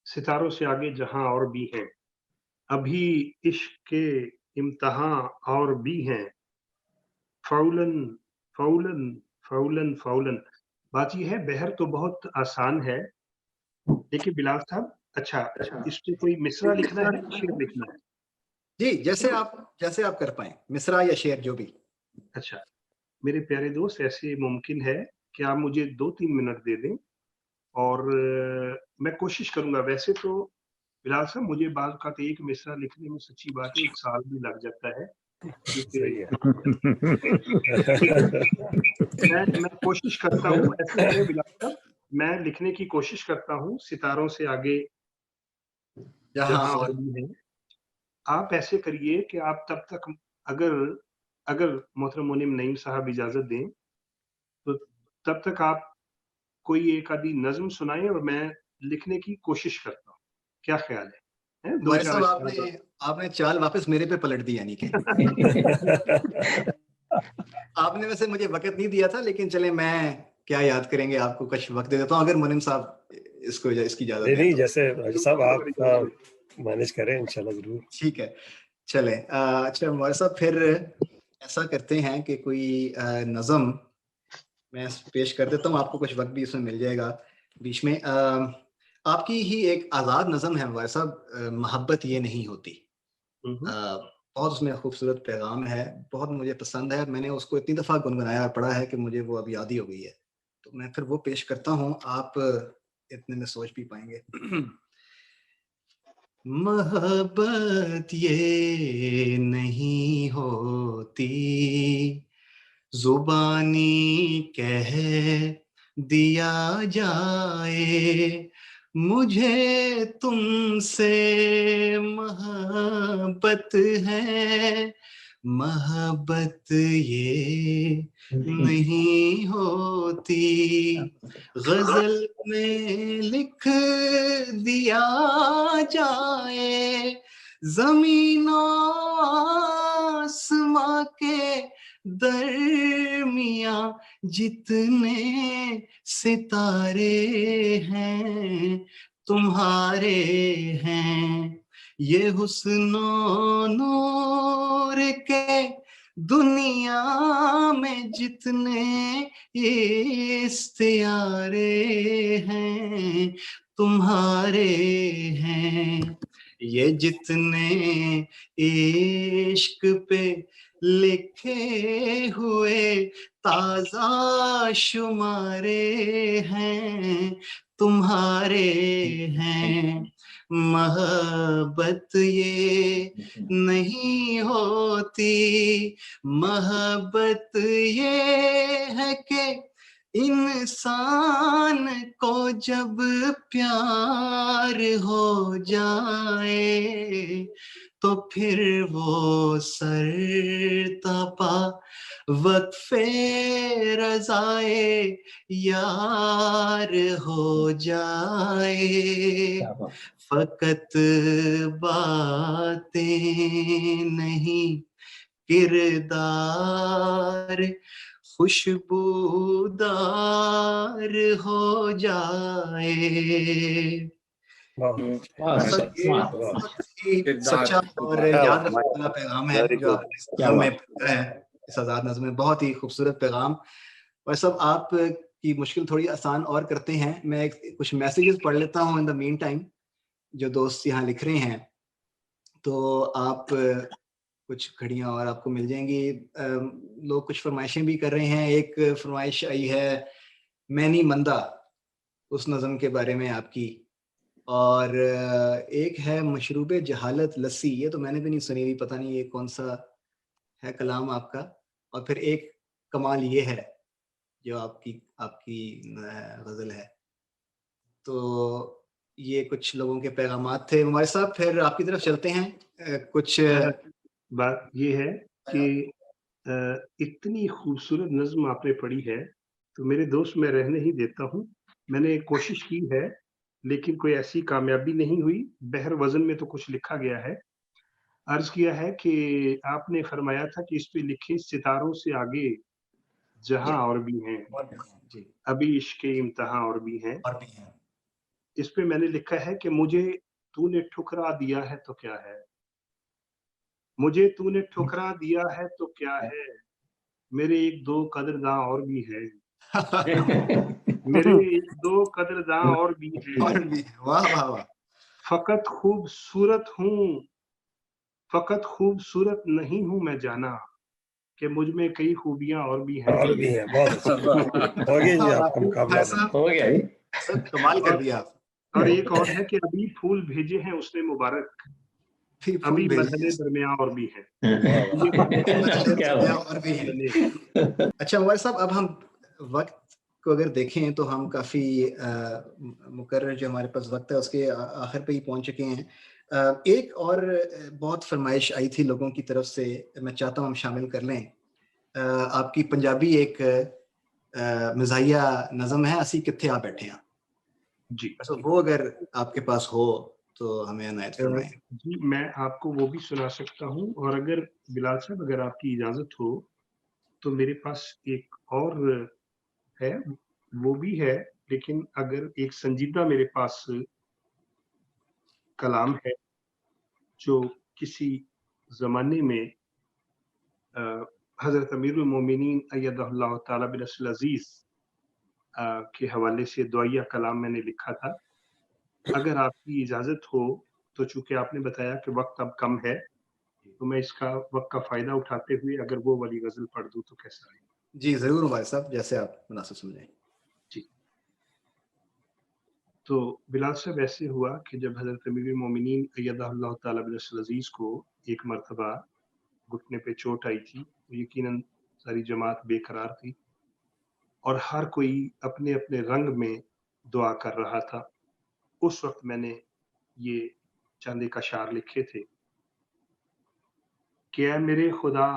ستاروں سے آگے جہاں اور بھی ہیں، ابھی عشق کے امتحان اور بھی ہیں. فولن فولن فولن فولن. بات یہ ہے بحر تو بہت آسان ہے، لیکن بلال صاحب اچھا اس پہ کوئی مصرع لکھنا ہے، شعر لکھنا ہے؟ جی جیسے آپ کر پائیں، مصرع یا شعر جو بھی. اچھا میرے پیارے دوست، ایسے ممکن ہے کہ آپ مجھے 2-3 منٹ دے دیں اور میں کوشش کروں گا. ویسے تو بلال صاحب مجھے بعض اوقات ایک مصرع لکھنے میں سچی بات ہے 1 سال بھی لگ جاتا ہے. میں کوشش کرتا ہوں، ایسے کریں بلال صاحب، میں لکھنے کی کوشش کرتا ہوں ستاروں سے آگے جہاں اور بھی ہیں. آپ ایسے کریے کہ آپ تب تک اگر محترم منعم نعیم صاحب اجازت دیں تو تب تک آپ کوئی ایک آدھی نظم سنائیں اور میں لکھنے کی کوشش کرتا ہوں. کیا خیال ہے؟ آپ نے چال واپس میرے پہ پلٹ دی، یعنی کہ آپ نے ویسے مجھے وقت نہیں دیا تھا، لیکن چلے میں کیا یاد کریں گے، آپ کو کچھ وقت دے دیتا ہوں اگر منعم صاحب اس کی اجازت نہیں جیسے صاحب آپ مینج کریں انشاءاللہ ضرور. ٹھیک ہے چلیں. اچھا مبارک صاحب، پھر ایسا کرتے ہیں کہ کوئی نظم میں پیش کر دیتا ہوں، آپ کو کچھ وقت بھی اس میں مل جائے گا بیچ میں. آپ کی ہی ایک آزاد نظم ہے مبارک صاحب، محبت یہ نہیں ہوتی. بہت اس میں خوبصورت پیغام ہے، بہت مجھے پسند ہے. میں نے اس کو اتنی دفعہ گنگنایا اور پڑھا ہے کہ مجھے وہ اب یاد ہی ہو گئی ہے. تو میں پھر وہ پیش کرتا ہوں، آپ اتنے میں سوچ بھی پائیں گے. محبت یہ نہیں ہوتی زبانی کہہ دیا جائے، مجھے تم سے محبت ہے، محبت یہ نہیں ہوتی. غزل میں لکھ دیا جائے، زمین و آسماں کے درمیاں جتنے ستارے ہیں تمہارے ہیں. یہ حسن و نور کے دنیا میں جتنے استعارے ہیں تمہارے ہیں. یہ جتنے عشق پہ لکھے ہوئے تازہ شمارے ہیں تمہارے ہیں. محبت یہ نہیں ہوتی، محبت یہ ہے کہ انسان کو جب پیار ہو جائے تو پھر وہ سر تپا وقفے رضائے یار ہو جائے. فقط باتیں نہیں کردار خوشبودار ہو جائے. سچا اور یاد رکھنے والا پیغام ہے جو میں ہے اس آزاد نظم میں، بہت ہی خوبصورت پیغام. اور سب آپ کی مشکل تھوڑی آسان اور کرتے ہیں. میں کچھ میسیجز پڑھ لیتا ہوں ان دا مین ٹائم جو دوست یہاں لکھ رہے ہیں، تو آپ کچھ گھڑیاں اور آپ کو مل جائیں گی. لوگ کچھ فرمائشیں بھی کر رہے ہیں. ایک فرمائش آئی ہے، میں نہیں مندہ اس نظم کے بارے میں آپ کی، اور ایک ہے مشروب جہالت لسی، یہ تو میں نے بھی نہیں سنی ہوئی، پتہ نہیں یہ کون سا ہے کلام آپ کا، اور پھر ایک کمال یہ ہے جو آپ کی غزل ہے. تو یہ کچھ لوگوں کے پیغامات تھے. مبارک صاحب پھر آپ کی طرف چلتے ہیں. کچھ بات یہ ہے کہ اتنی خوبصورت نظم آپ نے پڑھی ہے تو میرے دوست میں رہنے ہی دیتا ہوں. میں نے کوشش کی ہے لیکن کوئی ایسی کامیابی نہیں ہوئی. بہر وزن میں تو کچھ لکھا گیا ہے. عرض کیا ہے کہ آپ نے فرمایا تھا کہ اس پہ لکھے ستاروں سے آگے جہاں اور بھی ہیں، ابھی عشق امتحاں اور بھی ہیں. اس پہ میں نے لکھا ہے کہ مجھے تو نے ٹھکرا دیا ہے تو کیا ہے، مجھے تو نے ٹھکرا دیا ہے تو کیا ہے، میرے ایک دو قدرداں اور بھی ہیں، میرے ایک دو قدرداں اور بھی ہیں. واہ واہ واہ. فقط خوبصورت ہوں، فقط خوبصورت نہیں ہوں میں جانا کہ مجھ میں کئی خوبیاں اور بھی ہیں. اور بھی ہیں. بہت اچھا ہو گیا جی آپ کا مقابلہ. ہو گیا سب کمال کر دیا آپ. اور ایک اور ہے کہ ابھی پھول بھیجے ہیں اس نے مبارک، ابھی مرحلے درمیان اور بھی ہیں. اچھا عمر صاحب، اب ہم وقت کو اگر دیکھیں تو ہم کافی مقرر جو ہمارے پاس وقت ہے اس کے آخر پہ ہی پہنچ چکے ہیں. ایک اور بہت فرمائش آئی تھی لوگوں کی طرف سے، میں چاہتا ہوں ہم شامل کر لیں. آپ کی پنجابی ایک مزاحیہ نظم ہے، اسی کتھے آ بیٹھے ہیں جی، وہ اگر آپ کے پاس ہو تو ہمیں عنایت فرمائیں. جی میں آپ کو وہ بھی سنا سکتا ہوں، اور اگر بلال صاحب اگر آپ کی اجازت ہو تو میرے پاس ایک اور ہے، وہ بھی ہے، لیکن اگر ایک سنجیدہ میرے پاس کلام ہے جو کسی زمانے میں حضرت امیر المومنین ایدہ اللہ تعالی بنصر العزیز کے حوالے سے دعائیہ کلام میں نے لکھا تھا. اگر آپ کی اجازت ہو تو چونکہ آپ نے بتایا کہ وقت اب کم ہے تو میں اس کا وقت کا فائدہ اٹھاتے ہوئے اگر وہ والی غزل پڑھ دوں تو کیسا رہے؟ جی ضرور عمر صاحب، جیسے آپ مناسب سمجھیں. جی. تو بلال صاحب ایسے ہوا کہ جب حضرت امیر المومنین ایدہ اللہ تعالی بنصر العزیز کو ایک مرتبہ گھٹنے پہ چوٹ آئی تھی، یقیناً ساری جماعت بے قرار تھی اور ہر کوئی اپنے اپنے رنگ میں دعا کر رہا تھا. اس وقت میں نے یہ چند ایک اشعار لکھے تھے کہ اے میرے خدا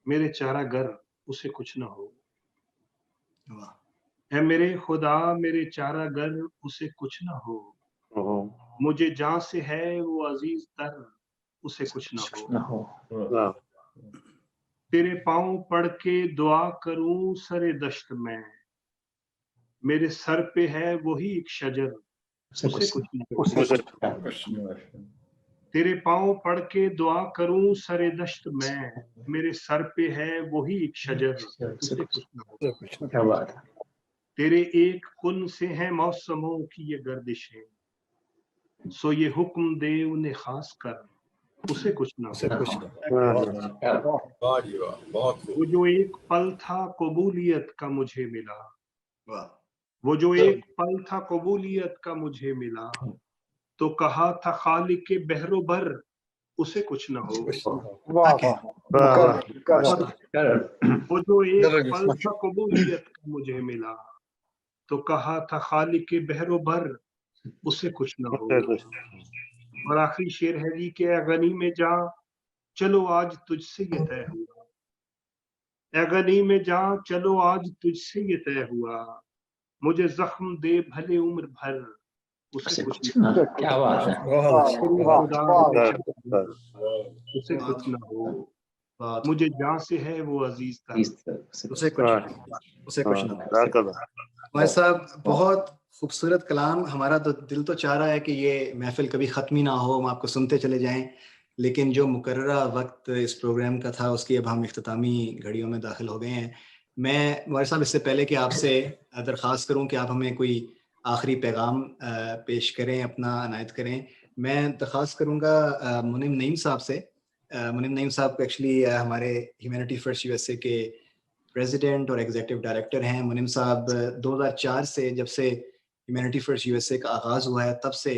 میرے چارہ گر اسے کچھ نہ ہو، اے میرے خدا میرے چارہ گر اسے کچھ نہ ہو، مجھے جاں سے ہے وہ عزیز تر اسے کچھ نہ ہو. تیرے پاؤں پڑھ کے دعا کروں سر دشت میں، میرے سر پہ ہے وہی ایک شجر اسے کچھ نہ ہو. تیرے پاؤں پڑھ کے دعا کروں سر دشت میں، میرے سر پہ ہے وہی ایک شجر اسے کچھ نہ ہو. کیا بات ہے. تیرے ایک کن سے ہیں موسموں کی یہ گردشیں، سو یہ حکم دے انہیں خاص کر اسے کچھ نہ ہو. وہ جو ایک پل تھا قبولیت کا مجھے ملا، وہ جو ایک پل تھا قبولیت کا مجھے ملا، تو کہا تھا خالق بحر و بر اسے کچھ نہ ہو. وہ جو ایک پل تھا قبولیت کا مجھے ملا، تو کہا تھا خالق بحر و بر اسے کچھ نہ ہو. اور آخری شعر ہے جی کہ اے غنی میں جا چلو آج تجھ سے یہ طے ہوا، اے غنی میں جا چلو آج تجھ سے یہ طے ہوا، مجھے زخم دے بھلے عمر بھر اسے کچھ نہ ہو. کیا بات ہے. اسے کچھ نہ ہو، مجھے جہاں سے ہے وہ عزیز تر اسے کچھ نہ ہو. ہمارے صاحب بہت خوبصورت کلام. ہمارا تو دل تو چاہ رہا ہے کہ یہ محفل کبھی ختم ہی نہ ہو، ہم آپ کو سنتے چلے جائیں، لیکن جو مقررہ وقت اس پروگرام کا تھا اس کی اب ہم اختتامی گھڑیوں میں داخل ہو گئے ہیں. میں ہمارے صاحب اس سے پہلے کہ آپ سے درخواست کروں کہ آپ ہمیں کوئی آخری پیغام پیش کریں، اپنا عنایت کریں، میں درخواست کروں گا منم نعیم صاحب سے. منم نعیم صاحب ایکچولی ہمارے ہیومینٹی فرسٹ USA کے प्रेसिडेंट और एग्जीक्यूटिव डायरेक्टर हैं। मुनीम साहब 2004 से जब से ह्यूमैनिटी फर्स्ट यूएसए का आगाज़ हुआ है तब से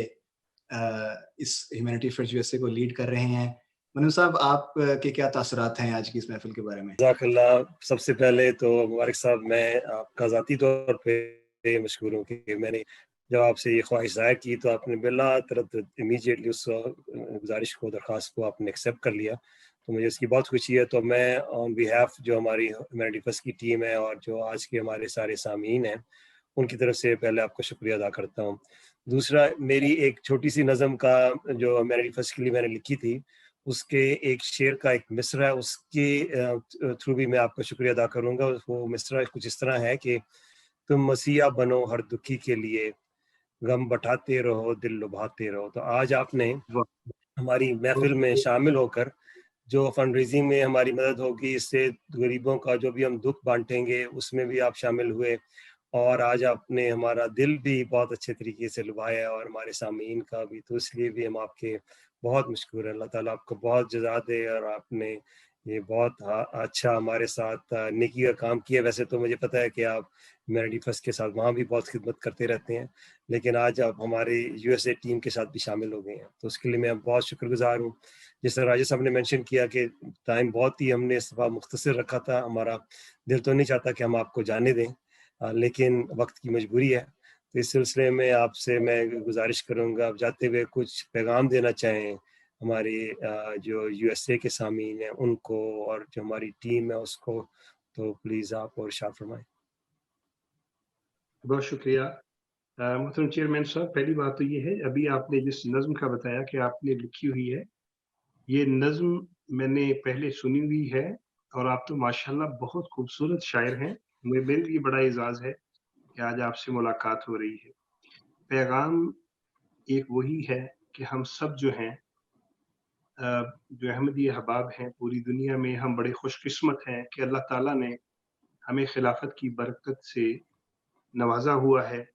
इस ह्यूमैनिटी फर्स्ट यूएसए को लीड कर रहे हैं। मुनीम साहब, आप के क्या तासुरात हैं आज की इस महफिल के बारे में? जज़ाकल्लाह। सबसे पहले तो मुबारक साहब, मैं आपका ज़ाती तौर पे मशहूर हूँ कि मैंने जब आपसे ये ख्वाहिश ज़ाहिर की तो आपने बिला तरद्दुद इमीडिएटली उस गुजारिश को, दरख्वास्त को आपने एक्सेप्ट कर लिया, तो मुझे इसकी बहुत खुशी है। तो मैं ऑन बिहाफ जो हमारी ह्यूमैनिटी फर्स्ट की टीम है और जो आज के हमारे सारे सामीन हैं, उनकी तरफ से पहले आपका शुक्रिया अदा करता हूँ। दूसरा, मेरी एक छोटी सी नज़म का जो ह्यूमैनिटी फर्स्ट के लिए मैंने लिखी थी, उसके एक शेर का एक मिसरा है, उसके थ्रू भी मैं आपका शुक्रिया अदा करूँगा। वो मिसरा कुछ इस तरह है कि तुम मसीहा बनो हर दुखी के लिए, गम बटाते रहो, दिल लुभाते रहो। तो आज आपने हमारी महफिल में शामिल होकर जो फंड रेजिंग में हमारी मदद होगी, इससे गरीबों का जो भी हम दुख बांटेंगे उसमें भी आप शामिल हुए, और आज आपने हमारा दिल भी बहुत अच्छे तरीके से लुभाया और हमारे सामीन का भी, तो इसलिए भी हम आपके बहुत मशकूर हैं। अल्लाह ताला आपको बहुत जज़ा दे। और आपने ये बहुत अच्छा हमारे साथ नेकी का काम किया। वैसे तो मुझे पता है कि आप ह्यूमैनिटी फर्स्ट के साथ वहाँ भी बहुत खिदमत करते रहते हैं, लेकिन आज आप हमारे यूएसए टीम के साथ भी शामिल हो गए हैं, तो उसके लिए मैं बहुत शुक्रगुजार हूँ। जिस तरह राजेश साहब ने मेंशन किया कि टाइम बहुत ही हमने इस बार मुख्तसर रखा था, हमारा दिल तो नहीं चाहता कि हम आपको जाने दें, लेकिन वक्त की मजबूरी है। तो इस सिलसिले में आपसे मैं गुजारिश करूँगा, आप जाते हुए कुछ पैगाम देना चाहें हमारे जो यूएसए के सामीन हैं उनको और जो हमारी टीम है उसको, तो प्लीज़ आप और इरशाद फरमाएं। बहुत शुक्रिया मोहतरम चेयरमैन साहब। पहली बात तो ये है, अभी आपने जिस नज़्म का बताया कि आपने लिखी हुई है, ये नज़्म मैंने पहले सुनी हुई है, और आप तो माशाल्लाह बहुत खूबसूरत शायर हैं। मेरे लिए बड़ा एजाज़ है कि आज आपसे मुलाकात हो रही है। पैगाम एक वही है कि हम सब जो हैं, जो अहमदी अहबाब हैं पूरी दुनिया में, हम बड़े खुशकिस्मत हैं कि अल्लाह ताला ने हमें खिलाफत की बरकत से नवाजा हुआ है,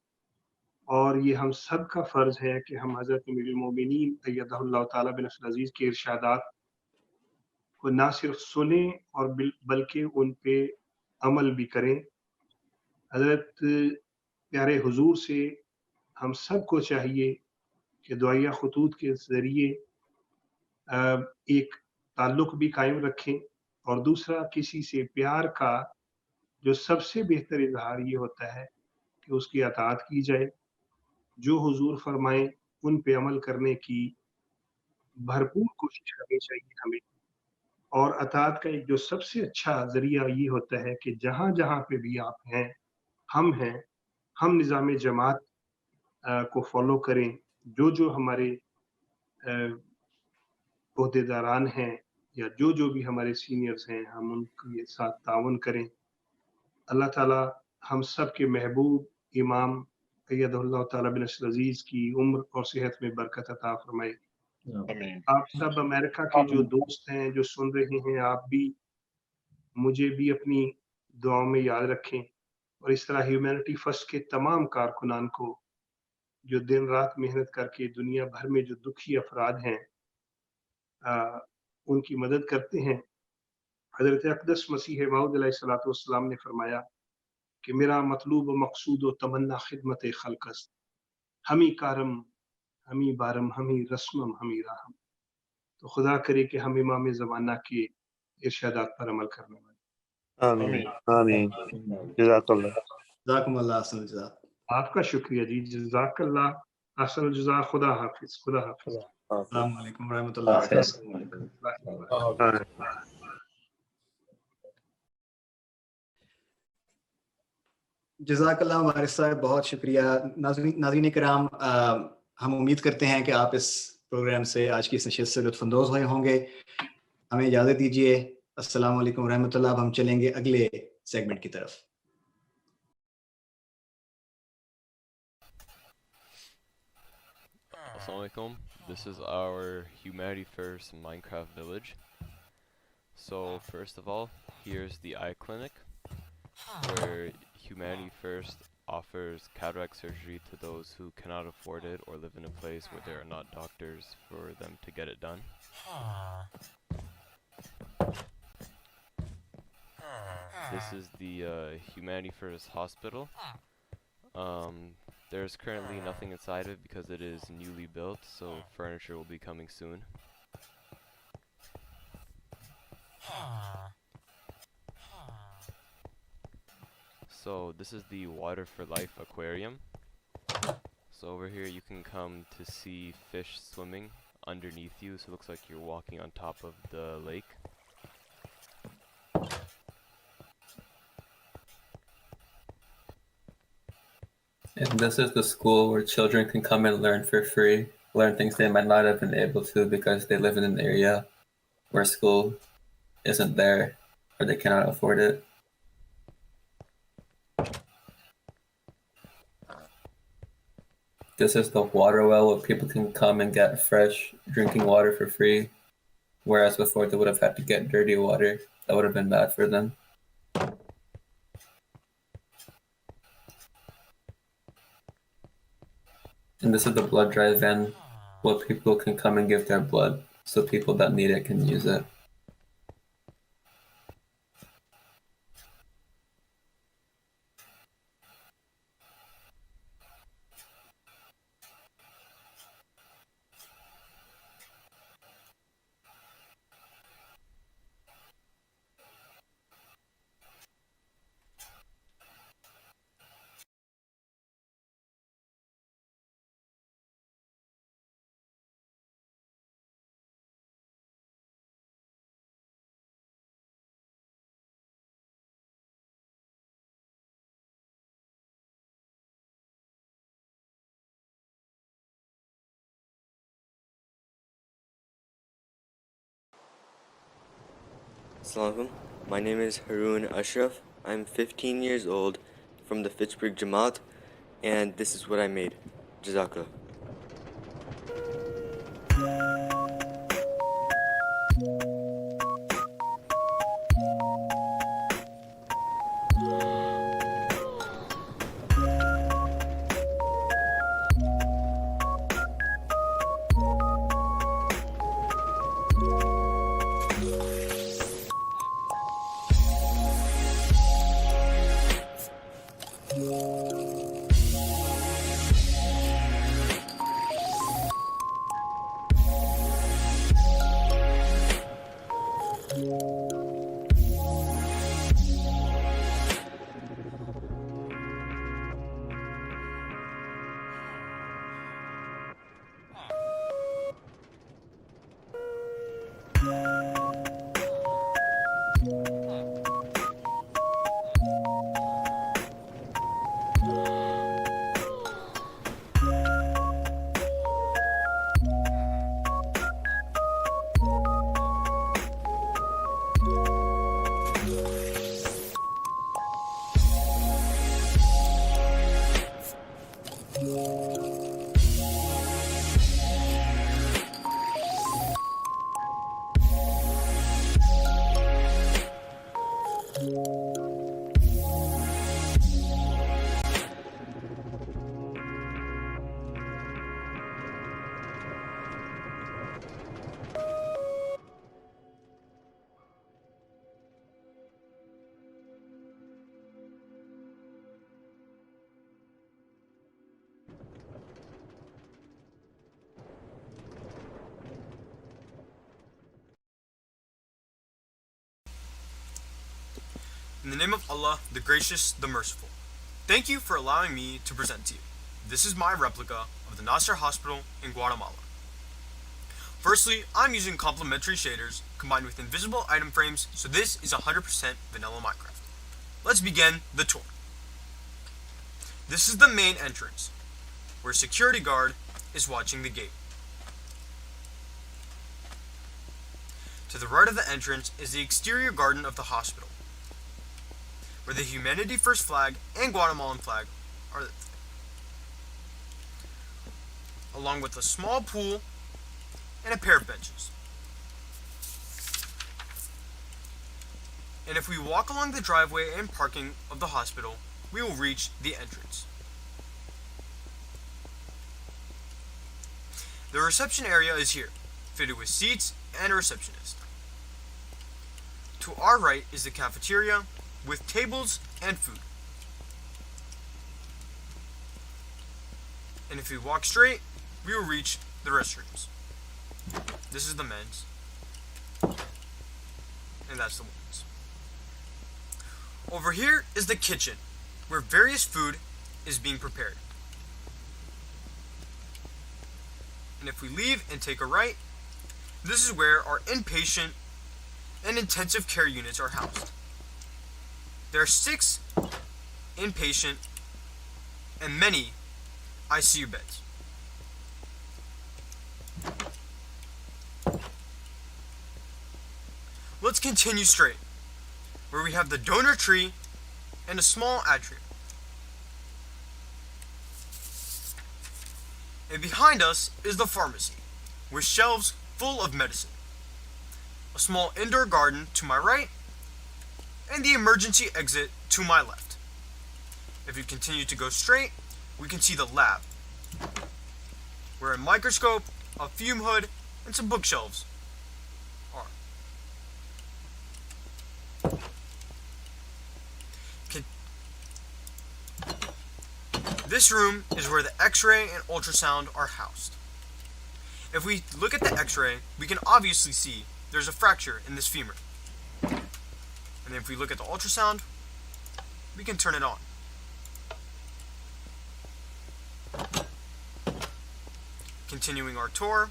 और ये हम सब का फ़र्ज़ है कि हम हज़रत अमीरुल मोमिनीन अय्यदहुल्लाह ताला बिन अज़ीज़ के इरशादात को ना सिर्फ सुने और बल्कि उन पे अमल भी करें। हज़रत प्यारे हुज़ूर से हम सबको चाहिए कि दुआया ख़ुतूत के ज़रिए एक ताल्लुक़ भी कायम रखें, और दूसरा किसी से प्यार का जो सबसे बेहतर इज़हार ये होता है कि उसकी अताअत की जाए, जो हुज़ूर फरमाएँ उन पे अमल करने की भरपूर कोशिश करनी चाहिए हमें। और अताअत का एक जो सबसे अच्छा ज़रिया ये होता है कि जहाँ-जहाँ पे भी आप हैं, हम निज़ाम जमात को फ़ॉलो करें। जो हमारे ओहदेदारान हैं या जो भी हमारे सीनियर्स हैं, हम उनके साथ ताउन करें। अल्लाह ताला हम सब के महबूब इमाम अय्यदहुल्लाह ताला बिन अज़ीज़ की उम्र और सेहत में बरकत अता फरमाए। आप सब अमेरिका के जो दोस्त हैं, जो सुन रहे हैं, आप भी मुझे भी अपनी दुआओं में याद रखें, और इस तरह ह्यूमैनिटी फर्स्ट के तमाम कारकुनान को जो दिन रात मेहनत करके दुनिया भर में जो दुखी अफराद हैं उनकी मदद करते हैं। हज़रत अक़दस मसीह मौऊद अलैहिस्सलातु वस्सलाम ने फरमाया कि मेरा मतलूब व मक़सूद व तमन्ना खिदमत खल्क़ अस्त, हमी कारम हमी बारम हमी रस्मम हमी राहम। तो खुदा करे कि हम इमाम ज़माना के इरशादात पर अमल करने वाले। आमीन आमीन। जज़ाकल्लाह। जज़ाकुमुल्लाह अहसन जज़ा। आपका शुक्रिया जी, जज़ाकल्लाह अहसन जज़ा। खुदा हाफ़िज़, खुदा हाफ़िज़। अस्सलाम वालेकुम रहमतुल्लाहि व बरकातहू। जज़ाकल्लाह वारिस साहब, बहुत शुक्रिया। नाज़रीन किराम, हम उम्मीद करते हैं कि आप इस प्रोग्राम से, आज की इस नशिस्त से लुत्फ़अंदोज़ हुए होंगे। हमें इजाज़त दीजिए। अस्सलाम वालेकुम रहमतुल्लाह। अब हम चलेंगे अगले सेगमेंट की तरफ। Assalamualaikum. This is our Humanity First Minecraft village. So first of all, here's the eye clinic, where Humanity First offers cataract surgery to those who cannot afford it or live in a place where there are not doctors for them to get it done. This is the Humanity First Hospital. There's currently nothing inside it because it is newly built, so furniture will be coming soon. So this is the Water for Life aquarium. So over here you can come to see fish swimming underneath you, so it looks like you're walking on top of the lake. And this is the school where children can come and learn for free, learn things they might not have been able to because they live in an area where school isn't there or they cannot afford it. This is the water well where people can come and get fresh drinking water for free, whereas before they would have had to get dirty water. That would have been bad for them. And this is the blood drive van where people can come and give their blood so people that need it can use it. Assalamualaikum. My name is Haroon Ashraf. I'm 15 years old from the Fitchburg Jamaat, and this is what I made. Jazakallah. In the name of Allah, the Gracious, the Merciful. Thank you for allowing me to present to you. This is my replica of the Nasser Hospital in Guatemala. Firstly, I'm using complementary shaders combined with invisible item frames, so this is 100% vanilla Minecraft. Let's begin the tour. This is the main entrance, where a security guard is watching the gate. To the right of the entrance is the exterior garden of the hospital, where the Humanity First flag and Guatemalan flag are lit, along with a small pool and a pair of benches. And if we walk along the driveway and parking of the hospital, we will reach the entrance. The reception area is here, fitted with seats and a receptionist. To our right is the cafeteria, with tables and food. And if we walk straight, we will reach the restrooms. This is the men's, and that's the women's. Over here is the kitchen, where various food is being prepared. And if we leave and take a right, this is where our inpatient and intensive care units are housed. There are 6 inpatient and many ICU beds. Let's continue straight, where we have the donor tree and a small atrium. And behind us is the pharmacy, with shelves full of medicine. A small indoor garden to my right, and the emergency exit to my left. If you continue to go straight, we can see the lab, where a microscope, a fume hood, and some bookshelves are. This room is where the X-ray and ultrasound are housed. If we look at the X-ray, we can obviously see there's a fracture in this femur. And then if we look at the ultrasound, we can turn it on. Continuing our tour,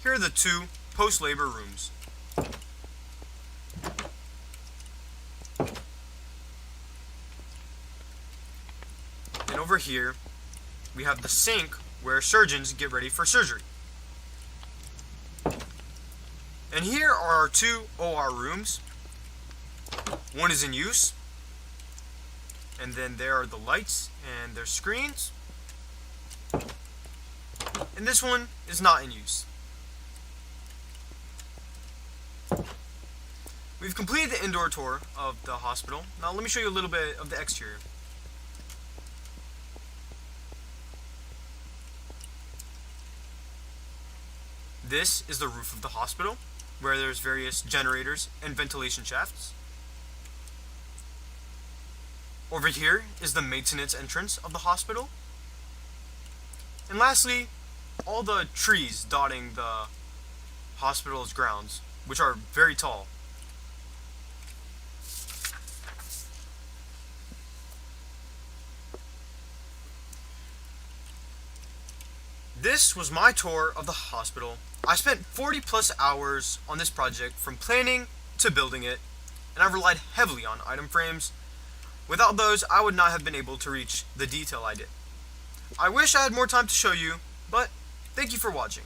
here are the 2 post-labor rooms. And over here, we have the sink where surgeons get ready for surgery. And here are our 2 OR rooms. One is in use, and then there are the lights and their screens. And this one is not in use. We've completed the indoor tour of the hospital. Now let me show you a little bit of the exterior. This is the roof of the hospital, where there's various generators and ventilation shafts. Over here is the maintenance entrance of the hospital. And lastly, all the trees dotting the hospital's grounds, which are very tall. This was my tour of the hospital. I spent 40 plus hours on this project, from planning to building it, and I relied heavily on item frames. Without those, I would not have been able to reach the detail I did. I wish I had more time to show you, but thank you for watching.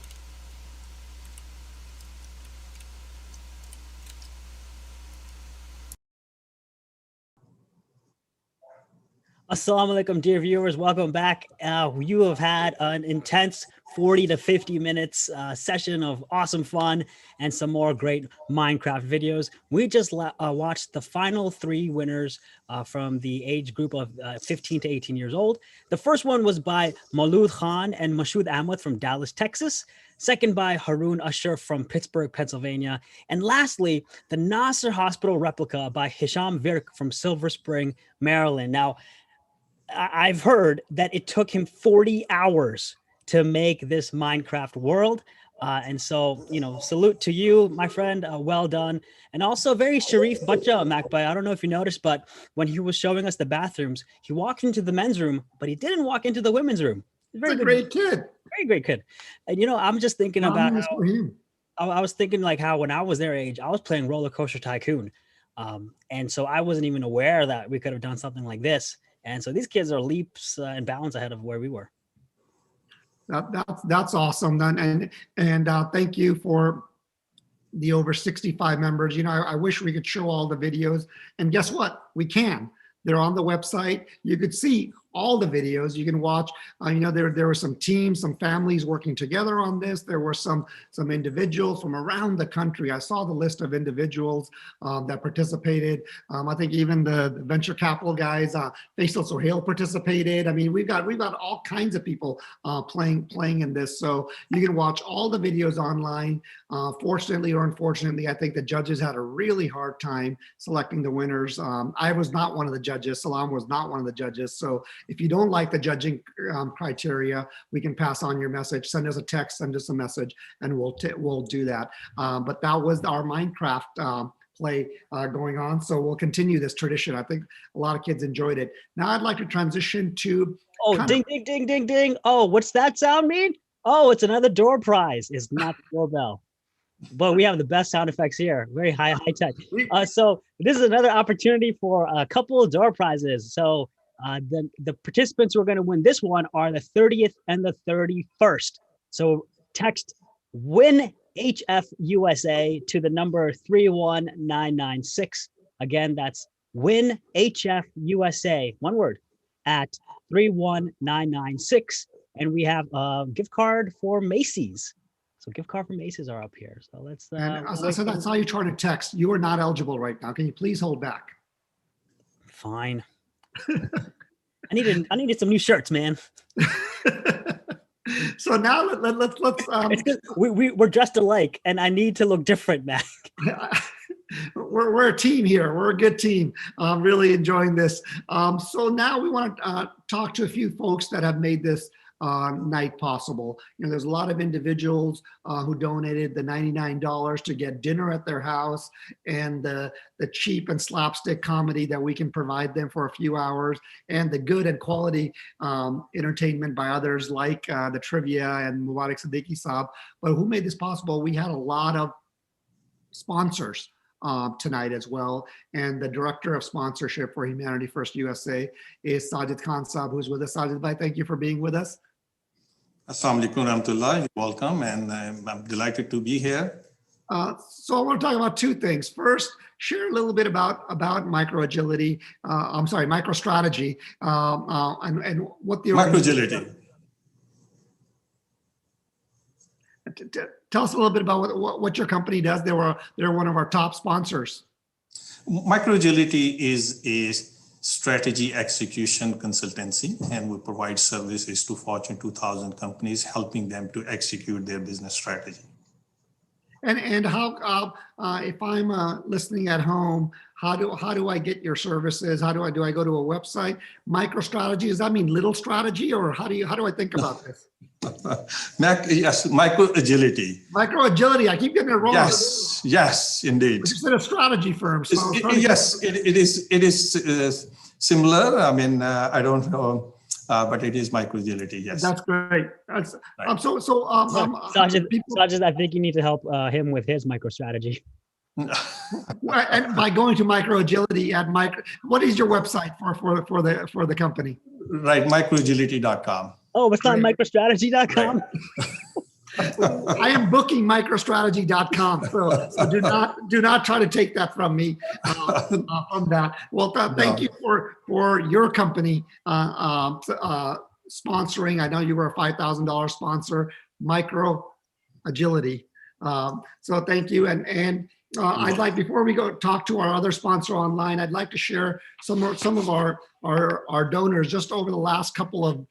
Assalamu alaikum, dear viewers. Welcome back. You have had an intense 40 to 50 minutes session of awesome fun and some more great Minecraft videos. We just watched the final 3 winners from the age group of 15 to 18 years old. The first one was by Maulud Khan and Mashood Ahmed from Dallas, Texas. Second by Haroon Ashraf from Pittsburgh, Pennsylvania. And lastly, the Nasser Hospital replica by Hisham Virk from Silver Spring, Maryland. Now, I've heard that it took him 40 hours to make this Minecraft world. And so, you know, salute to you, my friend. Well done. And also very Sharif Bacha Makbai. I don't know if you noticed, but when he was showing us the bathrooms, he walked into the men's room, but he didn't walk into the women's room. Very great kid. Very great kid. And, you know, I'm just thinking about how, I was thinking like how when I was their age, I was playing Roller Coaster Tycoon. And so I wasn't even aware that we could have done something like this. And so these kids are leaps and bounds ahead of where we were. That's awesome. And thank you for the over 65 members. You know, I wish we could show all the videos. And guess what? We can. They're on the website. You could see all the videos. You can watch, there were some teams, some families working together on this. There were some individuals from around the country. I saw the list of individuals that participated. I think even the venture capital guys, Faisal Sohail participated. I mean, we've got all kinds of people playing in this. So you can watch all the videos online. Fortunately or unfortunately, I think the judges had a really hard time selecting the winners. I was not one of the judges. Salam was not one of the judges. So if you don't like the judging criteria, we can pass on your message. Send us a text, send us a message, and we'll do that. But that was our Minecraft play going on. So we'll continue this tradition. I think a lot of kids enjoyed it. Now I'd like to transition to. Oh, ding, ding, ding, ding, ding. Oh, what's that sound mean? Oh, it's another door prize. It's not the doorbell. But we have the best sound effects here. Very high tech. So this is another opportunity for a couple of door prizes. So the participants who are going to win this one are the 30th and the 31st. So text win HF USA to the number 31996. Again, that's win HF USA, one word, at 31996. And we have a gift card for Macy's. So gift card for Macy's are up here. So let's. So that's how you try to text. You are not eligible right now. Can you please hold back? Fine. I needed some new shirts, man. So now let's. We're dressed alike, and I need to look different, Mac. We're a team here. We're a good team. I'm really enjoying this. So now we want to talk to a few folks that have made this night possible. There's a lot of individuals who donated the $99 to get dinner at their house and the cheap and slapstick comedy that we can provide them for a few hours, and the good and quality entertainment by others like the trivia and Mubarak Siddiqui Saab. But who made this possible? We had a lot of sponsors tonight as well. And the director of sponsorship for Humanity First USA is Sajid Khan Saab, who's with us. Sajid bhai, thank you for being with us. Assalamu alaikum warahmatullah. You're welcome, and I'm delighted to be here. So I want to talk about two things. First, share a little bit about microagility. MicroStrategy, and what the microagility. Tell us a little bit about what your company does. They're one of our top sponsors. Microagility is a strategy execution consultancy, and we provide services to Fortune 2000 companies, helping them to execute their business strategy. And how, if I'm listening at home, how do I get your services? Do I go to a website? MicroStrategy, does that mean little strategy, or how do I think about this? Yes, microagility. Microagility, I keep getting it wrong. Yes, indeed. It's a strategy firm. So it is similar. I mean, I don't know, but it is microagility. Yes. That's great. That's right. Sajid, I think you need to help him with his MicroStrategy. And by going to microagility at what is your website for the company? Right, microagility.com. Oh, it's not MicroStrategy.com. Right. I am booking MicroStrategy.com, so do not try to take that from me from that. Well, thank you for your company sponsoring. I know you were a $5,000 sponsor, MicroAgility. So thank you. And I'd like, before we go talk to our other sponsor online, I'd like to share some of our donors just over the last couple of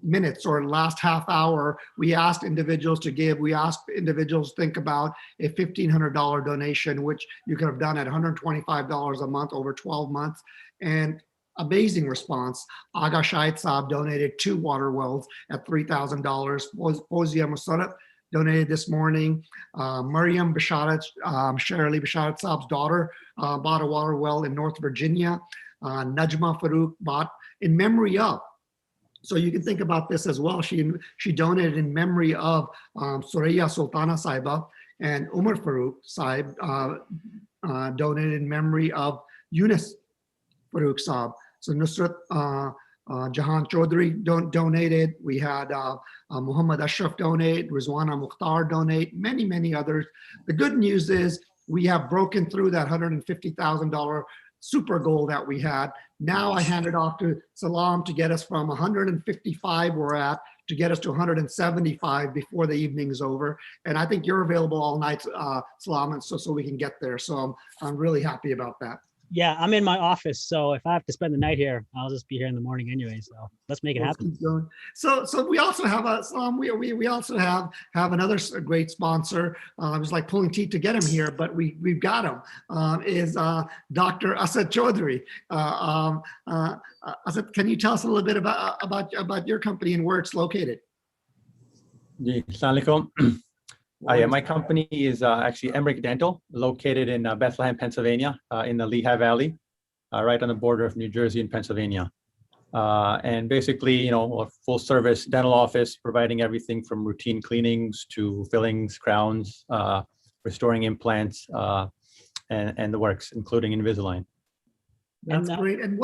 minutes or last half hour. We asked individuals to give. We asked individuals to think about a $1,500 donation, which you could have done at $125 a month over 12 months. And amazing response. Aga Shahid Saab donated 2 water wells at $3,000. Fozia Musarat donated this morning. Maryam Basharat, Shirley Basharat Saab's daughter, bought a water well in North Virginia. Najma Farouk bought in memory of. So you can think about this as well. She donated in memory of Suraya Sultana Saiba, and Umar Farouk Saib donated in memory of Yunus Farouk Saab. So Nusrat Jahan Chaudhry donated. We had Muhammad Ashraf donate, Rizwana Mukhtar donate, many others. The good news is we have broken through that $150,000 super goal that we had. Now I hand it off to Salam to get us from 155 we're at to get us to 175 before the evening's over. And I think you're available all night, Salam, and so we can get there. So I'm really happy about that. Yeah, I'm in my office, so if I have to spend the night here, I'll just be here in the morning anyway. So let's make it happen. So we also have we also have another great sponsor. It was like pulling teeth to get him here, but we've got him. Is Dr. Asad Chaudhry. Asad, can you tell us a little bit about your company and where it's located? Assalamu alaikum. Yeah, my company is actually Emmerich Dental, located in Bethlehem, Pennsylvania, in the Lehigh Valley, right on the border of New Jersey and Pennsylvania. And basically, a full service dental office, providing everything from routine cleanings to fillings, crowns, restoring implants, and the works, including Invisalign. That's great. And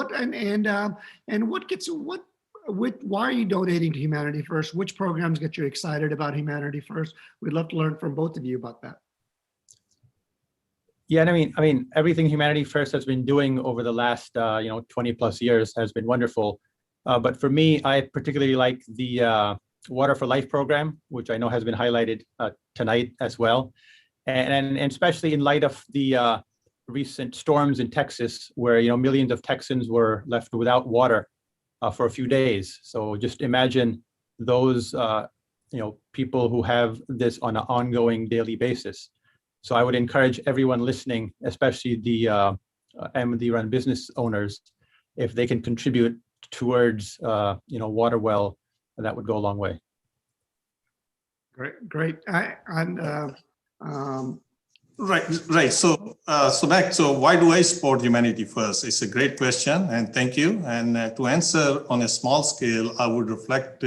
why are you donating to Humanity First? Which programs get you excited about Humanity First? We'd love to learn from both of you about that. Yeah, and I mean, everything Humanity First has been doing over the last 20 plus years has been wonderful. But for me, I particularly like the Water for Life program, which I know has been highlighted tonight as well, and especially in light of the recent storms in Texas, where millions of Texans were left without water for a few days. So just imagine those people who have this on an ongoing daily basis. So I would encourage everyone listening, especially the MD-run business owners, if they can contribute towards water well, that would go a long way. Great. Right. So Mac, so why do I support Humanity First? It's a great question, and thank you. And to answer on a small scale, I would reflect,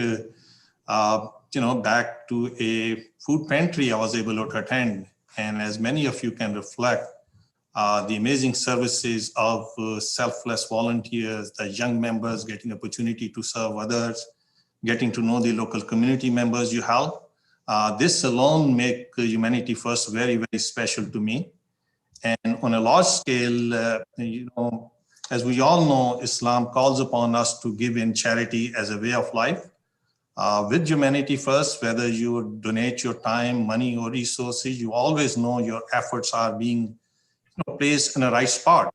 back to a food pantry I was able to attend. And as many of you can reflect, the amazing services of selfless volunteers, the young members getting opportunity to serve others, getting to know the local community members you help. This alone make Humanity First very, very special to me. And on a large scale, as we all know, Islam calls upon us to give in charity as a way of life. With Humanity First, whether you donate your time, money, or resources, you always know your efforts are being placed in the right spot.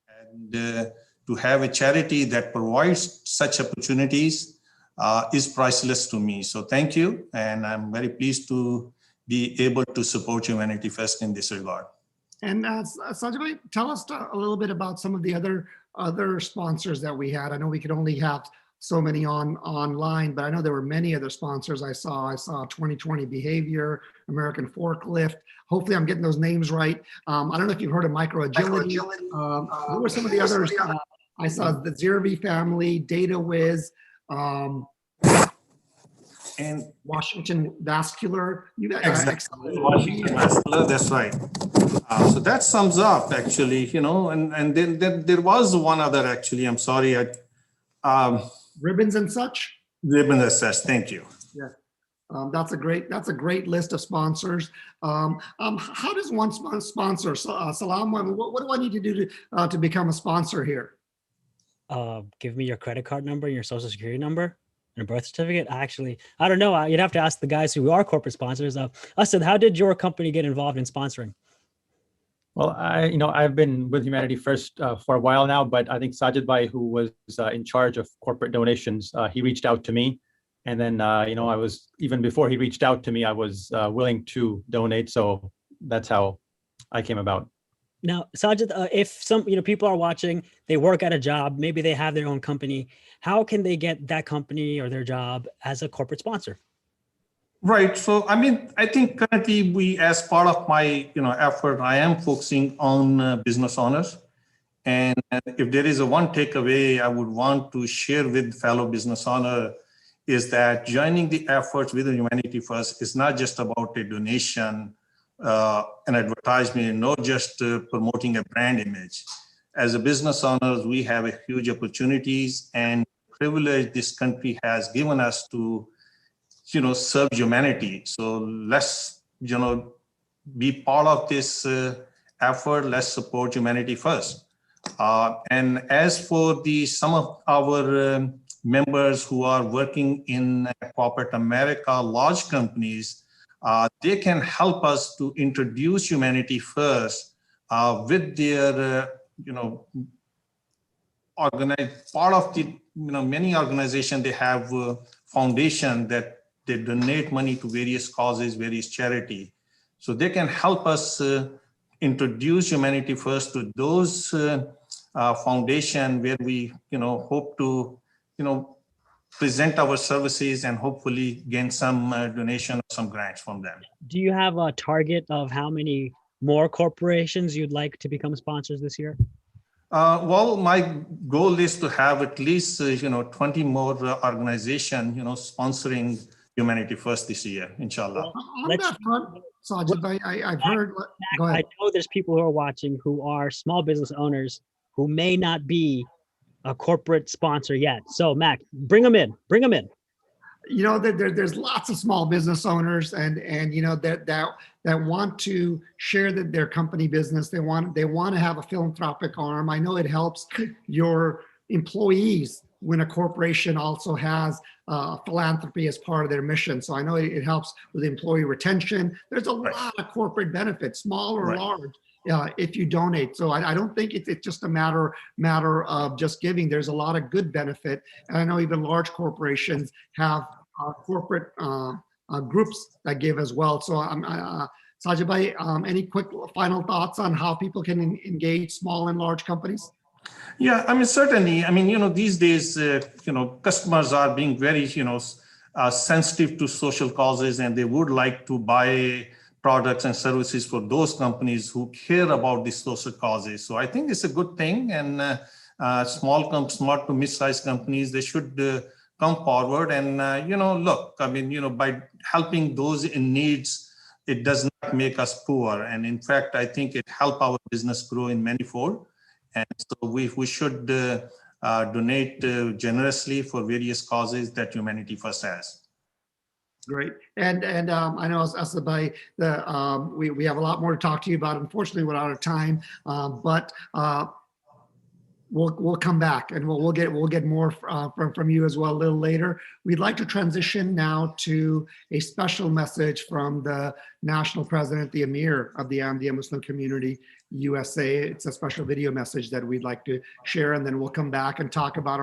And to have a charity that provides such opportunities is priceless to me. So thank you. And I'm very pleased to be able to support Humanity First in this regard. And Sajid, tell us a little bit about some of the other sponsors that we had. I know we could only have so many online, but I know there were many other sponsors I saw 2020 Behavior, American Forklift. Hopefully I'm getting those names right. I don't know if you've heard of Micro Agility. What were some of the others? I saw the Zervi family, Data Wiz, and Washington Vascular. You got exactly. Washington Vascular, that's right. So that sums up actually, and then there was one other actually, I'm sorry. Ribbons and Such? Ribbons and Such, thank you. Yeah, that's a great list of sponsors. How does one sponsor, Salam, what do I need to do to become a sponsor here? Give me your credit card number, your social security number, and a birth certificate. I don't know. You'd have to ask the guys who are corporate sponsors. Asad, how did your company get involved in sponsoring? Well, I've been with Humanity First for a while now, but I think Sajid Bhai, who was in charge of corporate donations, he reached out to me. And then, I was, even before he reached out to me, I was willing to donate. So that's how I came about. Now, Sajid, if some people are watching, they work at a job, maybe they have their own company, how can they get that company or their job as a corporate sponsor? Right. So, I think currently we, as part of my, effort, I am focusing on business owners. And if there is a one takeaway I would want to share with fellow business owner is that joining the efforts with Humanity First is not just about a donation, an advertisement, not just promoting a brand image. As a business owners, we have a huge opportunities and privilege this country has given us to serve humanity. So let's, be part of this effort. Let's support Humanity First. And as for some of our members who are working in corporate America, large companies, they can help us to introduce Humanity First with their, organize part of the, many organizations, they have foundation that they donate money to various causes, various charity. So they can help us introduce Humanity First to those foundation where we, hope to, present our services and hopefully gain some donation or some grants from them. Do you have a target of how many more corporations you'd like to become sponsors this year? Well, my goal is to have at least 20 more organizations sponsoring Humanity First this year, inshallah. On that front, Sajid, I've heard. Go ahead. I know there's people who are watching who are small business owners who may not be a corporate sponsor yet. So, Mac, bring them in. Bring them in. There's lots of small business owners and that want to share their company business. They want to have a philanthropic arm. I know it helps your employees when a corporation also has philanthropy as part of their mission. So I know it helps with employee retention. There's a lot of corporate benefits, small or large, if you donate. So I don't think it's just a matter of just giving. There's a lot of good benefit. And I know even large corporations have corporate groups that give as well. So Sajid Bhai, any quick final thoughts on how people can engage small and large companies? Yeah, certainly. These days, customers are being very, sensitive to social causes, and they would like to buy products and services for those companies who care about these social causes. So I think it's a good thing, and small to mid-sized companies, they should come forward and, look, by helping those in needs, it does not make us poor. And in fact, I think it helps our business grow in manifold. And so we should donate generously for various causes that Humanity First has. Great. And I know Asad Bhai, we have a lot more to talk to you about. Unfortunately, we're out of time, but we'll come back and we'll get more from you as well a little later. We'd like to transition now to a special message from the national president, the Emir of the Ahmadiyya Muslim Community USA. It's a special video message that we'd like to share, and then we'll come back and talk about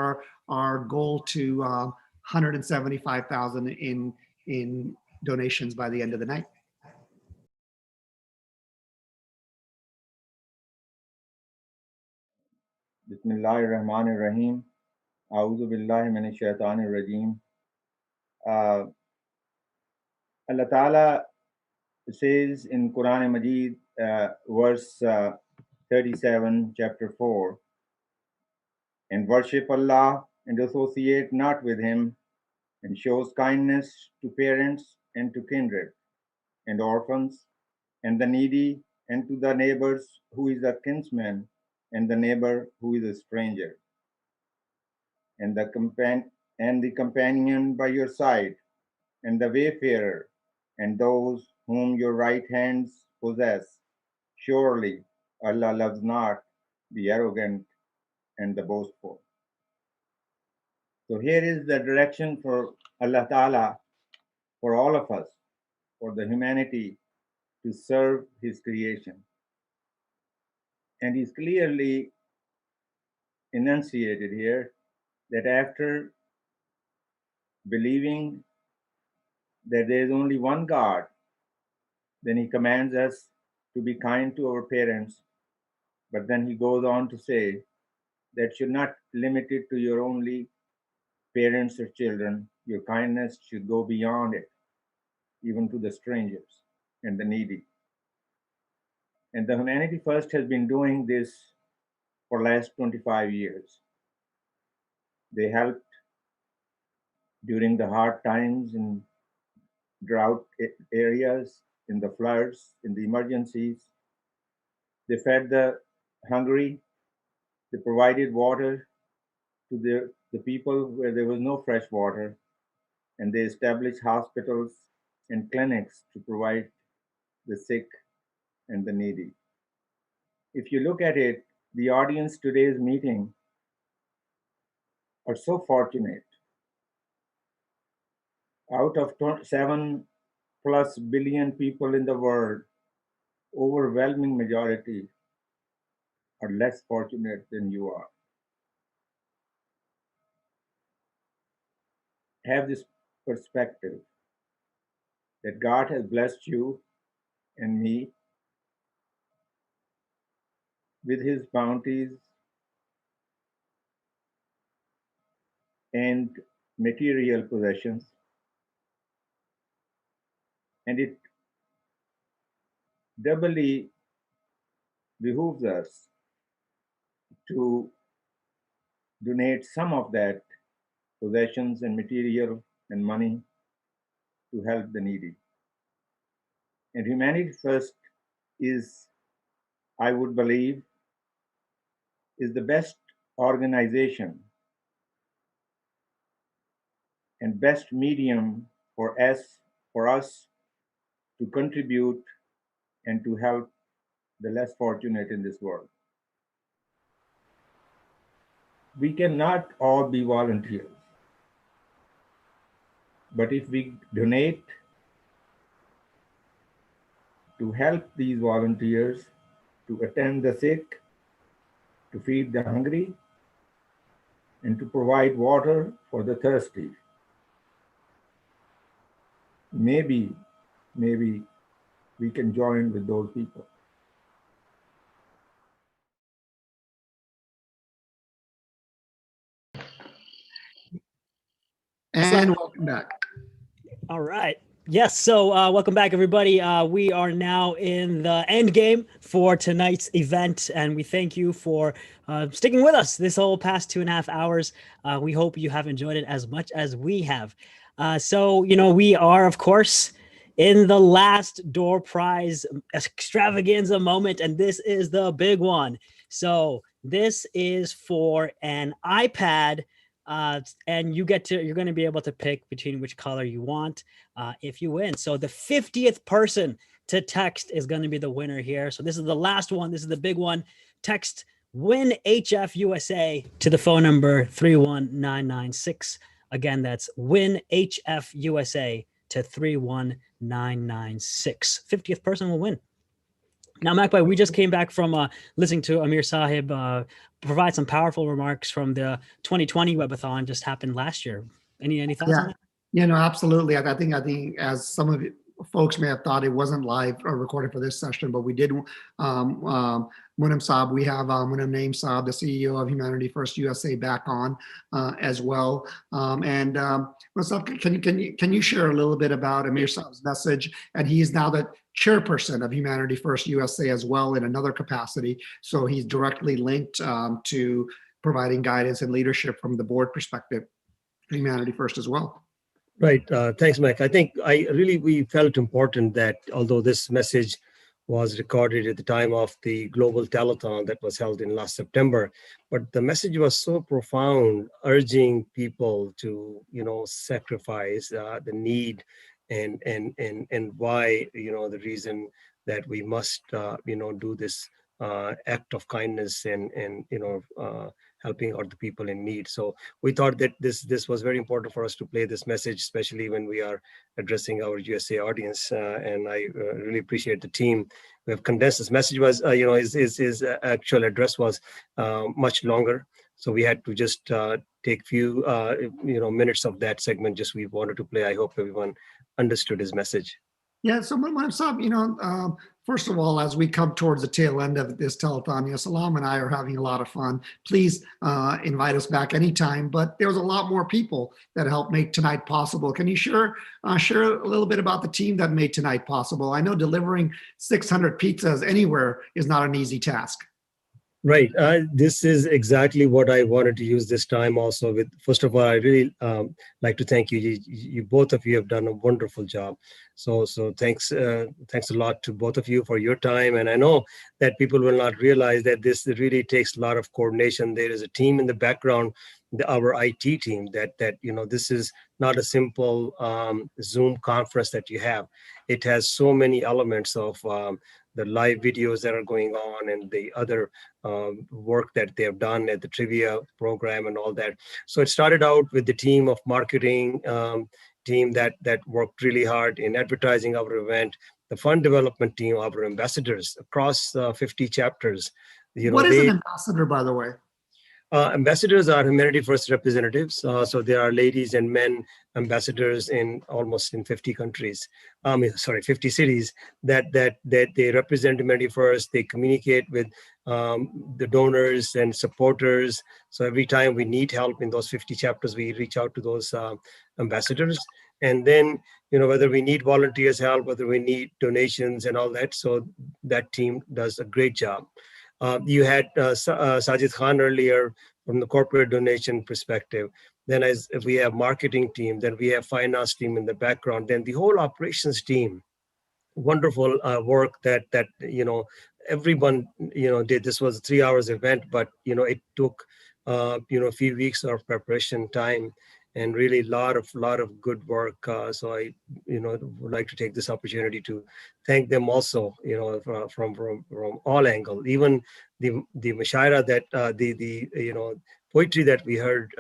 our goal to 175,000 in donations by the end of the night. Bismillahirrahmanirrahim. A'udhu billahi minash shaitanir rajim. Allah Ta'ala says in Quran Majid, verse 37, chapter 4, and worship Allah and associate not with Him, and shows kindness to parents and to kindred and orphans and the needy and to the neighbors who is a kinsman and the neighbor who is a stranger and the companion by your side and the wayfarer and those whom your right hands possess. Surely Allah loves not the arrogant and the boastful. So here is the direction for Allah Ta'ala, for all of us, for the humanity, to serve His creation. And He's clearly enunciated here that after believing that there is only one God, then He commands us to be kind to our parents. But then He goes on to say that should not limit it to your only parents or children. Your kindness should go beyond it, even to the strangers and the needy. And the Humanity First has been doing this for last 25 years. They helped during the hard times in drought areas, in the floods, in the emergencies. They fed the hungry. They provided water to the people where there was no fresh water. And they established hospitals and clinics to provide the sick and the needy. If you look at it, the audience today's meeting are so fortunate. Out of 7+ billion people in the world, overwhelming majority are less fortunate than you are. Have this perspective that God has blessed you and me with his bounties and material possessions, and it doubly behooves us to donate some of that possessions and material and money to help the needy. And Humanity First is, I would believe, is the best organization and best medium for us to contribute and to help the less fortunate in this world. We cannot all be volunteers, but if we donate to help these volunteers to attend the sick, to feed the hungry, and to provide water for the thirsty, maybe we can join with those people. And welcome back. All right. Yes. So welcome back, everybody. We are now in the end game for tonight's event, and we thank you for sticking with us this whole past 2.5 hours. We hope you have enjoyed it as much as we have. So, we are, of course, in the last door prize extravaganza moment, and this is the big one. So this is for an iPad. And you're going to be able to pick between which color you want if you win. So the 50th person to text is going to be the winner here. So this is the last one. This is the big one. Text win HF USA to the phone number 31996. Again, that's win HF USA to 31996. 50th person will win. Now, Makbai, we just came back from listening to Amir Sahib provide some powerful remarks from the 2020 webathon just happened last year. Any thoughts on that? Yeah, no, absolutely. I think as some of you folks may have thought, it wasn't live or recorded for this session, but we did. Munam Saab, we have Munam Naeem Saab, the CEO of Humanity First USA, back on as well. Musab, can you share a little bit about Amir Saab's message? And he is now the chairperson of Humanity First USA as well in another capacity. So he's directly linked to providing guidance and leadership from the board perspective, Humanity First as well. Right. Thanks, Mike. I think we felt important that although this message was recorded at the time of the global telethon that was held in last September, but the message was so profound, urging people to, sacrifice the need and why, the reason that we must, do this act of kindness and helping out the people in need. So we thought that this was very important for us to play this message, especially when we are addressing our USA audience. And I really appreciate the team. We have condensed this message. Was his actual address was much longer, so we had to just take few minutes of that segment. Just we wanted to play. I hope everyone understood his message. Yeah, so Saab, first of all, as we come towards the tail end of this telethon, Salam and I are having a lot of fun. Please invite us back anytime. But there was a lot more people that helped make tonight possible. Can you share a little bit about the team that made tonight possible? I know delivering 600 pizzas anywhere is not an easy task. Right. This is exactly what I wanted to use this time also with. First of all, I really like to thank you. You both of you have done a wonderful job. So thanks a lot to both of you for your time. And I know that people will not realize that this really takes a lot of coordination. There is a team in the background, our IT team, that this is not a simple Zoom conference that you have. It has so many elements of the live videos that are going on and the other work that they have done at the trivia program and all that. So it started out with the team of marketing team that worked really hard in advertising our event, the fund development team, our ambassadors across 50 chapters. What is an ambassador, by the way? Ambassadors are Humanity First representatives. So there are ladies and men ambassadors in almost in 50 countries. 50 cities that they represent Humanity First. They communicate with the donors and supporters. So every time we need help in those 50 chapters, we reach out to those ambassadors. And then, whether we need volunteers help, whether we need donations and all that. So that team does a great job. You had Sajid Khan earlier from the corporate donation perspective. Then as we have marketing team, then we have finance team in the background, then the whole operations team. Wonderful work that everyone did. This was a 3 hours event, but it took a few weeks of preparation time and really a lot of good work. So I would like to take this opportunity to thank them also, from all angles. Even the mashaira that the poetry that we heard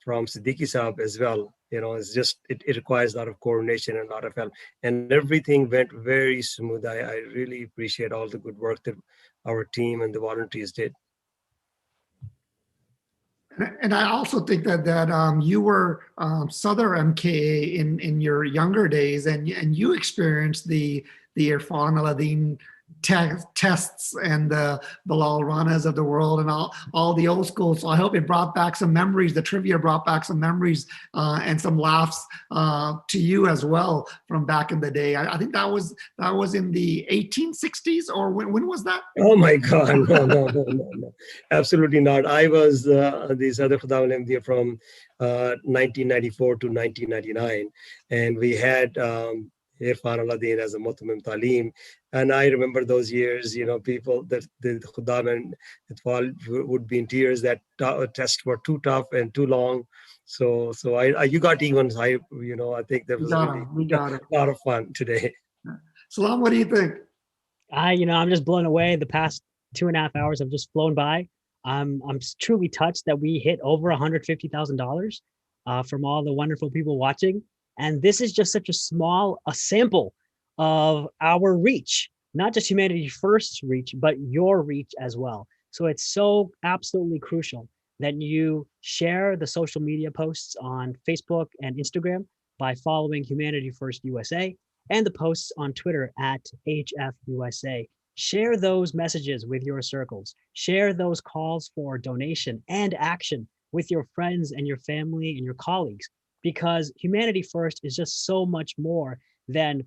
from Siddiqui Saab as well. It's just it requires a lot of coordination and a lot of help, and everything went very smooth. I really appreciate all the good work that our team and the volunteers did. And I also think that you were Sadr MKA in your younger days, and you experienced the Irfan Aladdin tests and the Bilal Ranas of the world and all the old school. So I hope it brought back some memories. The trivia brought back some memories and some laughs to you as well from back in the day. I think that was in the 1860s, or when was that? Oh my God, no, absolutely not. I was the Sadr Khudam Ahmadiyya from 1994 to 1999, and we had Irfan Aladdin as a Mutamim Talim. And I remember those years, people that the Khudam and Itfal would be in tears that tests were too tough and too long. So you got evens. I think that was really a lot of fun today. Salam, what do you think? I'm just blown away. The past 2.5 hours have just flown by. I'm truly touched that we hit over $150,000 from all the wonderful people watching. And this is just such a sample of our reach, not just Humanity First's reach, but your reach as well. So it's so absolutely crucial that you share the social media posts on Facebook and Instagram by following Humanity First USA and the posts on Twitter at HFUSA. Share those messages with your circles. Share those calls for donation and action with your friends and your family and your colleagues, because Humanity First is just so much more than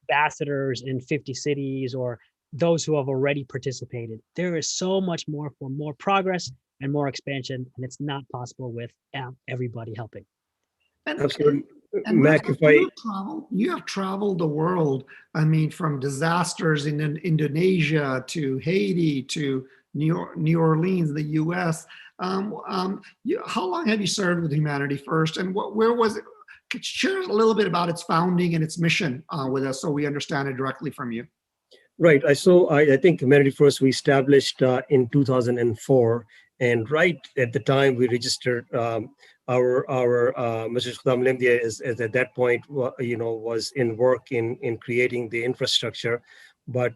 ambassadors in 50 cities or those who have already participated. There is so much more for more progress and more expansion, and it's not possible with everybody helping. Absolutely. And Mac, you have traveled the world. I mean, from disasters in Indonesia to Haiti to New Orleans, the U.S. How long have you served with Humanity First, and where was it? Could you share a little bit about its founding and its mission with us, so we understand it directly from you? Right. I think Humanity First we established in 2004, and right at the time we registered our Mr. Khudam Ahmadiyya is at that point was in work in creating the infrastructure. But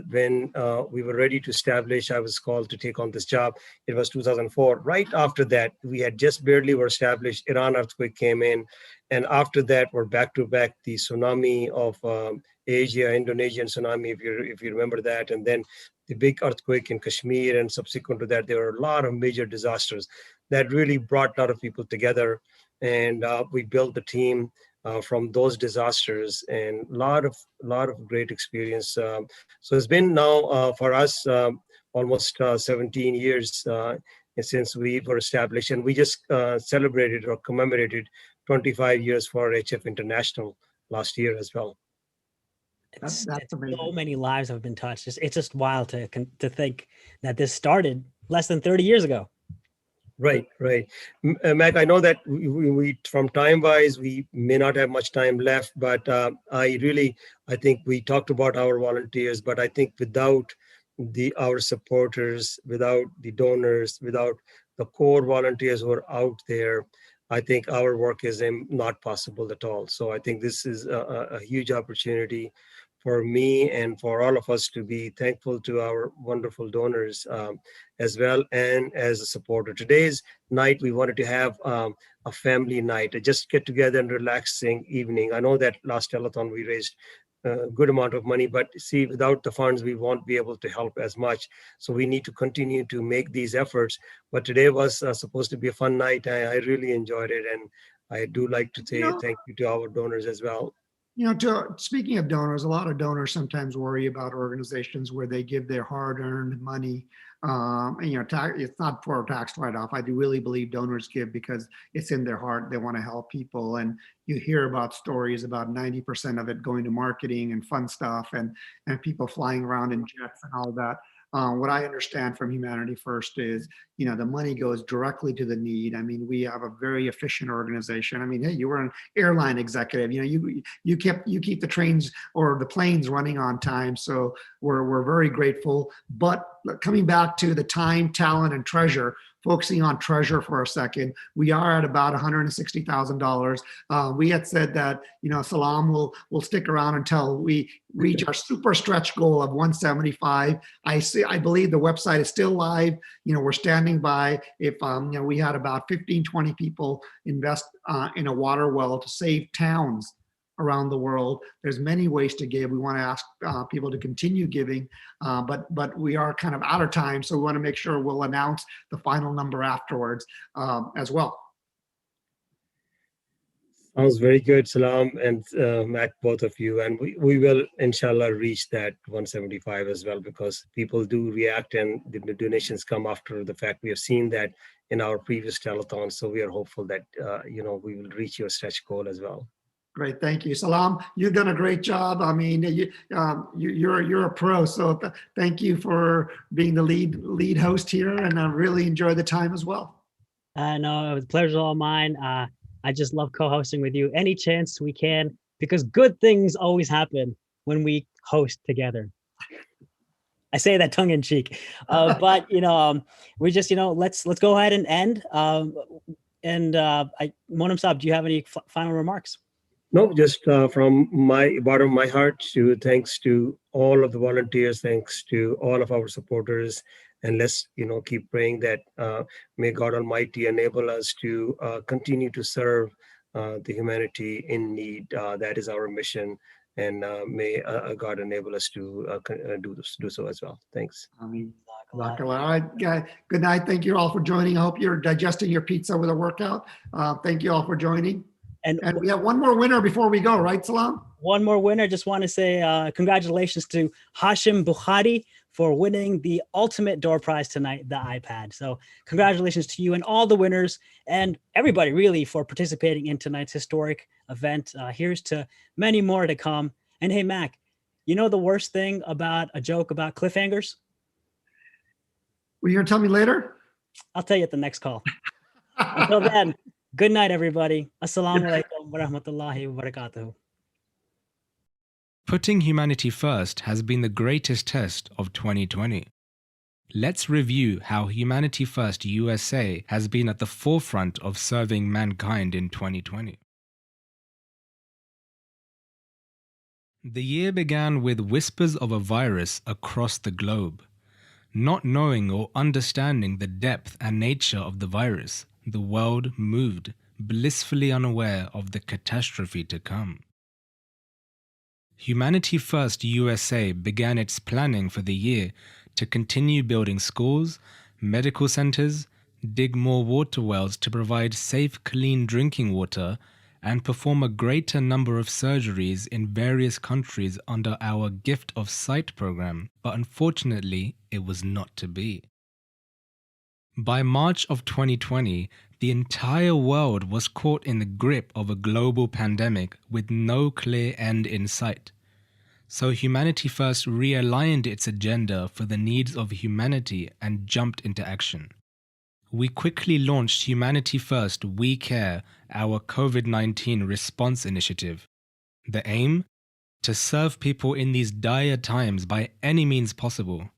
when we were ready to establish, I was called to take on this job. It was 2004. Right after that, we had just barely were established. Iran earthquake came in. And after that, we're back to back the tsunami of Asia, Indonesian tsunami, if you remember that. And then the big earthquake in Kashmir. And subsequent to that, there were a lot of major disasters that really brought a lot of people together. And we built the team from those disasters, and a lot of great experience. So it's been now for us almost 17 years since we were established, and we just celebrated or commemorated 25 years for HF International last year as well. That's So amazing. many lives have been touched. It's just wild to think that this started less than 30 years ago. Right, right. Mac, I know that we from time wise, we may not have much time left, but I think we talked about our volunteers, but I think without our supporters, without the donors, without the core volunteers who are out there, I think our work is not possible at all. So I think this is a huge opportunity for me and for all of us to be thankful to our wonderful donors as well, and as a supporter. Today's night, we wanted to have a family night, just get together and relaxing evening. I know that last telethon we raised a good amount of money, but see, without the funds, we won't be able to help as much. So we need to continue to make these efforts. But today was supposed to be a fun night. I really enjoyed it. And I do like to say thank you to our donors as well. Speaking of donors, a lot of donors sometimes worry about organizations where they give their hard-earned money. It's not for a tax write-off. I do really believe donors give because it's in their heart. They want to help people, and you hear about stories about 90% of it going to marketing and fun stuff, and people flying around in jets and all that. What I understand from Humanity First is, the money goes directly to the need. I mean, we have a very efficient organization. I mean, hey, you were an airline executive. You keep the trains or the planes running on time. So we're very grateful. But coming back to the time, talent, and treasure, focusing on treasure for a second, we are at about $160,000. We had said that Salam will stick around until we reach our super stretch goal of 175. I believe the website is still live. We're standing by. If we had about 15-20 people invest in a water well to save towns around the world. There's many ways to give. We want to ask people to continue giving, but we are kind of out of time, so we want to make sure we'll announce the final number afterwards as well. Sounds very good, Salam and Mac, both of you. And we will, inshallah, reach that 175 as well, because people do react and the donations come after the fact. We have seen that in our previous telethon. So we are hopeful that, we will reach your stretch goal as well. Great, thank you, Salam. You've done a great job. I mean, you're a pro, so thank you for being the lead host here, and I really enjoyed the time as well. No, it was a pleasure all mine. I just love co-hosting with you any chance we can, because good things always happen when we host together. I say that tongue in cheek, but we just let's go ahead and end. Monam Saab, do you have any final remarks? No, just from my bottom of my heart, thanks to all of the volunteers, thanks to all of our supporters, and let's keep praying that may God Almighty enable us to continue to serve the humanity in need. That is our mission, and may God enable us to do so as well. Thanks. All right, guys. Good night. Thank you all for joining. I hope you're digesting your pizza with a workout. Thank you all for joining. And we have one more winner before we go, right, Salam? One more winner. Just want to say congratulations to Hashim Bukhari for winning the ultimate door prize tonight, the iPad. So congratulations to you and all the winners and everybody really for participating in tonight's historic event. Here's to many more to come. And hey, Mac, the worst thing about a joke about cliffhangers? Were you going to tell me later? I'll tell you at the next call. Until then, good night, everybody. Assalamu alaikum wa rahmatullahi wa barakatuh. Putting humanity first has been the greatest test of 2020. Let's review how Humanity First USA has been at the forefront of serving mankind in 2020. The year began with whispers of a virus across the globe. Not knowing or understanding the depth and nature of the virus, the world moved, blissfully unaware of the catastrophe to come. Humanity First USA began its planning for the year to continue building schools, medical centers, dig more water wells to provide safe, clean drinking water, and perform a greater number of surgeries in various countries under our Gift of Sight program, but unfortunately, it was not to be. By March of 2020, the entire world was caught in the grip of a global pandemic with no clear end in sight. So Humanity First realigned its agenda for the needs of humanity and jumped into action. We quickly launched Humanity First We Care, our COVID-19 response initiative. The aim? To serve people in these dire times by any means possible.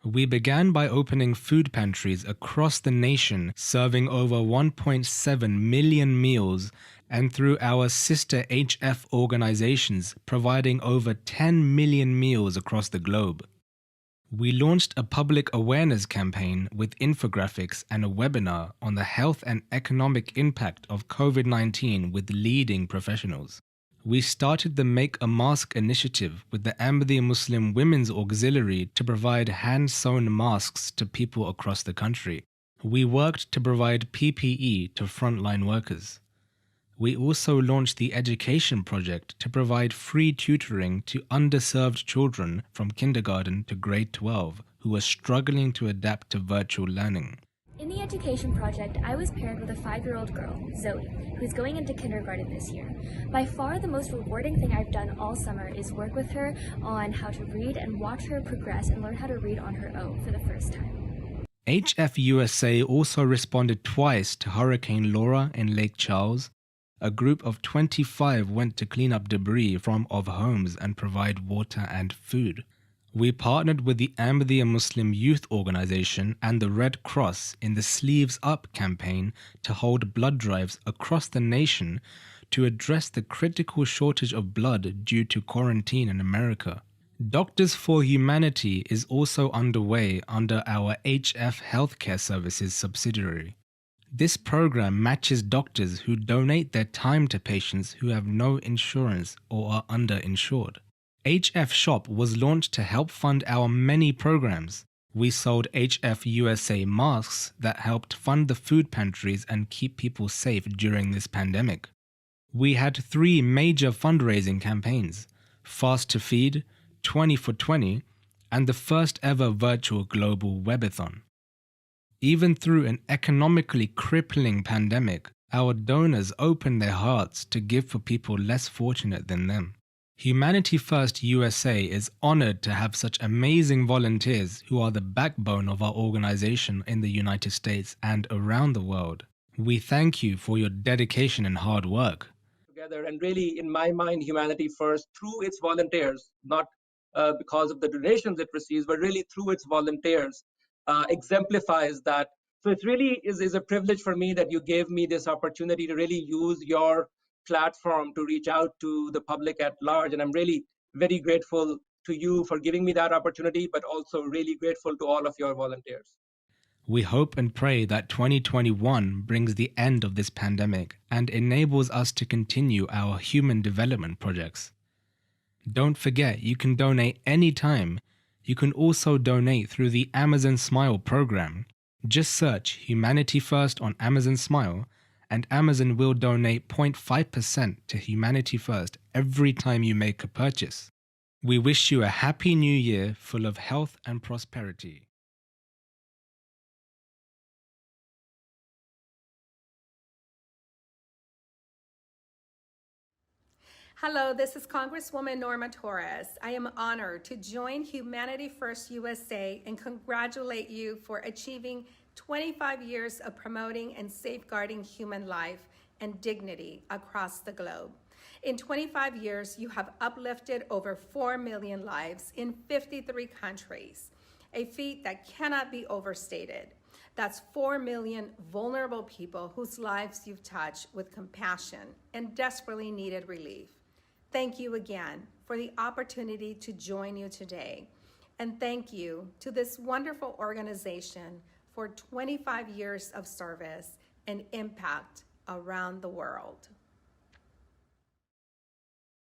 We began by opening food pantries across the nation, serving over 1.7 million meals, and through our sister HF organizations, providing over 10 million meals across the globe. We launched a public awareness campaign with infographics and a webinar on the health and economic impact of COVID-19 with leading professionals. We started the Make a Mask initiative with the Ahmadiyya Muslim Women's Auxiliary to provide hand-sewn masks to people across the country. We worked to provide PPE to frontline workers. We also launched the Education Project to provide free tutoring to underserved children from kindergarten to grade 12 who are struggling to adapt to virtual learning. In the Education Project, I was paired with a 5-year-old girl, Zoe, who's going into kindergarten this year. By far the most rewarding thing I've done all summer is work with her on how to read and watch her progress and learn how to read on her own for the first time. HF USA also responded twice to Hurricane Laura in Lake Charles. A group of 25 went to clean up debris from homes and provide water and food. We partnered with the Ahmadiyya Muslim Youth Organization and the Red Cross in the Sleeves Up campaign to hold blood drives across the nation to address the critical shortage of blood due to quarantine in America. Doctors for Humanity is also underway under our HF Healthcare Services subsidiary. This program matches doctors who donate their time to patients who have no insurance or are underinsured. HF Shop was launched to help fund our many programs. We sold HF USA masks that helped fund the food pantries and keep people safe during this pandemic. We had 3 major fundraising campaigns: Fast to Feed, 20 for 20, and the first ever virtual global webathon. Even through an economically crippling pandemic, our donors opened their hearts to give for people less fortunate than them. Humanity First USA is honored to have such amazing volunteers who are the backbone of our organization in the United States and around the world. We thank you for your dedication and hard work. Together, and really, in my mind, Humanity First, through its volunteers, not because of the donations it receives, but really through its volunteers, exemplifies that. So it really is a privilege for me that you gave me this opportunity to really use your platform to reach out to the public at large. And I'm really very grateful to you for giving me that opportunity, but also really grateful to all of your volunteers. We hope and pray that 2021 brings the end of this pandemic and enables us to continue our human development projects. Don't forget, you can donate anytime. You can also donate through the Amazon Smile program. Just search Humanity First on Amazon Smile, and Amazon will donate 0.5% to Humanity First every time you make a purchase. We wish you a happy new year full of health and prosperity. Hello, this is Congresswoman Norma Torres. I am honored to join Humanity First USA and congratulate you for achieving 25 years of promoting and safeguarding human life and dignity across the globe. In 25 years, you have uplifted over 4 million lives in 53 countries, a feat that cannot be overstated. That's 4 million vulnerable people whose lives you've touched with compassion and desperately needed relief. Thank you again for the opportunity to join you today. And thank you to this wonderful organization for 25 years of service and impact around the world.